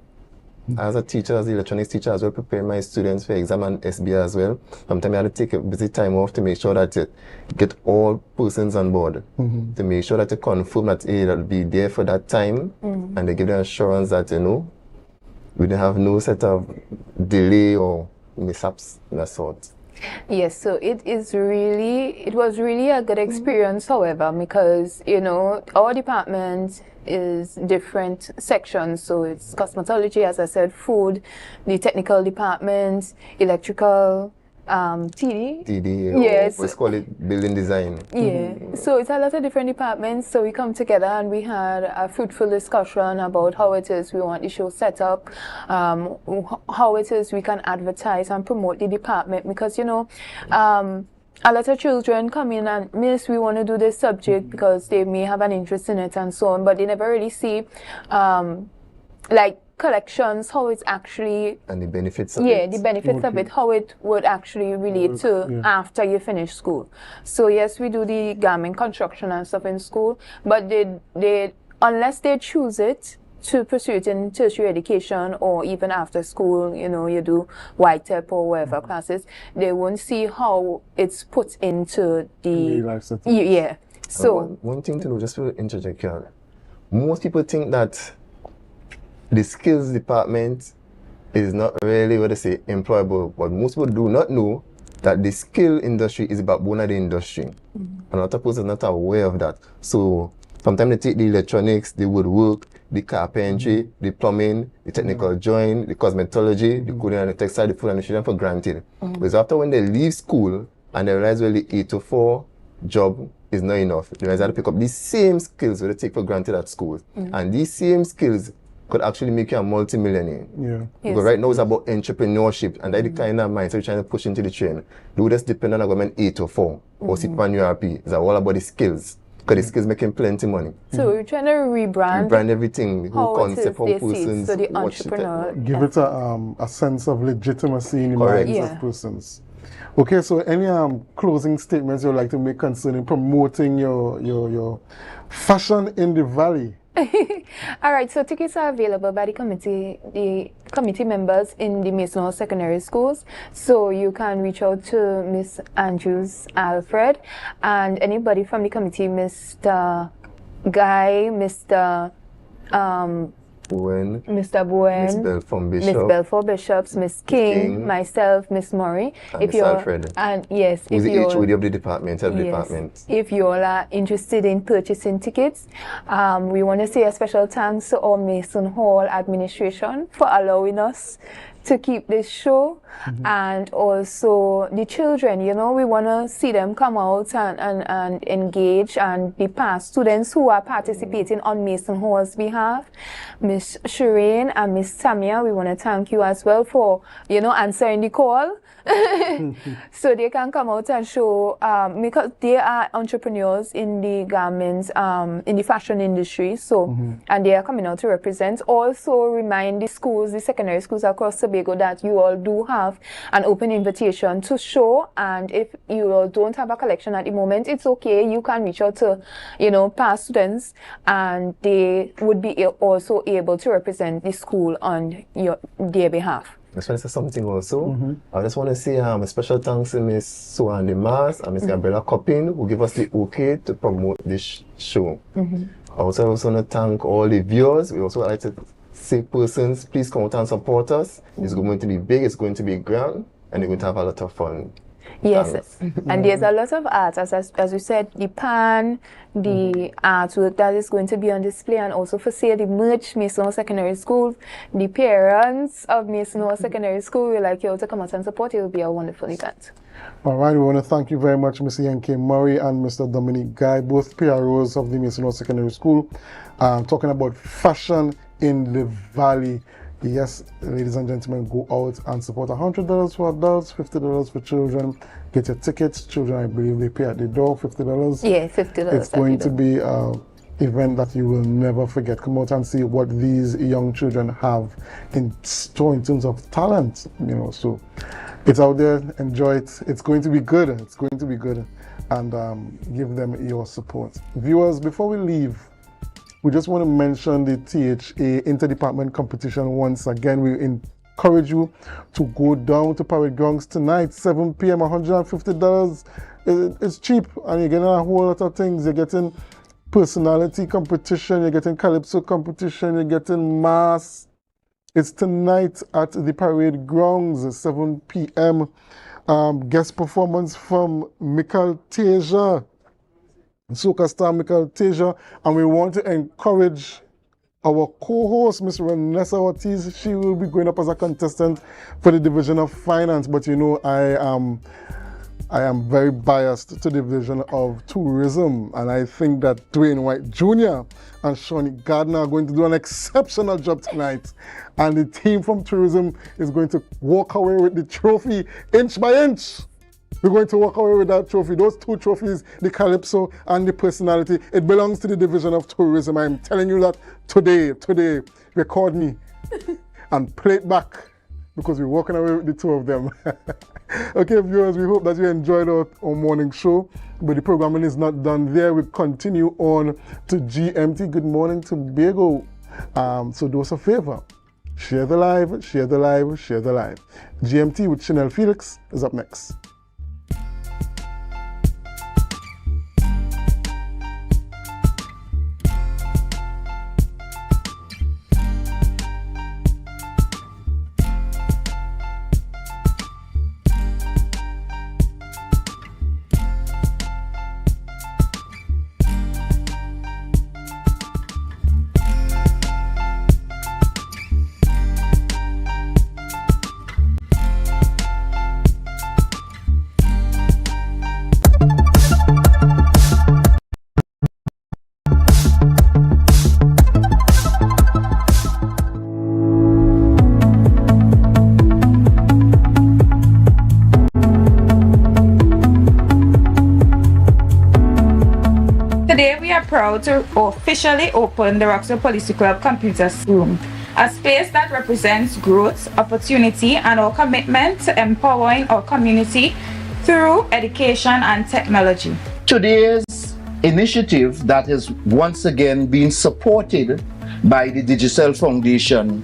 S24: as a teacher, as an electronics teacher, as well, prepare my students for exam and SB as well. Sometimes I had to take a busy time off to make sure that you get all persons on board, to make sure that you confirm that they'll be there for that time, and they give them assurance that, we don't have no set of delay or mishaps in that sort.
S2: Yes, so it was really a good experience, however, because, our department is different sections. So it's cosmetology, as I said, food, the technical department, electrical, TD. Yes.
S24: Let's call it building design.
S2: Yeah. So it's a lot of different departments. So we come together and we had a fruitful discussion about how it is we want the show set up, how it is we can advertise and promote the department, because a lot of children come in and, Miss, we want to do this subject because they may have an interest in it and so on, but they never really see collections, how it's actually...
S24: And the benefits of it.
S2: The benefits of it, how it would actually relate to after you finish school. So yes, we do the garment construction and stuff in school, but they unless they choose it to pursue it in tertiary education or even after school, you do YTEP or whatever classes, they won't see how it's put into the
S8: life setting.
S2: Yeah. So
S24: one thing to know, just to interject here, most people think that the skills department is not really what they say employable, but most people do not know that the skill industry is the backbone of the industry. And a lot of people are not aware of that. So sometimes they take the electronics, the woodwork, the carpentry, the plumbing, the technical drawing, the cosmetology, the coding and the textile, the food and nutrition for granted. Because after when they leave school and they realize well the 8 to 4 job is not enough, they realize how to pick up these same skills that they take for granted at school. And these same skills could actually make you a multi-millionaire.
S8: Yeah.
S24: Because right now it's about entrepreneurship, and that's the kind of mindset we're trying to push into the train. Do just depend on a government 8 to 4 or sit on URP. It's all about the skills. Because the skills making plenty money.
S2: So we're trying to rebrand
S24: everything, the whole concept, how persons
S2: so the
S24: watch
S2: entrepreneur.
S8: Give it a sense of legitimacy in the minds of persons. Okay, so any closing statements you'd like to make concerning promoting your fashion in the valley?
S2: All right, so tickets are available by the committee members in the Mason Hall Secondary Schools. So you can reach out to Miss Andrews Alfred and anybody from the committee, Mr. Guy, Mr.
S24: Bowen,
S2: Mr. Bowen,
S24: Miss Belfort Bishop,
S2: Miss Belfort Bishops, Miss King, myself, Miss Murray.
S24: And Miss Alfred.
S2: And yes,
S24: who's
S2: if
S24: the
S2: you're
S24: HOD of the department, department.
S2: If you all are interested in purchasing tickets, we want to say a special thanks to our Mason Hall administration for allowing us to keep this show, and also the children, we want to see them come out and engage, and the past students who are participating on Mason Hall's behalf. Miss Shireen and Miss Tamia, we want to thank you as well for, answering the call. So they can come out and show, because they are entrepreneurs in the garments, in the fashion industry, so, and they are coming out to represent. Also remind the schools, the secondary schools across Tobago, that you all do have an open invitation to show, and if you all don't have a collection at the moment, it's okay, you can reach out to, past students, and they would be also able to represent the school on their behalf.
S24: I just want to say something also. I just want to say a special thanks to Miss Suande Mars and Miss Gabriella Coppin, who give us the okay to promote this show. I also want to thank all the viewers. We also like to say persons, please come out and support us. It's going to be big, it's going to be grand, and we're going to have a lot of fun.
S2: Yes, and there's a lot of art, as we said, the pan, the artwork that is going to be on display, and also for sale, the merch, Mason Hall Secondary School, the parents of Mason Hall Secondary School, we like you all to come out and support. It will be a wonderful event.
S8: All right, we want to thank you very much, Mr. N.K. Murray and Mr. Dominic Guy, both PROs of the Mason Hall Secondary School, talking about fashion in the valley. Yes, ladies and gentlemen, go out and support. $100 for adults, $50 for children. Get your tickets. Children, I believe they pay at the door, $50.
S2: Yeah, $50.
S8: It's going to be an event that you will never forget. Come out and see what these young children have in store in terms of talent. You know, so it's out there. Enjoy it. It's going to be good. It's going to be good, and give them your support. Viewers, before we leave, we just want to mention the THA interdepartment competition once again. We encourage you to go down to Parade Grounds tonight, 7 p.m., $150. It's cheap, and you're getting a whole lot of things. You're getting personality competition, you're getting calypso competition, you're getting mass. It's tonight at the Parade Grounds, 7 p.m. Guest performance from Michael Teja, soca star Michael Teja, and we want to encourage our co-host, Miss Vanessa Ortiz. She will be going up as a contestant for the Division of Finance, but you know, I am very biased to the Division of Tourism, and I think that Dwayne White Jr. and Shawnee Gardner are going to do an exceptional job tonight, and the team from Tourism is going to walk away with the trophy inch by inch. We're going to walk away with that trophy. Those two trophies, the Calypso and the Personality, it belongs to the Division of Tourism. I'm telling you that today, record me and play it back, because we're walking away with the two of them. Okay, viewers, we hope that you enjoyed our morning show, but the programming is not done there. We continue on to GMT. Good morning, Tobago. So do us a favor. Share the live, share the live, share the live. GMT with Chanel Felix is up next.
S3: Today we are proud to officially open the Roxbury Policy Club Computers Room, a space that represents growth, opportunity, and our commitment to empowering our community through education and technology.
S5: Today's initiative that is once again being supported by the Digital Foundation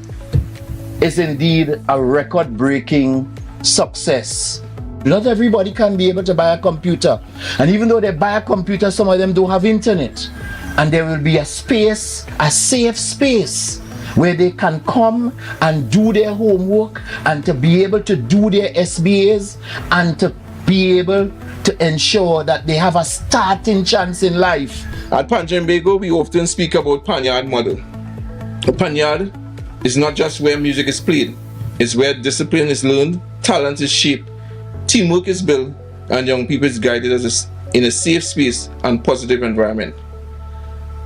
S5: is indeed a record-breaking success. Not everybody can be able to buy a computer, and even though they buy a computer, some of them don't have internet, and there will be a space, a safe space, where they can come and do their homework and to be able to do their SBAs and to be able to ensure that they have a starting chance in life.
S11: At Tobago, we often speak about Panyard model. A Panyard is not just where music is played, it's where discipline is learned, talent is shaped, teamwork is built, and young people is guided in a safe space and positive environment.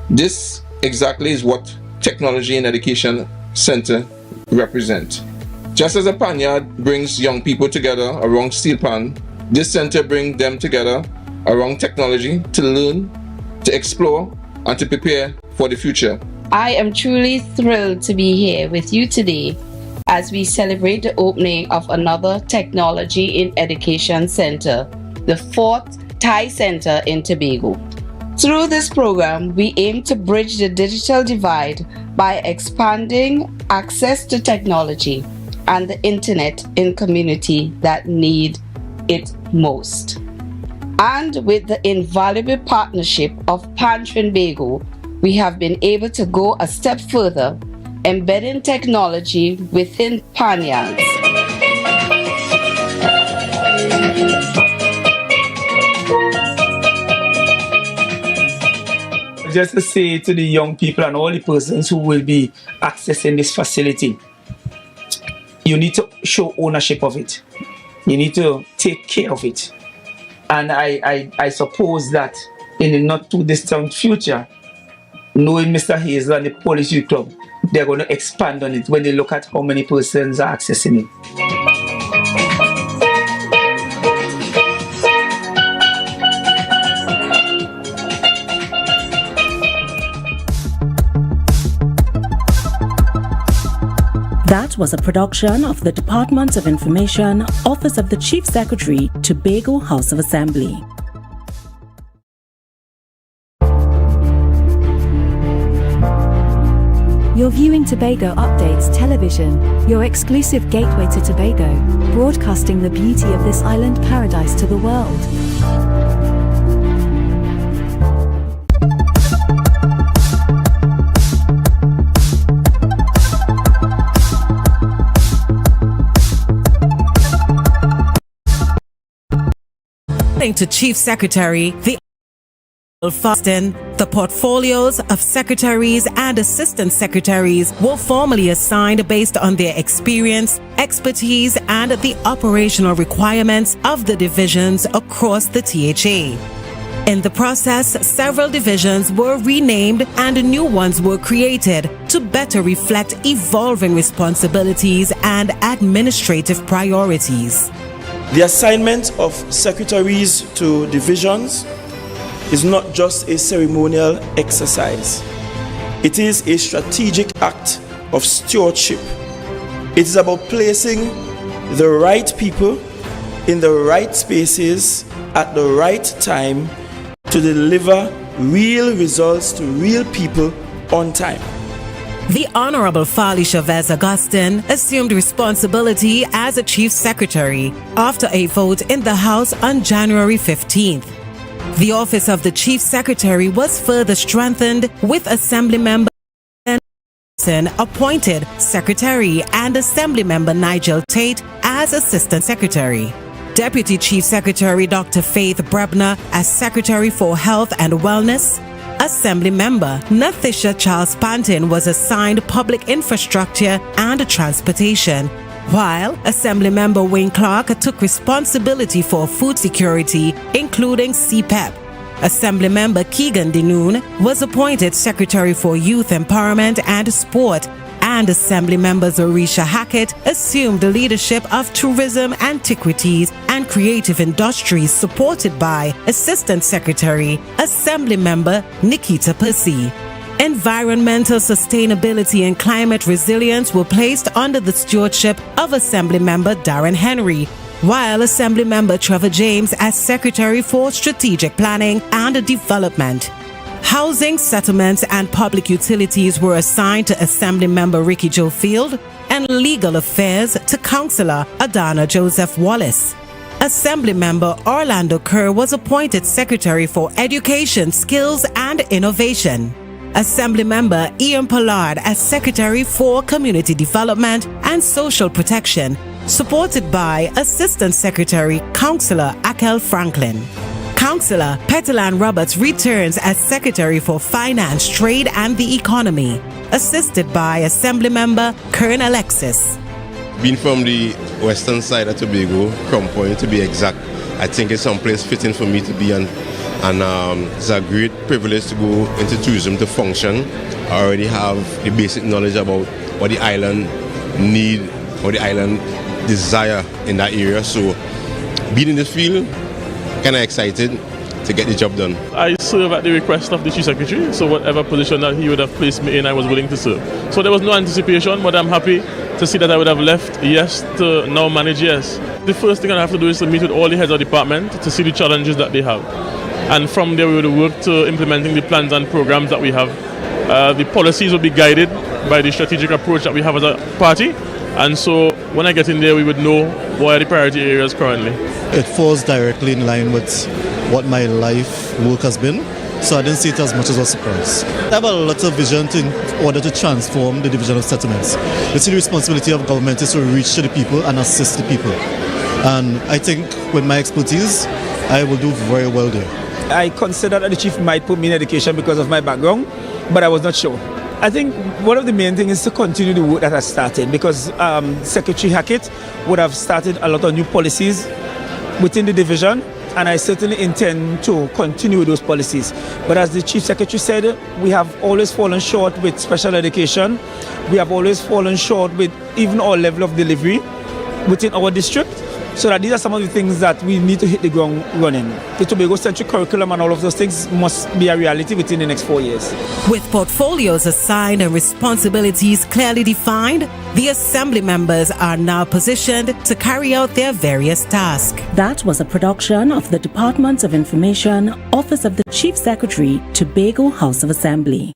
S11: This exactly is what Technology and Education Center represent. Just as a Panyard brings young people together around steel pan, this center brings them together around technology to learn, to explore, and to prepare for the future.
S14: I am truly thrilled to be here with you today as we celebrate the opening of another Technology in Education Center, the 4th Thai Center in Tobago. Through this program, we aim to bridge the digital divide by expanding access to technology and the internet in communities that need it most. And with the invaluable partnership of Tobago, we have been able to go a step further, embedding technology within Panyards.
S6: Just to say to the young people and all the persons who will be accessing this facility, you need to show ownership of it. You need to take care of it. And I suppose that in the not too distant future, knowing Mr. Hazel and the Police Youth Club, they're going to expand on it when they look at how many persons are accessing it.
S7: That was a production of the Department of Information, Office of the Chief Secretary, Tobago House of Assembly.
S9: You're viewing Tobago Updates Television, your exclusive gateway to Tobago, broadcasting the beauty of this island paradise to the world.
S10: According to Chief Secretary, the portfolios of secretaries and assistant secretaries were formally assigned based on their experience, expertise, and the operational requirements of the divisions across the THA. In the process, several divisions were renamed and new ones were created to better reflect evolving responsibilities and administrative priorities.
S13: The assignment of secretaries to divisions is not just a ceremonial exercise. It is a strategic act of stewardship. It is about placing the right people in the right spaces at the right time to deliver real results to real people on time.
S10: The Honorable Farley Chavez Augustine assumed responsibility as a Chief Secretary after a vote in the House on January 15th. The office of the Chief Secretary was further strengthened with Assembly Member appointed Secretary and Assembly Member Nigel Tate as Assistant Secretary. Deputy Chief Secretary Dr. Faith Brebner as Secretary for Health and Wellness. Assembly Member Nathisha Charles Pantin was assigned Public Infrastructure and Transportation, while Assembly Member Wayne Clark took responsibility for food security, including CPEP. Assembly Member Keegan Denoon was appointed Secretary for Youth Empowerment and Sport, and Assembly Member Zorisha Hackett assumed the leadership of Tourism, Antiquities, and Creative Industries, supported by Assistant Secretary, Assembly Member Nikita Percy. Environmental sustainability and climate resilience were placed under the stewardship of Assembly Member Darren Henry, while Assembly Member Trevor James as Secretary for Strategic Planning and Development. Housing, settlements, and public utilities were assigned to Assembly Member Ricky Joe Field, and Legal Affairs to Councillor Adana Joseph Wallace. Assembly Member Orlando Kerr was appointed Secretary for Education, Skills, and Innovation. Assembly Member Ian Pollard as Secretary for Community Development and Social Protection, supported by Assistant Secretary Councillor Akel Franklin. Councillor Petilan Roberts returns as Secretary for Finance, Trade and the Economy, assisted by Assembly Member Kern Alexis.
S25: Being from the western side of Tobago, Crown Point to be exact, I think it's someplace fitting for me to be on. And it's a great privilege to go into tourism to function. I already have the basic knowledge about what the island need, what the island desire in that area. So being in this field, kind of excited to get the job done.
S26: I serve at the request of the Chief Secretary, so whatever position that he would have placed me in, I was willing to serve. So there was no anticipation, but I'm happy to see that I would have left yes to now manage yes. The first thing I have to do is to meet with all the heads of department to see the challenges that they have. And from there we would work to implementing the plans and programs that we have. The policies will be guided by the strategic approach that we have as a party. And so when I get in there, we would know what are the priority areas currently.
S27: It falls directly in line with what my life work has been, so I didn't see it as much as a surprise. I have a lot of vision in order to transform the division of settlements. You see, the responsibility of government is to reach to the people and assist the people. And I think with my expertise, I will do very well there.
S28: I considered that the chief might put me in education because of my background, but I was not sure. I think one of the main things is to continue the work that has started, because Secretary Hackett would have started a lot of new policies within the division and I certainly intend to continue with those policies. But as the Chief Secretary said, we have always fallen short with special education. We have always fallen short with even our level of delivery within our district. So that these are some of the things that we need to hit the ground running. The Tobago-centric curriculum and all of those things must be a reality within the next 4 years.
S10: With portfolios assigned and responsibilities clearly defined, the Assembly members are now positioned to carry out their various tasks.
S7: That was a production of the Department of Information, Office of the Chief Secretary, Tobago House of Assembly.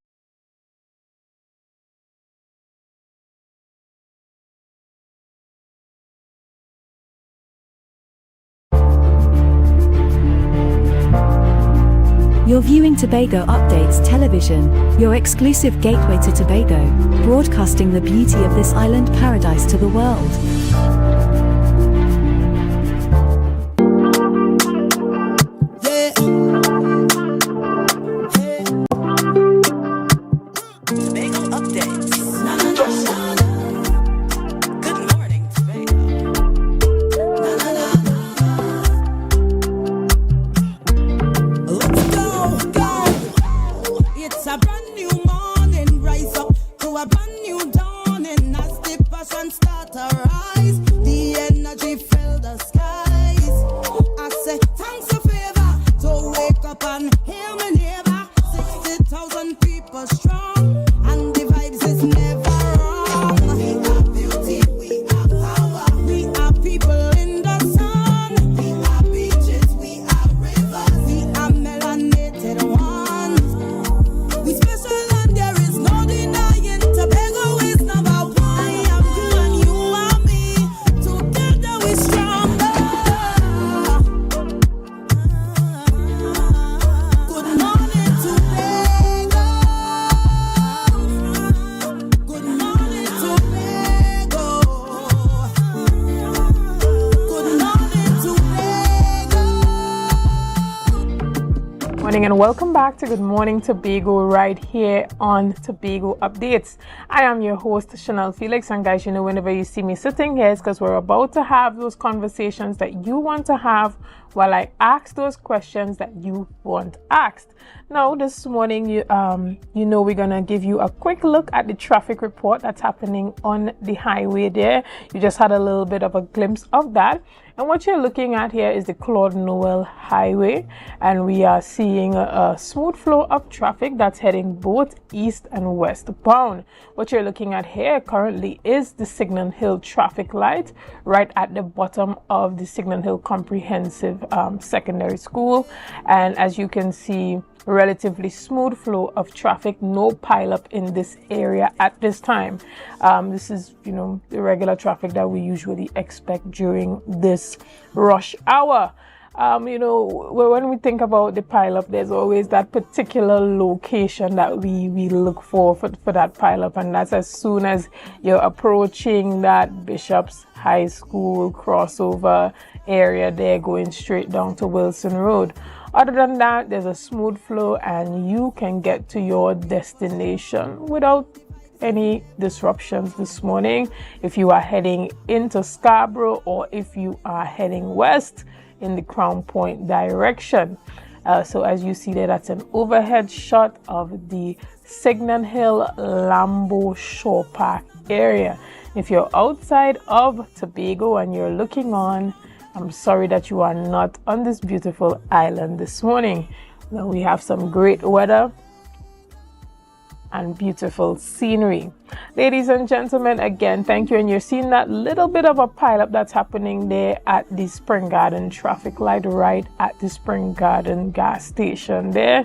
S9: You're viewing Tobago Updates Television, your exclusive gateway to Tobago, broadcasting the beauty of this island paradise to the world.
S1: And welcome back to Good Morning Tobago right here on Tobago Updates. I am your host Chanel Felix, and guys, you know, whenever you see me sitting here, it's because we're about to have those conversations that you want to have while I ask those questions that you want asked. Now, this morning, you know, we're gonna give you a quick look at the traffic report that's happening on the highway there. You just had a little bit of a glimpse of that. And what you're looking at here is the Claude Noel Highway, and we are seeing a smooth flow of traffic that's heading both east and westbound. What you're looking at here currently is the Signal Hill traffic light right at the bottom of the Signal Hill Comprehensive Secondary School, and as you can see, relatively smooth flow of traffic, no pileup in this area at this time. This is, you know, the regular traffic that we usually expect during this rush hour. You know, when we think about the pileup, there's always that particular location that we look for that pileup, and that's as soon as you're approaching that Bishop's High School crossover area there, going straight down to Wilson Road. Other than that, there's a smooth flow and you can get to your destination without any disruptions this morning. If you are heading into Scarborough or if you are heading west in the Crown Point direction. So as you see there, that's an overhead shot of the Signal Hill Lambo Shore Park area. If you're outside of Tobago and you're looking on, I'm sorry that you are not on this beautiful island this morning. Now we have some great weather and beautiful scenery. Ladies and gentlemen, again, thank you. And you're seeing that little bit of a pileup that's happening there at the Spring Garden traffic light right at the Spring Garden gas station there.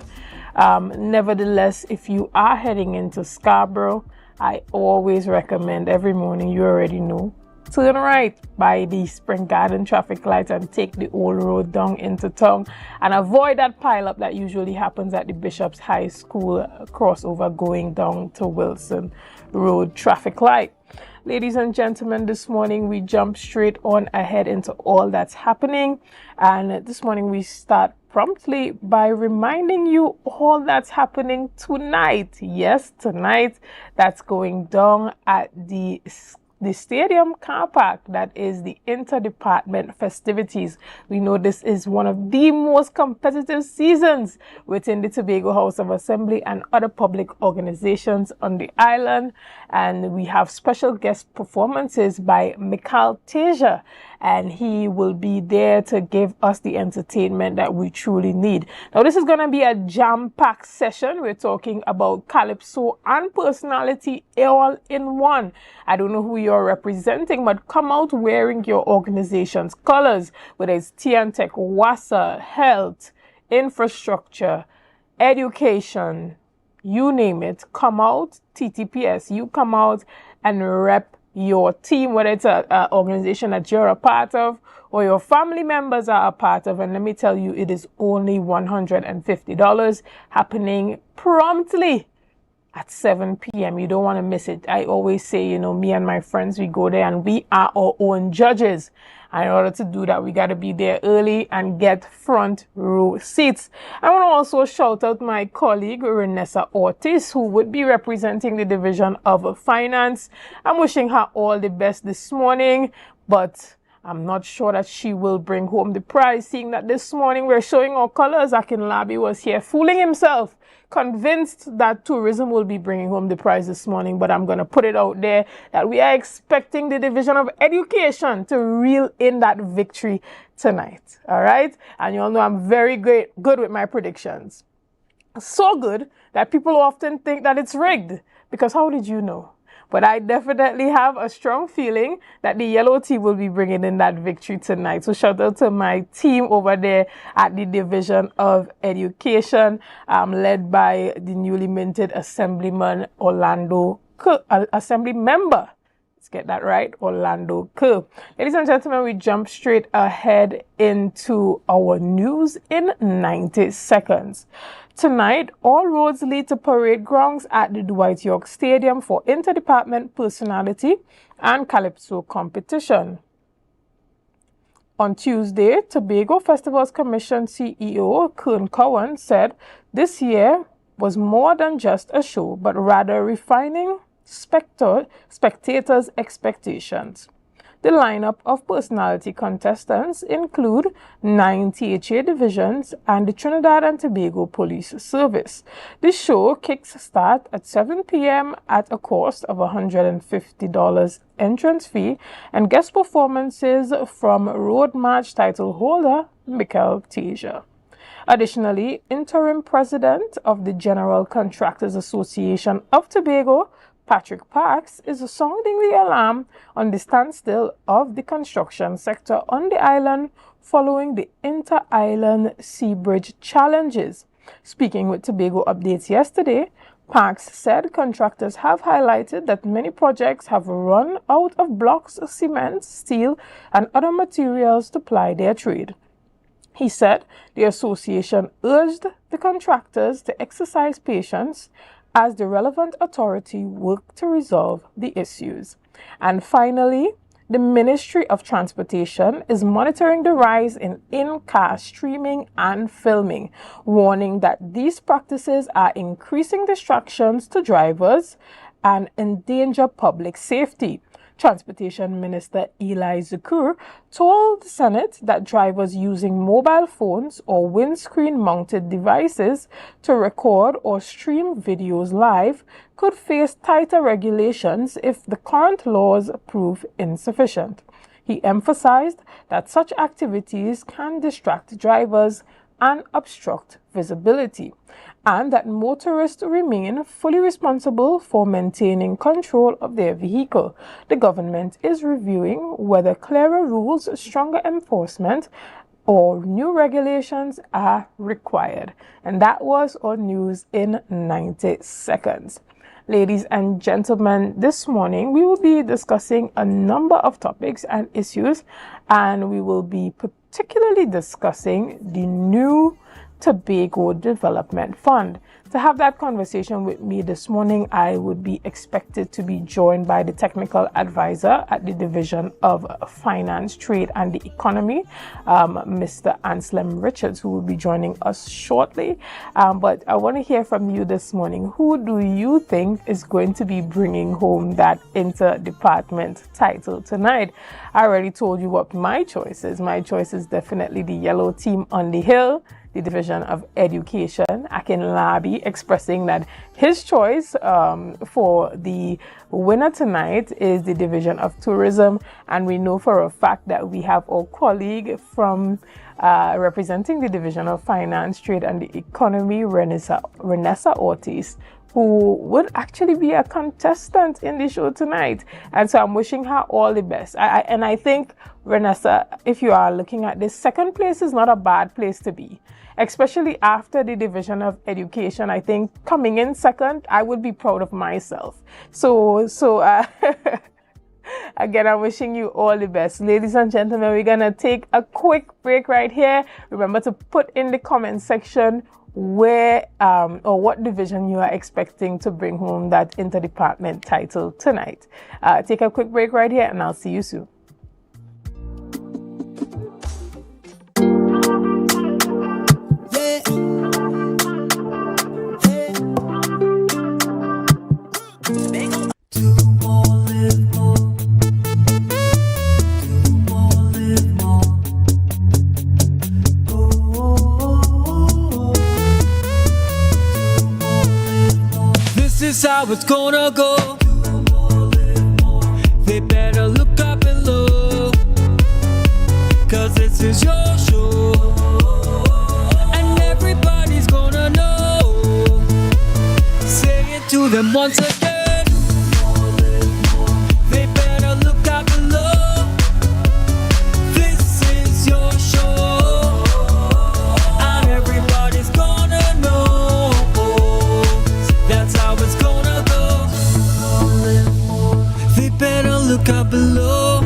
S1: Nevertheless, if you are heading into Scarborough, I always recommend every morning, you already know, turn right by the Spring Garden traffic lights and take the old road down into town and avoid that pileup that usually happens at the Bishop's High School crossover going down to Wilson Road traffic light. Ladies and gentlemen, this morning we jump straight on ahead into all that's happening, and this morning we start promptly by reminding you all that's happening tonight. Yes, tonight, that's going down at the the stadium car park that is the inter-department festivities. We know this is one of the most competitive seasons within the Tobago House of Assembly and other public organizations on the island, and we have special guest performances by Mikhail Teja, and he will be there to give us the entertainment that we truly need. Now, this is going to be a jam-packed session. We're talking about calypso and personality all in one. I don't know who you're representing, but come out wearing your organization's colors, whether it's TNTech, WASA, health, infrastructure, education, you name it. Come out, TTPS, you come out and rep your team, whether it's an organization that you're a part of or your family members are a part of. And let me tell you, it is only $150 happening promptly at 7 p.m. You don't want to miss it. I always say, you know, me and my friends, we go there and we are our own judges. And in order to do that, we got to be there early and get front row seats. I want to also shout out my colleague, Renessa Ortiz, who would be representing the Division of Finance. I'm wishing her all the best this morning, but I'm not sure that she will bring home the prize, seeing that this morning we're showing our colors. Akinlabi was here fooling himself, convinced that tourism will be bringing home the prize this morning, but I'm going to put it out there that we are expecting the Division of Education to reel in that victory tonight. All right? And you all know I'm very good with my predictions. So good that people often think that it's rigged, because how did you know? But I definitely have a strong feeling that the yellow team will be bringing in that victory tonight. So shout out to my team over there at the Division of Education, led by the newly minted Assemblyman Orlando Assembly member. Let's get that right, Orlando Kerr. Ladies and gentlemen, we jump straight ahead into our news in 90 seconds. Tonight, all roads lead to parade grounds at the Dwight York Stadium for interdepartment personality and calypso competition. On Tuesday, Tobago Festivals Commission CEO Kern Cowan said this year was more than just a show, but rather refining spectators' expectations. The lineup of personality contestants include 9 THA divisions and the Trinidad and Tobago Police Service. The show kicks start at 7 p.m. at a cost of $150 entrance fee and guest performances from Road March title holder Mikhail Teja. Additionally, interim president of the General Contractors Association of Tobago, Patrick Parks, is sounding the alarm on the standstill of the construction sector on the island following the inter-island sea bridge challenges. Speaking with Tobago Updates yesterday, Parks said contractors have highlighted that many projects have run out of blocks, cement, steel, and other materials to ply their trade. He said the association urged the contractors to exercise patience as the relevant authority worked to resolve the issues. And finally, the Ministry of Transportation is monitoring the rise in in-car streaming and filming, warning that these practices are increasing distractions to drivers and endanger public safety. Transportation Minister Eli Zukur told the Senate that drivers using mobile phones or windscreen-mounted devices to record or stream videos live could face tighter regulations if the current laws prove insufficient. He emphasized that such activities can distract drivers and obstruct visibility, and that motorists remain fully responsible for maintaining control of their vehicle. The government is reviewing whether clearer rules, stronger enforcement, or new regulations are required. And that was our news in 90 seconds. Ladies and gentlemen, this morning we will be discussing a number of topics and issues, and we will be particularly discussing the new Tobago Development Fund. To have that conversation with me this morning, I would be expected to be joined by the technical advisor at the Division of Finance, Trade and the Economy, Mr. Anselm Richards, who will be joining us shortly. But I want to hear from you this morning. Who do you think is going to be bringing home that inter-department title tonight? I already told you what my choice is. My choice is definitely the yellow team on the hill, the Division of Education. Akin Labi expressing that his choice for the winner tonight is the Division of Tourism, and we know for a fact that we have our colleague from representing the Division of Finance, Trade and the Economy, Renessa Ortiz, who would actually be a contestant in the show tonight. And so I'm wishing her all the best. I think, Renessa, if you are looking at this, second place is not a bad place to be, especially after the Division of Education. I think coming in second, I would be proud of myself. So again, I'm wishing you all the best. Ladies and gentlemen, we're gonna take a quick break right here. Remember to put in the comment section where or what division you are expecting to bring home that interdepartment title tonight. Take a quick break right here, and I'll see you soon.
S4: This is how it's gonna go. They better look up and low, 'cause this is your show, and everybody's gonna know. Say it to them once again. They better look up and low. This is your show, and everybody's gonna know. That's how it's gonna go. They better look up below,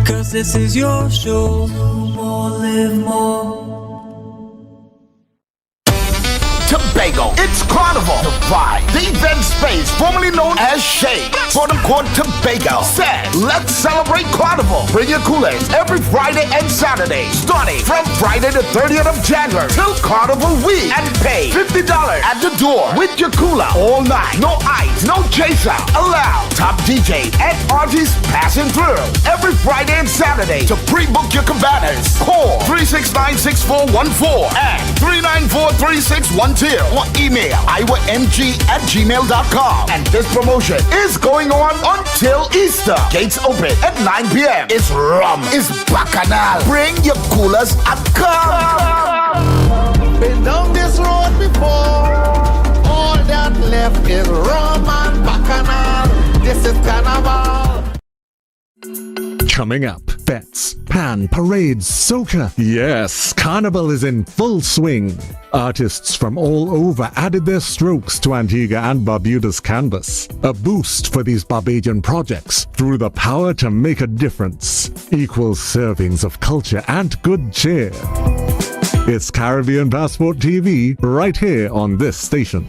S4: 'cause this is your show. Live more.
S15: Tobago, it's Carnival. The vibe, the event space formerly known as Shade, for the court Tobago, says, let's celebrate Carnival. Bring your coolers every Friday and Saturday, starting from Friday the 30th of January till Carnival week, and pay $50 at the door with your cooler all night. No ice, no chaser allowed. Top DJ and artists passing through every Friday and Saturday. To pre-book your cabanas, call 369-6414 and 394-3612 or email iwamg@gmail.com. And this promotion is going on until Easter. Gates open at 9 p.m. It's rum, it's bacchanal. Bring your coolers and come.
S16: Been down this road before. All that left is rum and bacchanal. This is Carnival.
S17: Coming up, fets, pan, parades, soca. Yes, Carnival is in full swing. Artists from all over added their strokes to Antigua and Barbuda's canvas. A boost for these Barbadian projects through the power to make a difference. Equal servings of culture and good cheer. It's Caribbean Passport TV, right here on this station.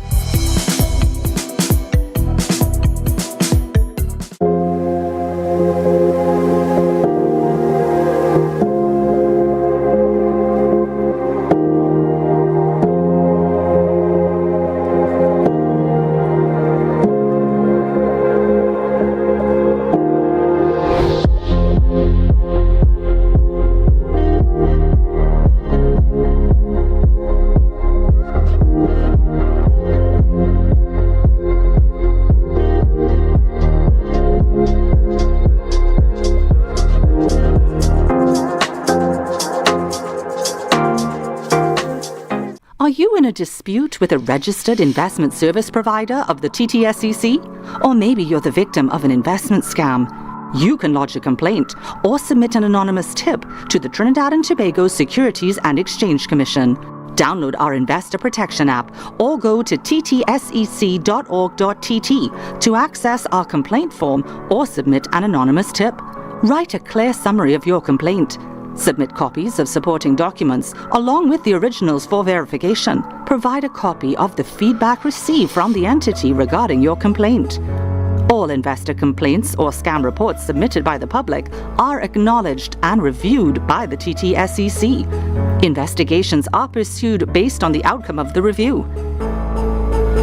S18: Are you in a dispute with a registered investment service provider of the TTSEC? Or maybe you're the victim of an investment scam? You can lodge a complaint or submit an anonymous tip to the Trinidad and Tobago Securities and Exchange Commission. Download our Investor Protection app or go to ttsec.org.tt to access our complaint form or submit an anonymous tip. Write a clear summary of your complaint. Submit copies of supporting documents along with the originals for verification. Provide a copy of the feedback received from the entity regarding your complaint. All investor complaints or scam reports submitted by the public are acknowledged and reviewed by the TTSEC. Investigations are pursued based on the outcome of the review.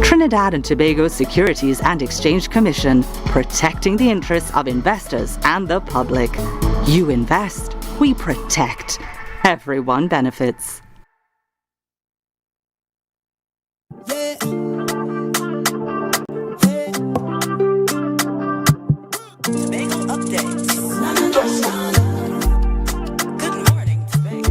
S18: Trinidad and Tobago Securities and Exchange Commission, protecting the interests of investors and the public. You invest, we protect. Everyone benefits.
S4: Yeah. Tobago updates. Good morning, Tobago.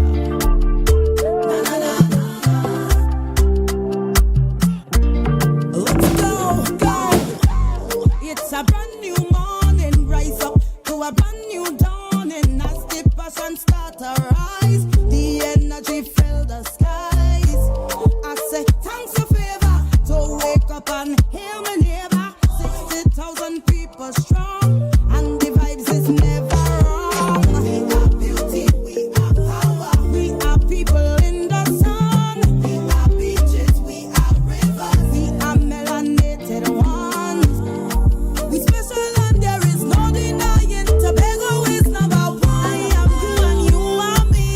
S4: Let's go. It's a brand new morning. Rise up to a brand new dawning. As the passion start to rise, the energy fill the skies. I say thanks for favor to wake up and hear my neighbor. 60,000 people strong, and the vibes is never wrong. We are beauty, we are power, we are people in the sun. We are beaches, we are rivers, we are melanated ones. We special and there is no denying. Tobago is number one. I am you and you are me.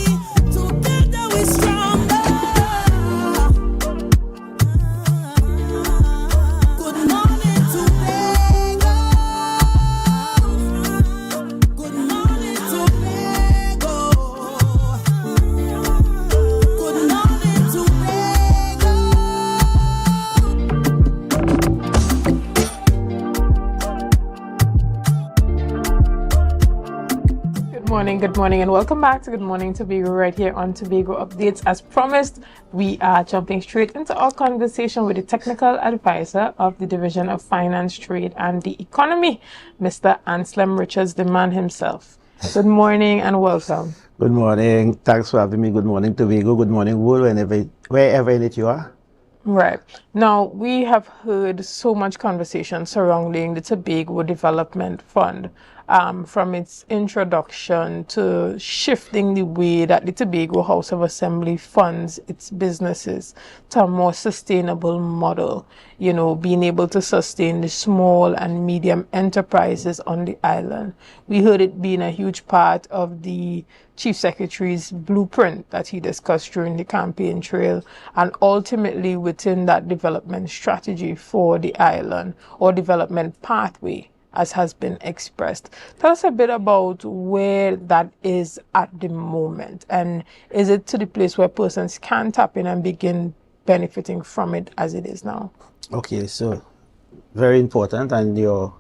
S4: Together we stronger. Good morning, Tobago. Good morning, Tobago. Good morning, Tobago.
S1: Good morning, and welcome back to Good Morning Tobago right here on Tobago Updates. As promised, we are jumping straight into our conversation with the technical advisor of the Division of Finance, Trade and the Economy, Mr. Anselm Richards, the man himself. Good morning and welcome.
S2: Good morning. Thanks for having me. Good morning, Tobago. Good morning, world, wherever in it you are.
S1: Right. Now, we have heard so much conversation surrounding the Tobago Development Fund, from its introduction to shifting the way that the Tobago House of Assembly funds its businesses to a more sustainable model, you know, being able to sustain the small and medium enterprises on the island. We heard it being a huge part of the Chief Secretary's blueprint that he discussed during the campaign trail, and ultimately within that development strategy for the island, or development pathway, as has been expressed. Tell us a bit about where that is at the moment, and is it to the place where persons can tap in and begin benefiting from it as it is now?
S2: Okay, so very important, and your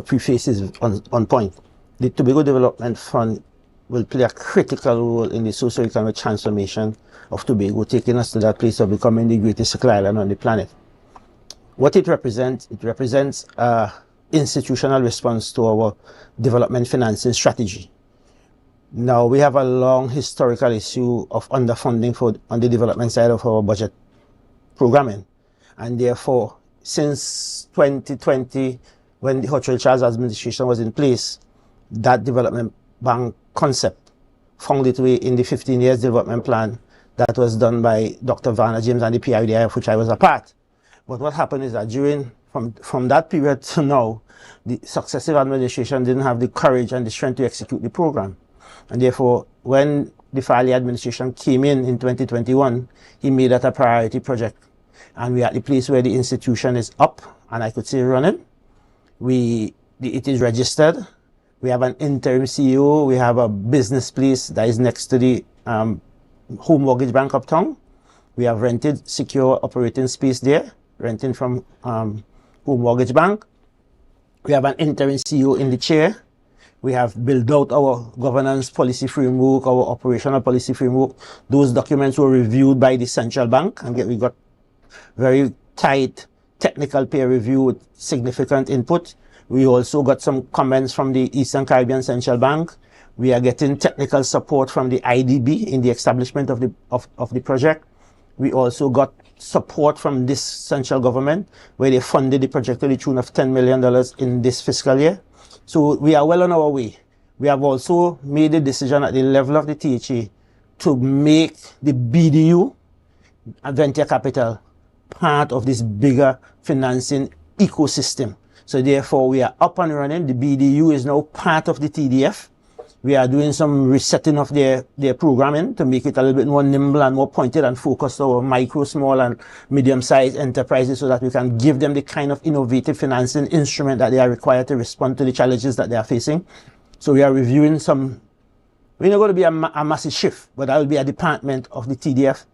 S2: preface is on point. The Tobago Development Fund will play a critical role in the socio-economic transformation of Tobago, taking us to that place of becoming the greatest circle island on the planet. What it represents institutional response to our development financing strategy. Now, we have a long historical issue of underfunding on the development side of our budget programming. And therefore, since 2020, when the Hochul Charles administration was in place, that development bank concept found its way in the 15 years development plan that was done by Dr. Varner James and the PIDI, of which I was a part. But what happened is that from that period to now, the successive administration didn't have the courage and the strength to execute the program. And therefore, when the Farley administration came in 2021, he made that a priority project. And we're at the place where the institution is up, and I could say running. It is registered. We have an interim CEO. We have a business place that is next to the Home Mortgage Bank uptown. We have rented secure operating space there, renting from Home Mortgage Bank. We have an interim CEO in the chair. We have built out our governance policy framework, our operational policy framework. Those documents were reviewed by the central bank, and we got very tight technical peer review with significant input. We also got some comments from the Eastern Caribbean Central Bank. We are getting technical support from the IDB in the establishment of the project. We also got support from this central government, where they funded the project to the tune of $10 million in this fiscal year. So we are well on our way. We have also made a decision at the level of the THA to make the BDU and venture capital part of this bigger financing ecosystem. So therefore, we are up and running. The BDU is now part of the TDF. We are doing some resetting of their programming to make it a little bit more nimble and more pointed and focused on micro, small, and medium-sized enterprises so that we can give them the kind of innovative financing instrument that they are required to respond to the challenges that they are facing. So we are reviewing some. We're not going to be a massive shift, but that will be a department of the TDF.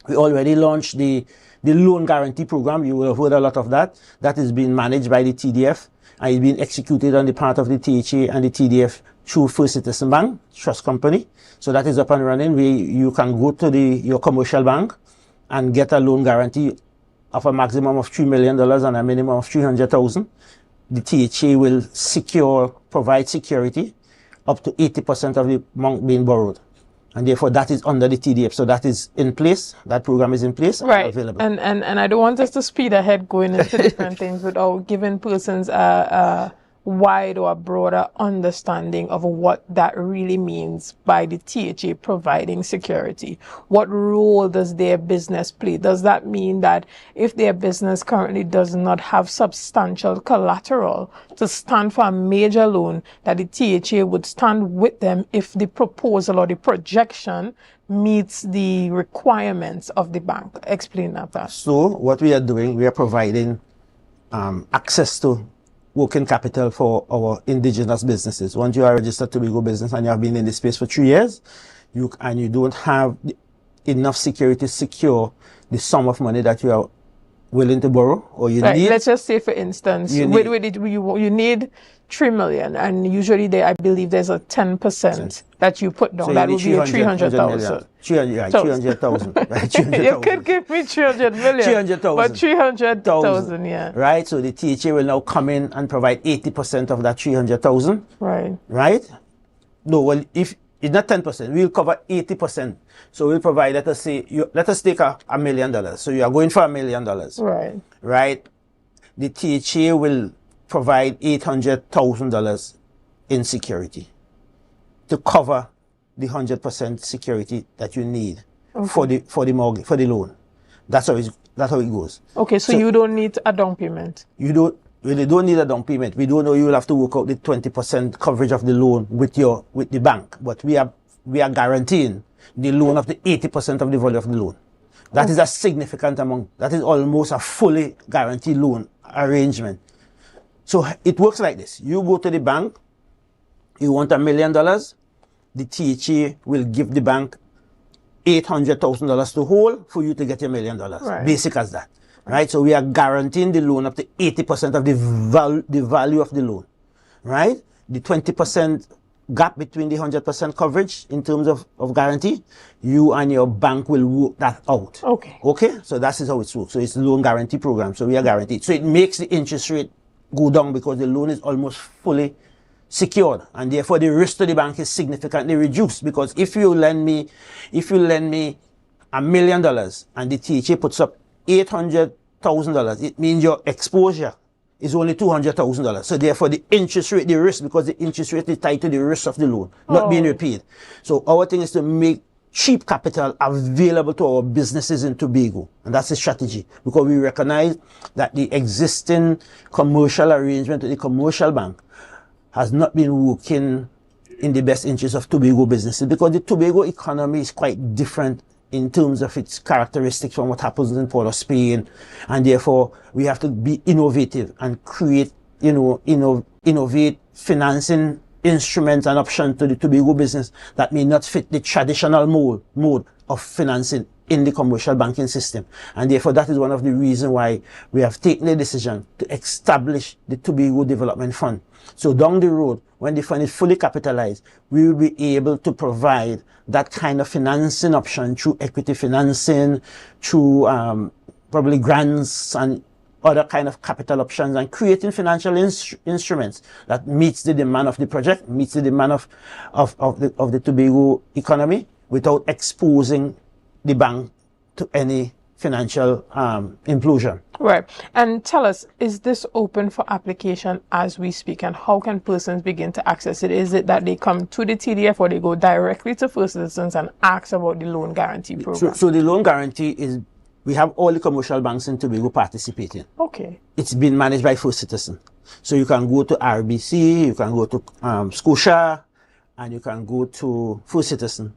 S2: We already launched the loan guarantee program. You will have heard a lot of that. That is being managed by the TDF and is being executed on the part of the THA and the TDF through First Citizen Bank Trust Company. So that is up and running. You can go to your commercial bank and get a loan guarantee of a maximum of $3 million and a minimum of $300,000. The THA will provide security up to 80% of the amount being borrowed. And therefore, that is under the TDF. So that is in place. That program is in place and available.
S1: And I don't want us to speed ahead going into different things without giving persons a wide or a broader understanding of what that really means by the THA providing security. What role does their business play? Does that mean that if their business currently does not have substantial collateral to stand for a major loan, that the THA would stand with them if the proposal or the projection meets the requirements of the bank? Explain that, Pat.
S2: So what we are doing, we are providing access to working capital for our indigenous businesses. Once you are registered Tobago business and you have been in the space for 3 years, you don't have enough security to secure the sum of money that you are willing to borrow or you need.
S1: Let's just say, for instance, you need 3 million, and usually I believe there's a 10% that you put down.
S2: So
S1: that would be a 300,000.
S2: 300,000. Right?
S1: You could give me 300 million.
S2: 300,000.
S1: But 300,000, yeah.
S2: Right? So the THA will now come in and provide 80% of that 300,000.
S1: Right.
S2: Right? No, well, if it's not 10%, we'll cover 80%. So we'll provide, let us say, let us take $1 million. So you are going for $1 million.
S1: Right.
S2: Right? The THA will provide $800,000 in security to cover the 100% security that you need for the mortgage, for the loan. That's how it goes.
S1: Okay, so you don't need a down payment.
S2: You really don't need a down payment. We don't know, you will have to work out the 20% coverage of the loan with the bank, but we are guaranteeing the loan of the 80% of the value of the loan. That is a significant amount. That is almost a fully guaranteed loan arrangement. So it works like this. You go to the bank, you want $1 million, the THA will give the bank $800,000 to hold for you to get $1 million.
S1: Right.
S2: Basic as that. Right? So we are guaranteeing the loan up to 80% of the value of the loan. Right? The 20% gap between the 100% coverage in terms of guarantee, you and your bank will work that out. Okay? So that is how it works. So it's a loan guarantee program. So we are guaranteed. So it makes the interest rate go down because the loan is almost fully secured, and therefore the risk to the bank is significantly reduced. Because if you lend me $1 million and the THA puts up $800,000, it means your exposure is only $200,000. So therefore the interest rate, the risk, because the interest rate is tied to the risk of the loan not being repaid. So our thing is to make cheap capital available to our businesses in Tobago. And that's the strategy, because we recognize that the existing commercial arrangement with the commercial bank has not been working in the best interest of Tobago businesses, because the Tobago economy is quite different in terms of its characteristics from what happens in Port of Spain. And therefore we have to be innovative and create, innovate financing instruments and options to the Tobago business that may not fit the traditional mode of financing in the commercial banking system. And therefore that is one of the reasons why we have taken the decision to establish the Tobago Development Fund. So down the road, when the fund is fully capitalized, we will be able to provide that kind of financing option through equity financing, through probably grants and other kind of capital options, and creating financial instruments that meets the demand of the project, meets the demand of the Tobago economy, without exposing the bank to any financial implosion.
S1: Right. And tell us, is this open for application as we speak, and how can persons begin to access it? Is it that they come to the TDF or they go directly to First Citizens and ask about the loan guarantee program?
S2: So the loan guarantee is, we have all the commercial banks in Tobago participating.
S1: Okay.
S2: It's been managed by First Citizen. So you can go to RBC, you can go to Scotia, and you can go to First Citizen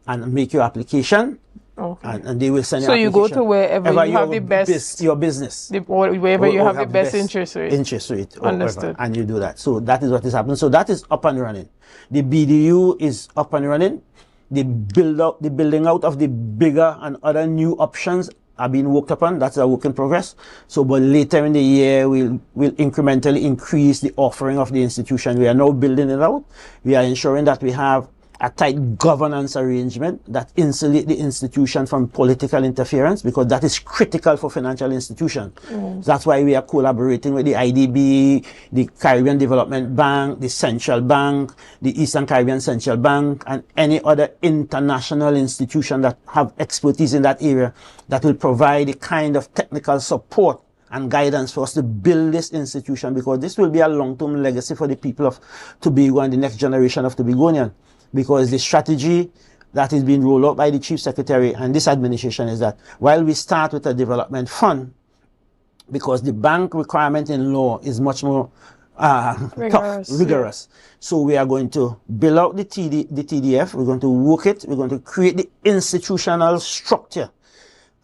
S2: and make your application.
S1: Okay.
S2: And they will send you.
S1: So you go to wherever you have the best,
S2: your business,
S1: or wherever you have the best interest rate.
S2: Understood. And you do that. So that is what is happening. So that is up and running. The BDU is up and running. The building out of the bigger and other new options are being worked upon. That's a work in progress. So, but later in the year, we'll incrementally increase the offering of the institution. We are now building it out. We are ensuring that we have a tight governance arrangement that insulate the institution from political interference, because that is critical for financial institutions. That's why we are collaborating with the IDB, the Caribbean Development Bank, the Central Bank, the Eastern Caribbean Central Bank, and any other international institution that have expertise in that area that will provide the kind of technical support and guidance for us to build this institution, because this will be a long-term legacy for the people of Tobago and the next generation of Tobagonian. Because the strategy that is being rolled out by the Chief Secretary and this administration is that while we start with a development fund, because the bank requirement in law is much more rigorous. So we are going to build out the TDF, we're going to work it, we're going to create the institutional structure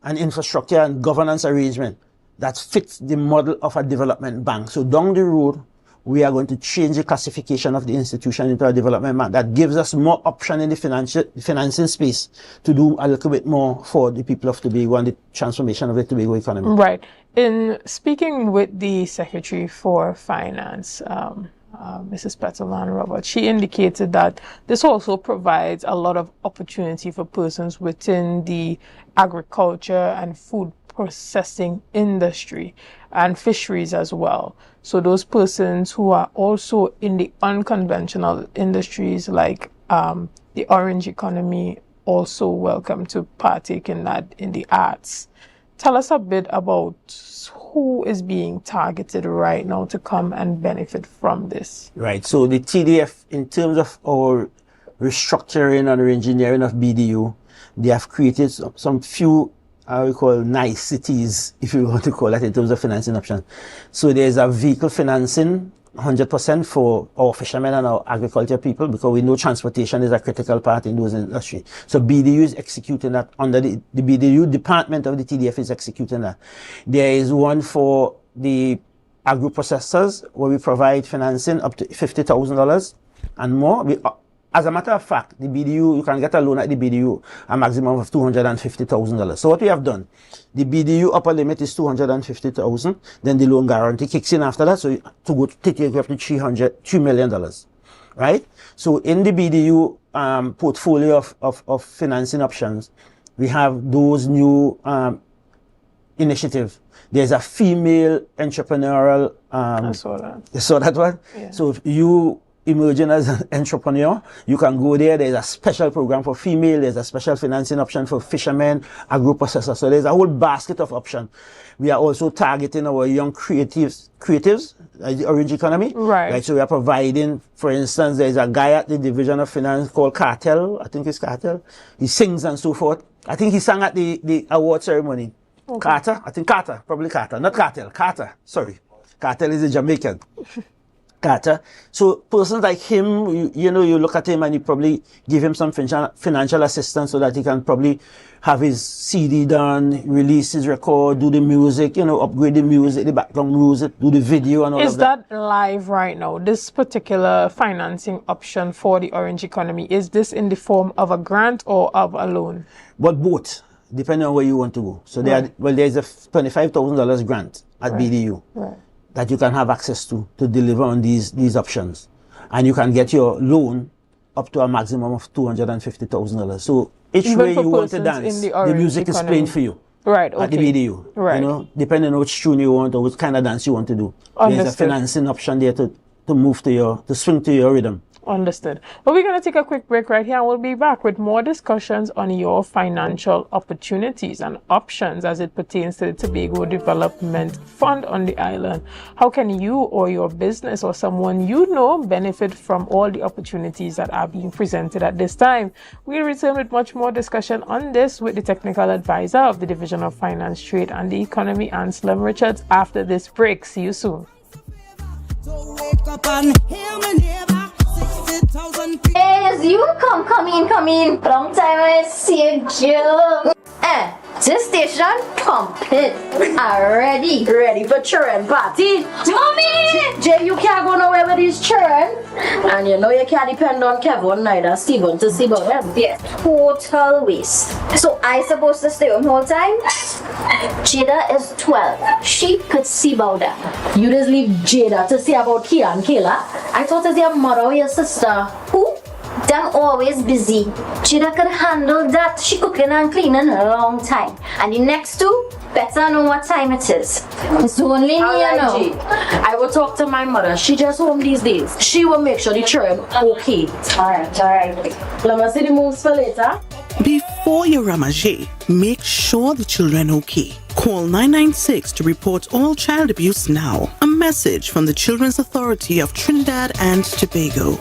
S2: and infrastructure and governance arrangement that fits the model of a development bank. So down the road, we are going to change the classification of the institution into a development bank that gives us more option in the financing space to do a little bit more for the people of Tobago and the transformation of the Tobago economy.
S1: Right. In speaking with the Secretary for Finance, Mrs. Petterman Robert, she indicated that this also provides a lot of opportunity for persons within the agriculture and food processing industry and fisheries as well. So those persons who are also in the unconventional industries like the orange economy, also welcome to partake in that, in the arts. Tell us a bit about who is being targeted right now to come and benefit from this.
S2: Right. So the TDF, in terms of our restructuring and re-engineering of BDU, they have created some few we call niceties, if you want to call that, in terms of financing options. So there's a vehicle financing 100% for our fishermen and our agriculture people, because we know transportation is a critical part in those industries. So BDU is executing that under the BDU department of the TDF is executing that. There is one for the agro processors where we provide financing up to $50,000 and more. As a matter of fact, the BDU, you can get a loan at the BDU a maximum of $250,000. So what we have done, the BDU upper limit is $250,000. Then the loan guarantee kicks in after that. So to take you up to $3 million, right? So in the BDU portfolio of financing options, we have those new initiatives. There's a female entrepreneurial.
S1: I saw that.
S2: You saw that one?
S1: Yeah.
S2: So if you emerging as an entrepreneur, you can go there. There's a special program for female. There's a special financing option for fishermen, agro processors. So there's a whole basket of options. We are also targeting our young creatives, the orange economy.
S1: Right.
S2: So we are providing, for instance, there's a guy at the Division of Finance called Cartel. I think it's Cartel. He sings and so forth. I think he sang at the award ceremony. Okay. Carter, probably Carter, not Cartel, Carter. Sorry. Cartel is a Jamaican. Carter. So persons like him, you look at him and you probably give him some financial assistance so that he can probably have his CD done, release his record, do the music, upgrade the music, the background music, do the video and all of that.
S1: Is that live right now? This particular financing option for the orange economy, is this in the form of a grant or of a loan?
S2: But both, depending on where you want to go. So there's a $25,000 grant at BDU. Right. That you can have access to deliver on these options. And you can get your loan up to a maximum of $250,000. So each way you want to dance, the music is playing for you.
S1: Right, okay.
S2: At the BDU. Right. Depending on which tune you want or which kind of dance you want to do. Understood. There's a financing option there to move to to swing to your rhythm.
S1: Understood. But we're going to take a quick break right here, and we'll be back with more discussions on your financial opportunities and options as it pertains to the Tobago Development Fund on the island. How can you or your business or someone you know benefit from all the opportunities that are being presented at this time? We'll return with much more discussion on this with the technical advisor of the Division of Finance, Trade and the Economy, Anselm Richards, after this break. See you soon.
S8: Yes, you come in. Long time I see you. This station complete. Ready for children party. Mommy! Jay, you can't go nowhere with these children. And you know you can't depend on Kevin neither Steven to see about them. Yes, total waste. So I supposed to stay home whole time? Jada is 12. She could see about them. You just leave Jada to see about Kia and Kayla. I thought it was your mother or your sister. Who? Them always busy. Jada could handle that. She cooking and cleaning a long time. And the next two better know what time it is. It's only me, you know. I will talk to my mother. She just home these days. She will make sure the children okay. Alright. Let me see the moves for later.
S12: Before you ramage, make sure the children okay. Call 996 to report all child abuse now. A message from the Children's Authority of Trinidad and Tobago.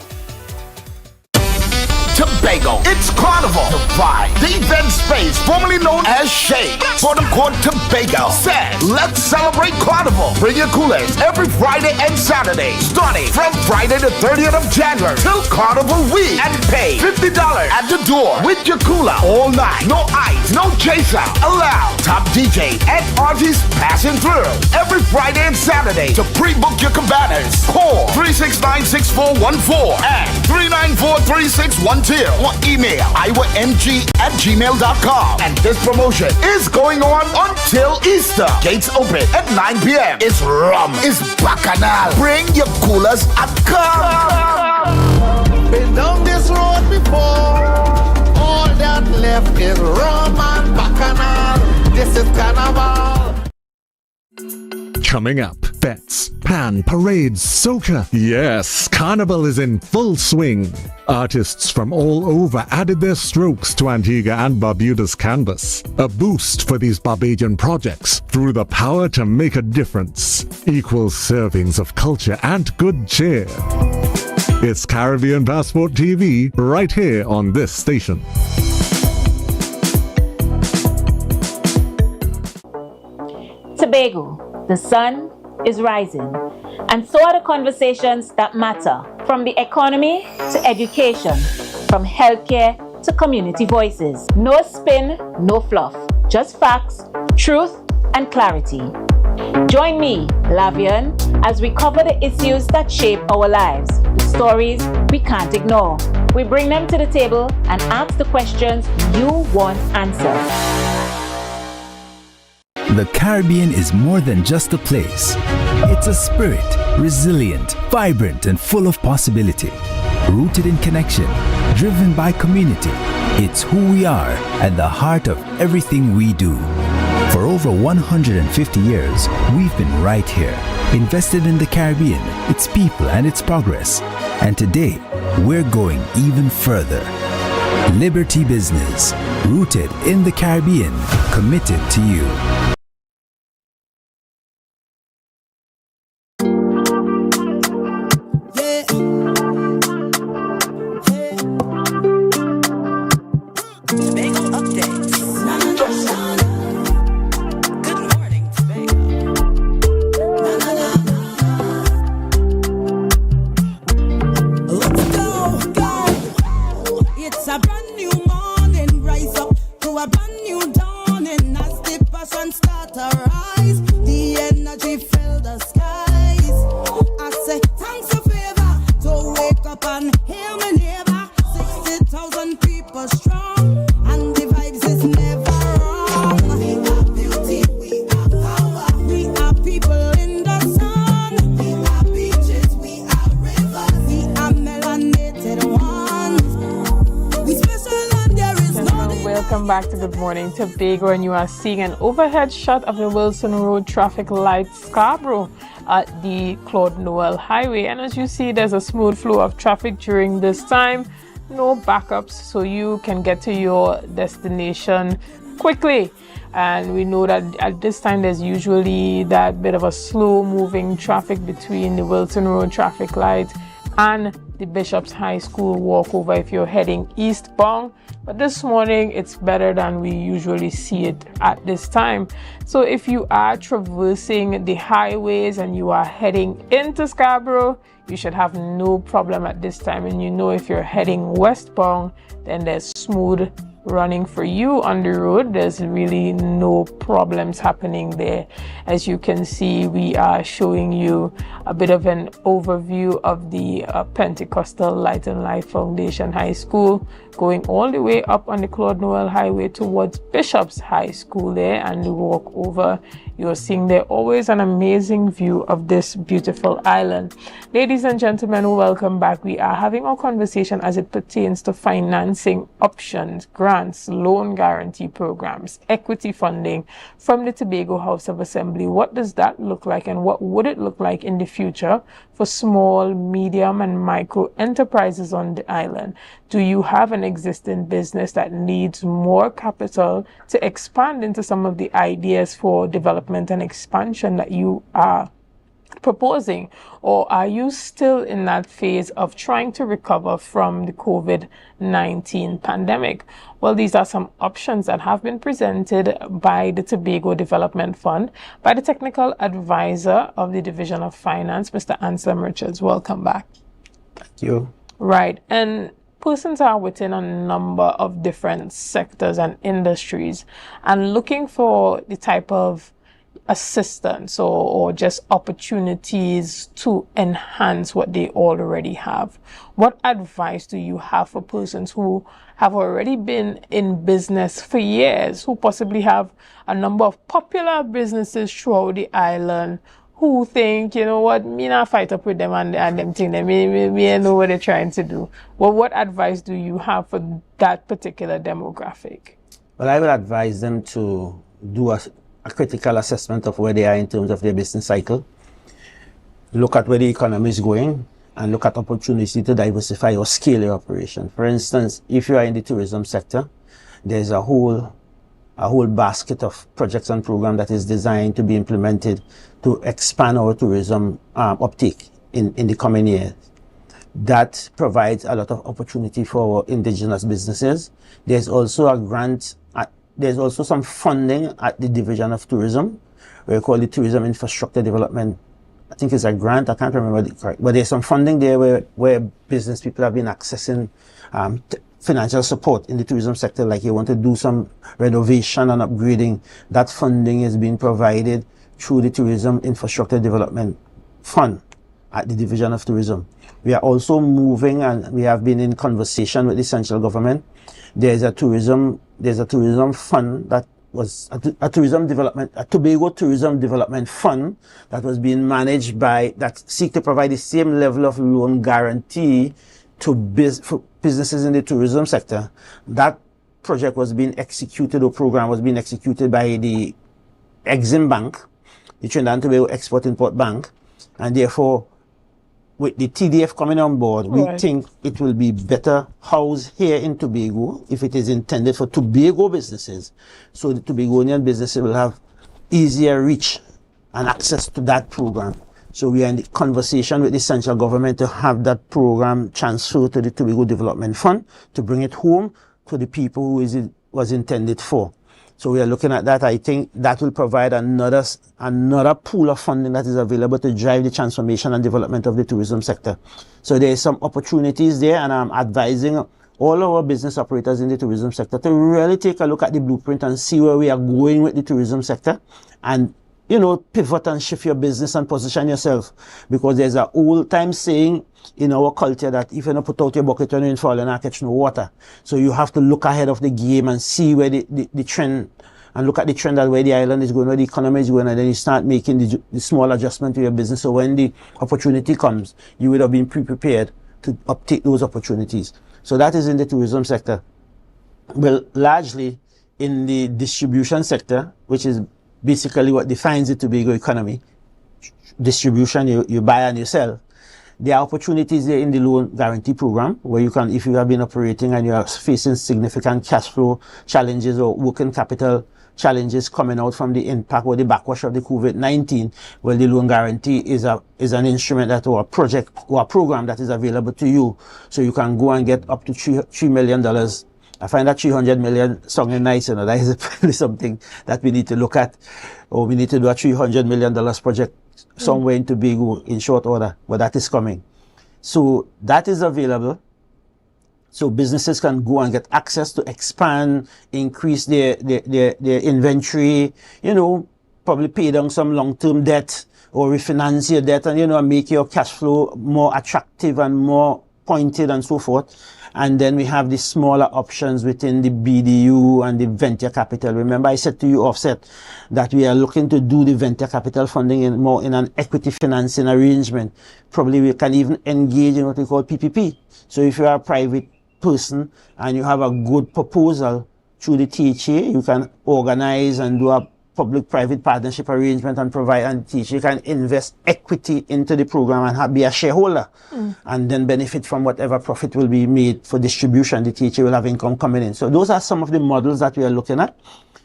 S15: Tobago, it's Carnival. Dubai, the event space formerly known as Shade, for the court Tobago said, let's celebrate Carnival. Bring your coolers every Friday and Saturday, starting from Friday the 30th of January till Carnival week, and pay $50 at the door with your cooler all night. No ice, no chaser allowed. Top DJ and artists passing through every Friday and Saturday. To pre-book your cabanas, call 369-6414 and 394-3612 or email iwamg@gmail.com. And this promotion is going on until Easter. Gates open at 9 p.m. It's rum, it's bacchanal. Bring your coolers and come.
S16: Been down this road before. All that left is rum and bacchanal. This is Carnival.
S17: Coming up, bets, pan, parades, soca. Yes, Carnival is in full swing. Artists from all over added their strokes to Antigua and Barbuda's canvas. A boost for these Barbadian projects through the power to make a difference. Equal servings of culture and good cheer. It's Caribbean Passport TV, right here on this station.
S19: Tobago. The sun is rising, and so are the conversations that matter, from the economy to education, from healthcare to community voices. No spin, no fluff, just facts, truth, and clarity. Join me, Lavian, as we cover the issues that shape our lives, the stories we can't ignore. We bring them to the table and ask the questions you want answered.
S20: The Caribbean is more than just a place. It's a spirit, resilient, vibrant, and full of possibility. Rooted in connection, driven by community. It's who we are at the heart of everything we do. For over 150 years, we've been right here, invested in the Caribbean, its people, and its progress. And today, we're going even further. Liberty Business, rooted in the Caribbean, committed to you.
S1: Back to the Good Morning Tobago, and you are seeing an overhead shot of the Wilson Road traffic light Scarborough at the Claude Noel Highway. And as you see, there's a smooth flow of traffic during this time. No backups, so you can get to your destination quickly. And we know that at this time there's usually that bit of a slow moving traffic between the Wilson Road traffic light and the Bishop's High School walkover if you're heading eastbound. But this morning it's better than we usually see it at this time. So if you are traversing the highways and you are heading into Scarborough, you should have no problem at this time. And you know, if you're heading westbound, then there's smooth running for you on the road. There's really no problems happening there. As you can see, we are showing you a bit of an overview of the Pentecostal Light and Life Foundation High School, going all the way up on the Claude Noel Highway towards Bishop's High School there, and the walk over. You're seeing there always an amazing view of this beautiful island. Ladies and gentlemen, welcome back. We are having our conversation as it pertains to financing options, grants, loan guarantee programs, equity funding from the Tobago House of Assembly. What does that look like, and what would it look like in the future for small, medium, and micro enterprises on the island? Do you have an existing business that needs more capital to expand into some of the ideas for development and expansion that you are proposing? Or are you still in that phase of trying to recover from the COVID-19 pandemic? Well, these are some options that have been presented by the Tobago Development Fund, by the technical advisor of the Division of Finance, Mr. Anselm Richards. Welcome back.
S2: Thank you.
S1: Right. And persons are within a number of different sectors and industries and looking for the type of assistance or just opportunities to enhance what they already have. What advice do you have for persons who have already been in business for years, who possibly have a number of popular businesses throughout the island, who think, you know what, me not fight up with them and them think that me know what they're trying to do? Well, what advice do you have for that particular demographic?
S2: Well, I would advise them to do a critical assessment of where they are in terms of their business cycle. Look at where the economy is going and look at opportunity to diversify or scale your operation. For instance, if you are in the tourism sector, there's a whole basket of projects and programs that is designed to be implemented to expand our tourism uptake in the coming years. That provides a lot of opportunity for our indigenous businesses. There's also a grant, there's also some funding at the Division of Tourism, we call it Tourism Infrastructure Development. I think it's a grant, I can't remember the correct, but there's some funding there where business people have been accessing financial support in the tourism sector, like you want to do some renovation and upgrading. That funding is being provided through the Tourism Infrastructure Development Fund at the Division of Tourism. We are also moving, and we have been in conversation with the central government. There's a tourism fund that was a Tobago Tourism Development Fund that was being managed by, that seek to provide the same level of loan guarantee to for businesses in the tourism sector. That project was being executed, or program was being executed by the Exim Bank, the Trinidad and Tobago Export-Import Bank, and therefore, with the TDF coming on board, we think it will be better housed here in Tobago if it is intended for Tobago businesses. So the Tobagonian businesses will have easier reach and access to that program. So we are in the conversation with the central government to have that program transferred to the Tobago Development Fund to bring it home to the people who it was intended for. So we are looking at that. I think that will provide another pool of funding that is available to drive the transformation and development of the tourism sector. So there is some opportunities there, and I'm advising all our business operators in the tourism sector to really take a look at the blueprint and see where we are going with the tourism sector, and pivot and shift your business and position yourself. Because there's an old time saying in our culture that if you don't put out your bucket when you fall, you're not catch no water. So you have to look ahead of the game and see where the trend, and look at the trend at where the island is going, where the economy is going, and then you start making the small adjustment to your business. So when the opportunity comes, you would have been prepared to uptake those opportunities. So that is in the tourism sector. Well, largely, in the distribution sector, which is basically what defines the Tobago economy, distribution, you buy and you sell. There are opportunities there in the loan guarantee program where you can, if you have been operating and you are facing significant cash flow challenges or working capital challenges coming out from the impact or the backwash of the COVID-19, well, the loan guarantee is an instrument that, or a project or a program that is available to you. So you can go and get up to $3 million. I find that 300 million sounding nice, you know, that is probably something that we need to look at, or we need to do a $300 million project somewhere in Tobago in short order, but that is coming. So that is available. So businesses can go and get access to expand, increase their inventory, you know, probably pay down some long-term debt or refinance your debt and, you know, make your cash flow more attractive and more pointed and so forth. And then we have the smaller options within the BDU and the venture capital. Remember, I said to you offset that we are looking to do the venture capital funding in more in an equity financing arrangement. Probably we can even engage in what we call PPP. So if you are a private person and you have a good proposal through the THA, you can organize and do a public-private partnership arrangement and provide, and THA can invest equity into the program and be a shareholder and then benefit from whatever profit will be made for distribution. The THA will have income coming in. So those are some of the models that we are looking at,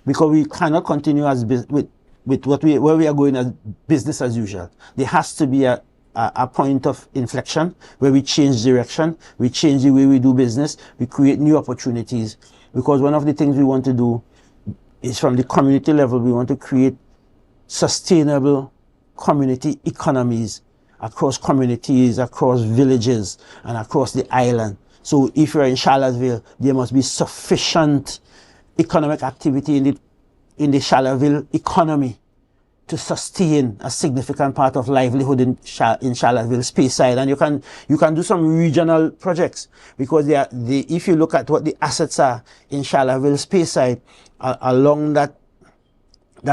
S2: because we cannot continue as with where we are going as business as usual. There has to be a point of inflection where we change direction, we change the way we do business, we create new opportunities. Because one of the things we want to do is from the community level, we want to create sustainable community economies across communities, across villages, and across the island. So if you're in Charlottesville, there must be sufficient economic activity in the Charlottesville economy to sustain a significant part of livelihood in Charlottesville, Speyside. And you can do some regional projects, because if you look at what the assets are in Charlottesville, Speyside, along that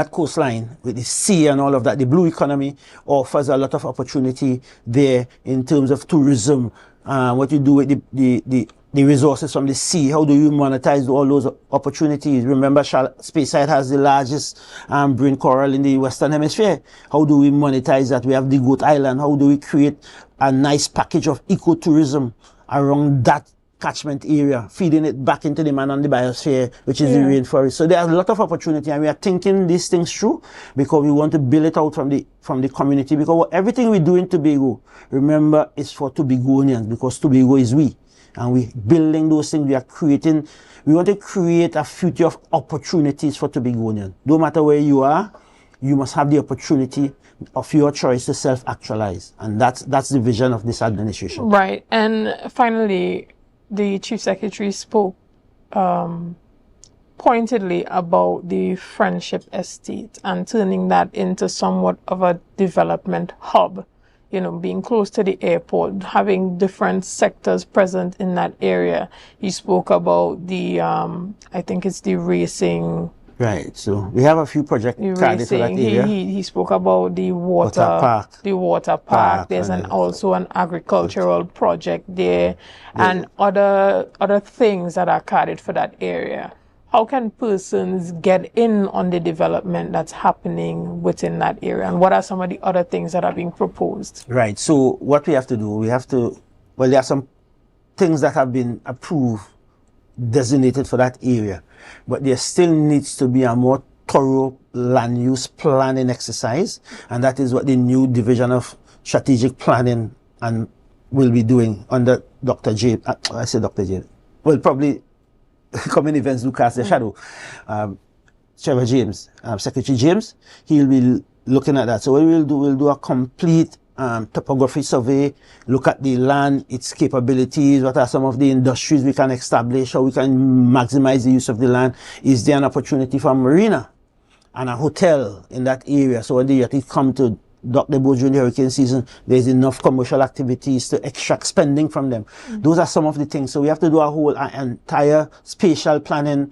S2: coastline with the sea and all of that, the blue economy offers a lot of opportunity there in terms of tourism. What you do with the resources from the sea, how do you monetize all those opportunities? Remember, Speyside has the largest marine coral in the Western Hemisphere. How do we monetize that? We have the Goat Island. How do we create a nice package of ecotourism around that catchment area, feeding it back into the man on the biosphere, which is the rainforest? So there's a lot of opportunity, and we are thinking these things through, because we want to build it out from the community. Because everything we do in Tobago, remember, is for Tobagonians, because Tobago is we. And we building those things, we want to create a future of opportunities for Tobagonians. No matter where you are, you must have the opportunity of your choice to self-actualize. And that's the vision of this administration.
S1: Right. And finally, the Chief Secretary spoke pointedly about the Friendship Estate and turning that into somewhat of a development hub. You know, being close to the airport, having different sectors present in that area. He spoke about the, I think it's the racing.
S2: Right. So we have a few projects targeted for that area.
S1: He spoke about the water park. The water park. There's also an agricultural project there, and other things that are carried for that area. How can persons get in on the development that's happening within that area? And what are some of the other things that are being proposed?
S2: Right. So what we have to do, well, there are some things that have been approved, designated for that area, but there still needs to be a more thorough land use planning exercise. And that is what the new Division of Strategic Planning and will be doing under Dr. J. I say Dr. J. Well, probably coming events do cast their shadow. Trevor James, Secretary James, he'll be looking at that. So what we'll do a complete topography survey, look at the land, its capabilities, what are some of the industries we can establish, how we can maximize the use of the land. Is there an opportunity for a marina and a hotel in that area? So when the yachts come to dock the boat during the hurricane season, there's enough commercial activities to extract spending from them. Those are some of the things. So we have to do a whole entire spatial planning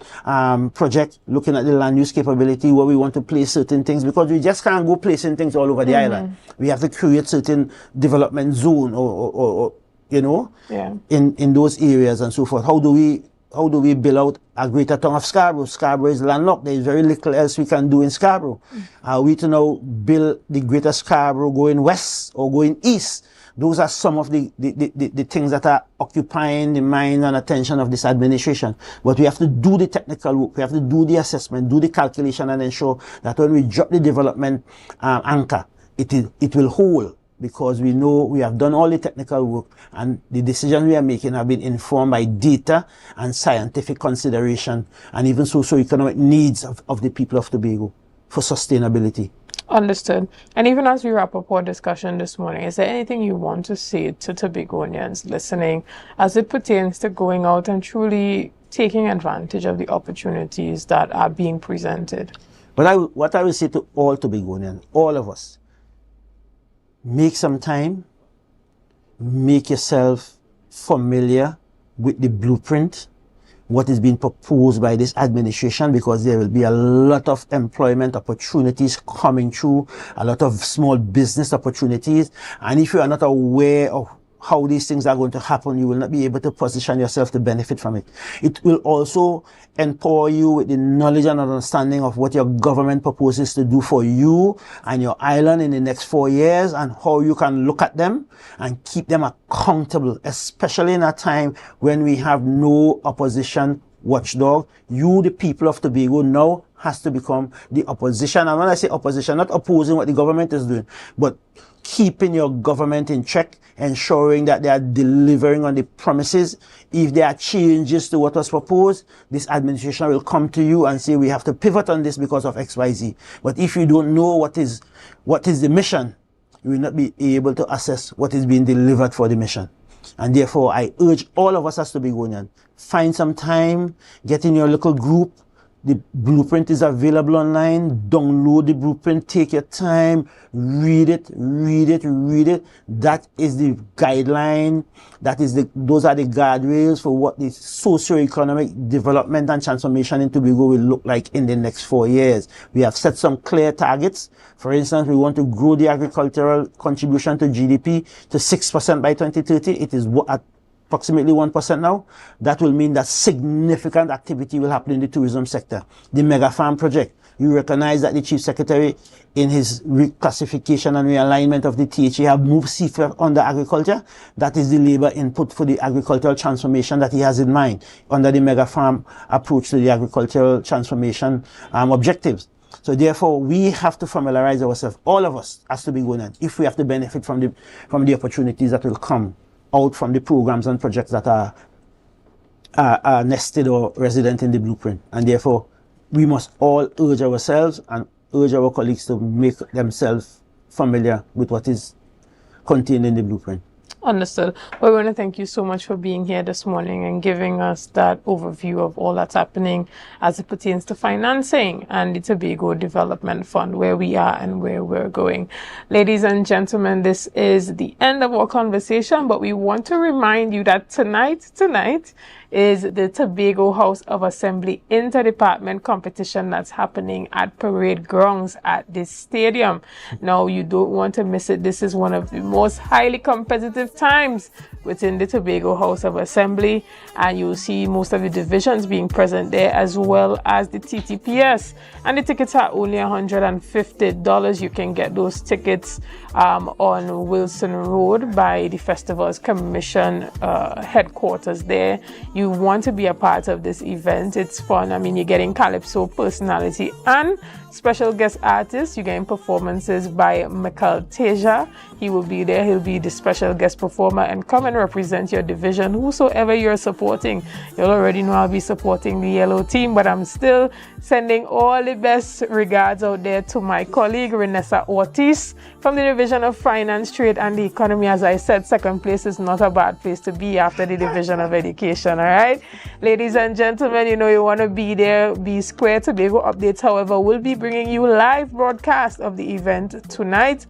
S2: project, looking at the land use capability, where we want to place certain things, because we just can't go placing things all over the island. We have to create certain development zone or you know, in those areas and so forth. How do we how do we build out a greater town of Scarborough? Scarborough is landlocked. There is very little else we can do in Scarborough. Are we to now build the greater Scarborough going west or going east? Those are some of the things that are occupying the mind and attention of this administration. But we have to do the technical work. We have to do the assessment, do the calculation, and ensure that when we drop the development anchor, it will hold, because we know we have done all the technical work and the decisions we are making have been informed by data and scientific consideration and even socio-economic needs of the people of Tobago for sustainability.
S1: Understood. And even as we wrap up our discussion this morning, is there anything you want to say to Tobagonians listening as it pertains to going out and truly taking advantage of the opportunities that are being presented?
S2: But what I will say to all Tobagonians, all of us, make some time, make yourself familiar with the blueprint, what is being proposed by this administration, because there will be a lot of employment opportunities coming through, a lot of small business opportunities. And if you are not aware of how these things are going to happen, you will not be able to position yourself to benefit from it. It will also empower you with the knowledge and understanding of what your government proposes to do for you and your island in the next 4 years, and how you can look at them and keep them accountable, especially in a time when we have no opposition watchdog. You, the people of Tobago, now has to become the opposition. And when I say opposition, not opposing what the government is doing, but keeping your government in check, ensuring that they are delivering on the promises. If there are changes to what was proposed, this administration will come to you and say, we have to pivot on this because of XYZ. But if you don't know what is the mission, you will not be able to assess what is being delivered for the mission. And therefore, I urge all of us as Tobagonians, find some time, get in your local group. The blueprint is available online. Download the blueprint, take your time, read it. That is the guideline. Those are the guardrails for what the socio-economic development and transformation in Tobago will look like in the next 4 years. We have set some clear targets. For instance, we want to grow the agricultural contribution to GDP to 6% by 2030. It is at approximately 1% now. That will mean that significant activity will happen in the tourism sector. The mega farm project, you recognize that the Chief Secretary in his reclassification and realignment of the THA have moved CFA under agriculture. That is the labor input for the agricultural transformation that he has in mind under the mega farm approach to the agricultural transformation objectives. So therefore, we have to familiarize ourselves, all of us, as Tobagonians, if we have to benefit from the opportunities that will come out from the programs and projects that are nested or resident in the blueprint. And therefore, we must all urge ourselves and urge our colleagues to make themselves familiar with what is contained in the blueprint.
S1: Understood. Well, we want to thank you so much for being here this morning and giving us that overview of all that's happening as it pertains to financing and the Tobago Development Fund, where we are and where we're going. Ladies and gentlemen, this is the end of our conversation, but we want to remind you that tonight is the Tobago House of Assembly interdepartment competition that's happening at Parade Grounds at this stadium. Now, you don't want to miss it. This is one of the most highly competitive times within the Tobago House of Assembly, and you'll see most of the divisions being present there, as well as the TTPS. And the tickets are only $150. You can get those tickets on Wilson Road by the Festivals Commission headquarters there. You want to be a part of this event. It's fun. I mean, you're getting Calypso personality and special guest artists. You're getting performances by Michael Teja. He will be there. He'll be the special guest performer and come and represent your division, whosoever you're supporting. You'll already know I'll be supporting the yellow team, but I'm still sending all the best regards out there to my colleague Renessa Ortiz from the Division of Finance, Trade and the Economy. As I said, second place is not a bad place to be after the Division of Education, all right? Ladies and gentlemen, you know you want to be there. Be Square Tobago Updates, however, will be bringing you live broadcast of the event tonight.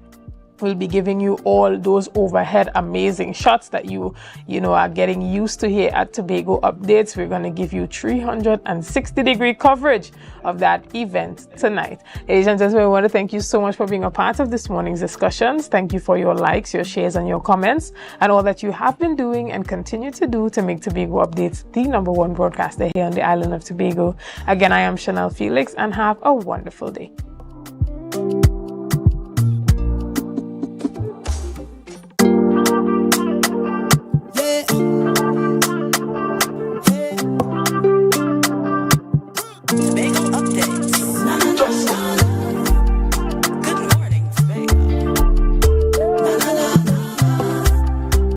S1: We'll be giving you all those overhead amazing shots that you are getting used to here at Tobago Updates. We're going to give you 360-degree coverage of that event tonight. Ladies and gentlemen, I want to thank you so much for being a part of this morning's discussions. Thank you for your likes, your shares, and your comments, and all that you have been doing and continue to do to make Tobago Updates the #1 broadcaster here on the island of Tobago. Again, I am Chanel Felix, and have a wonderful day.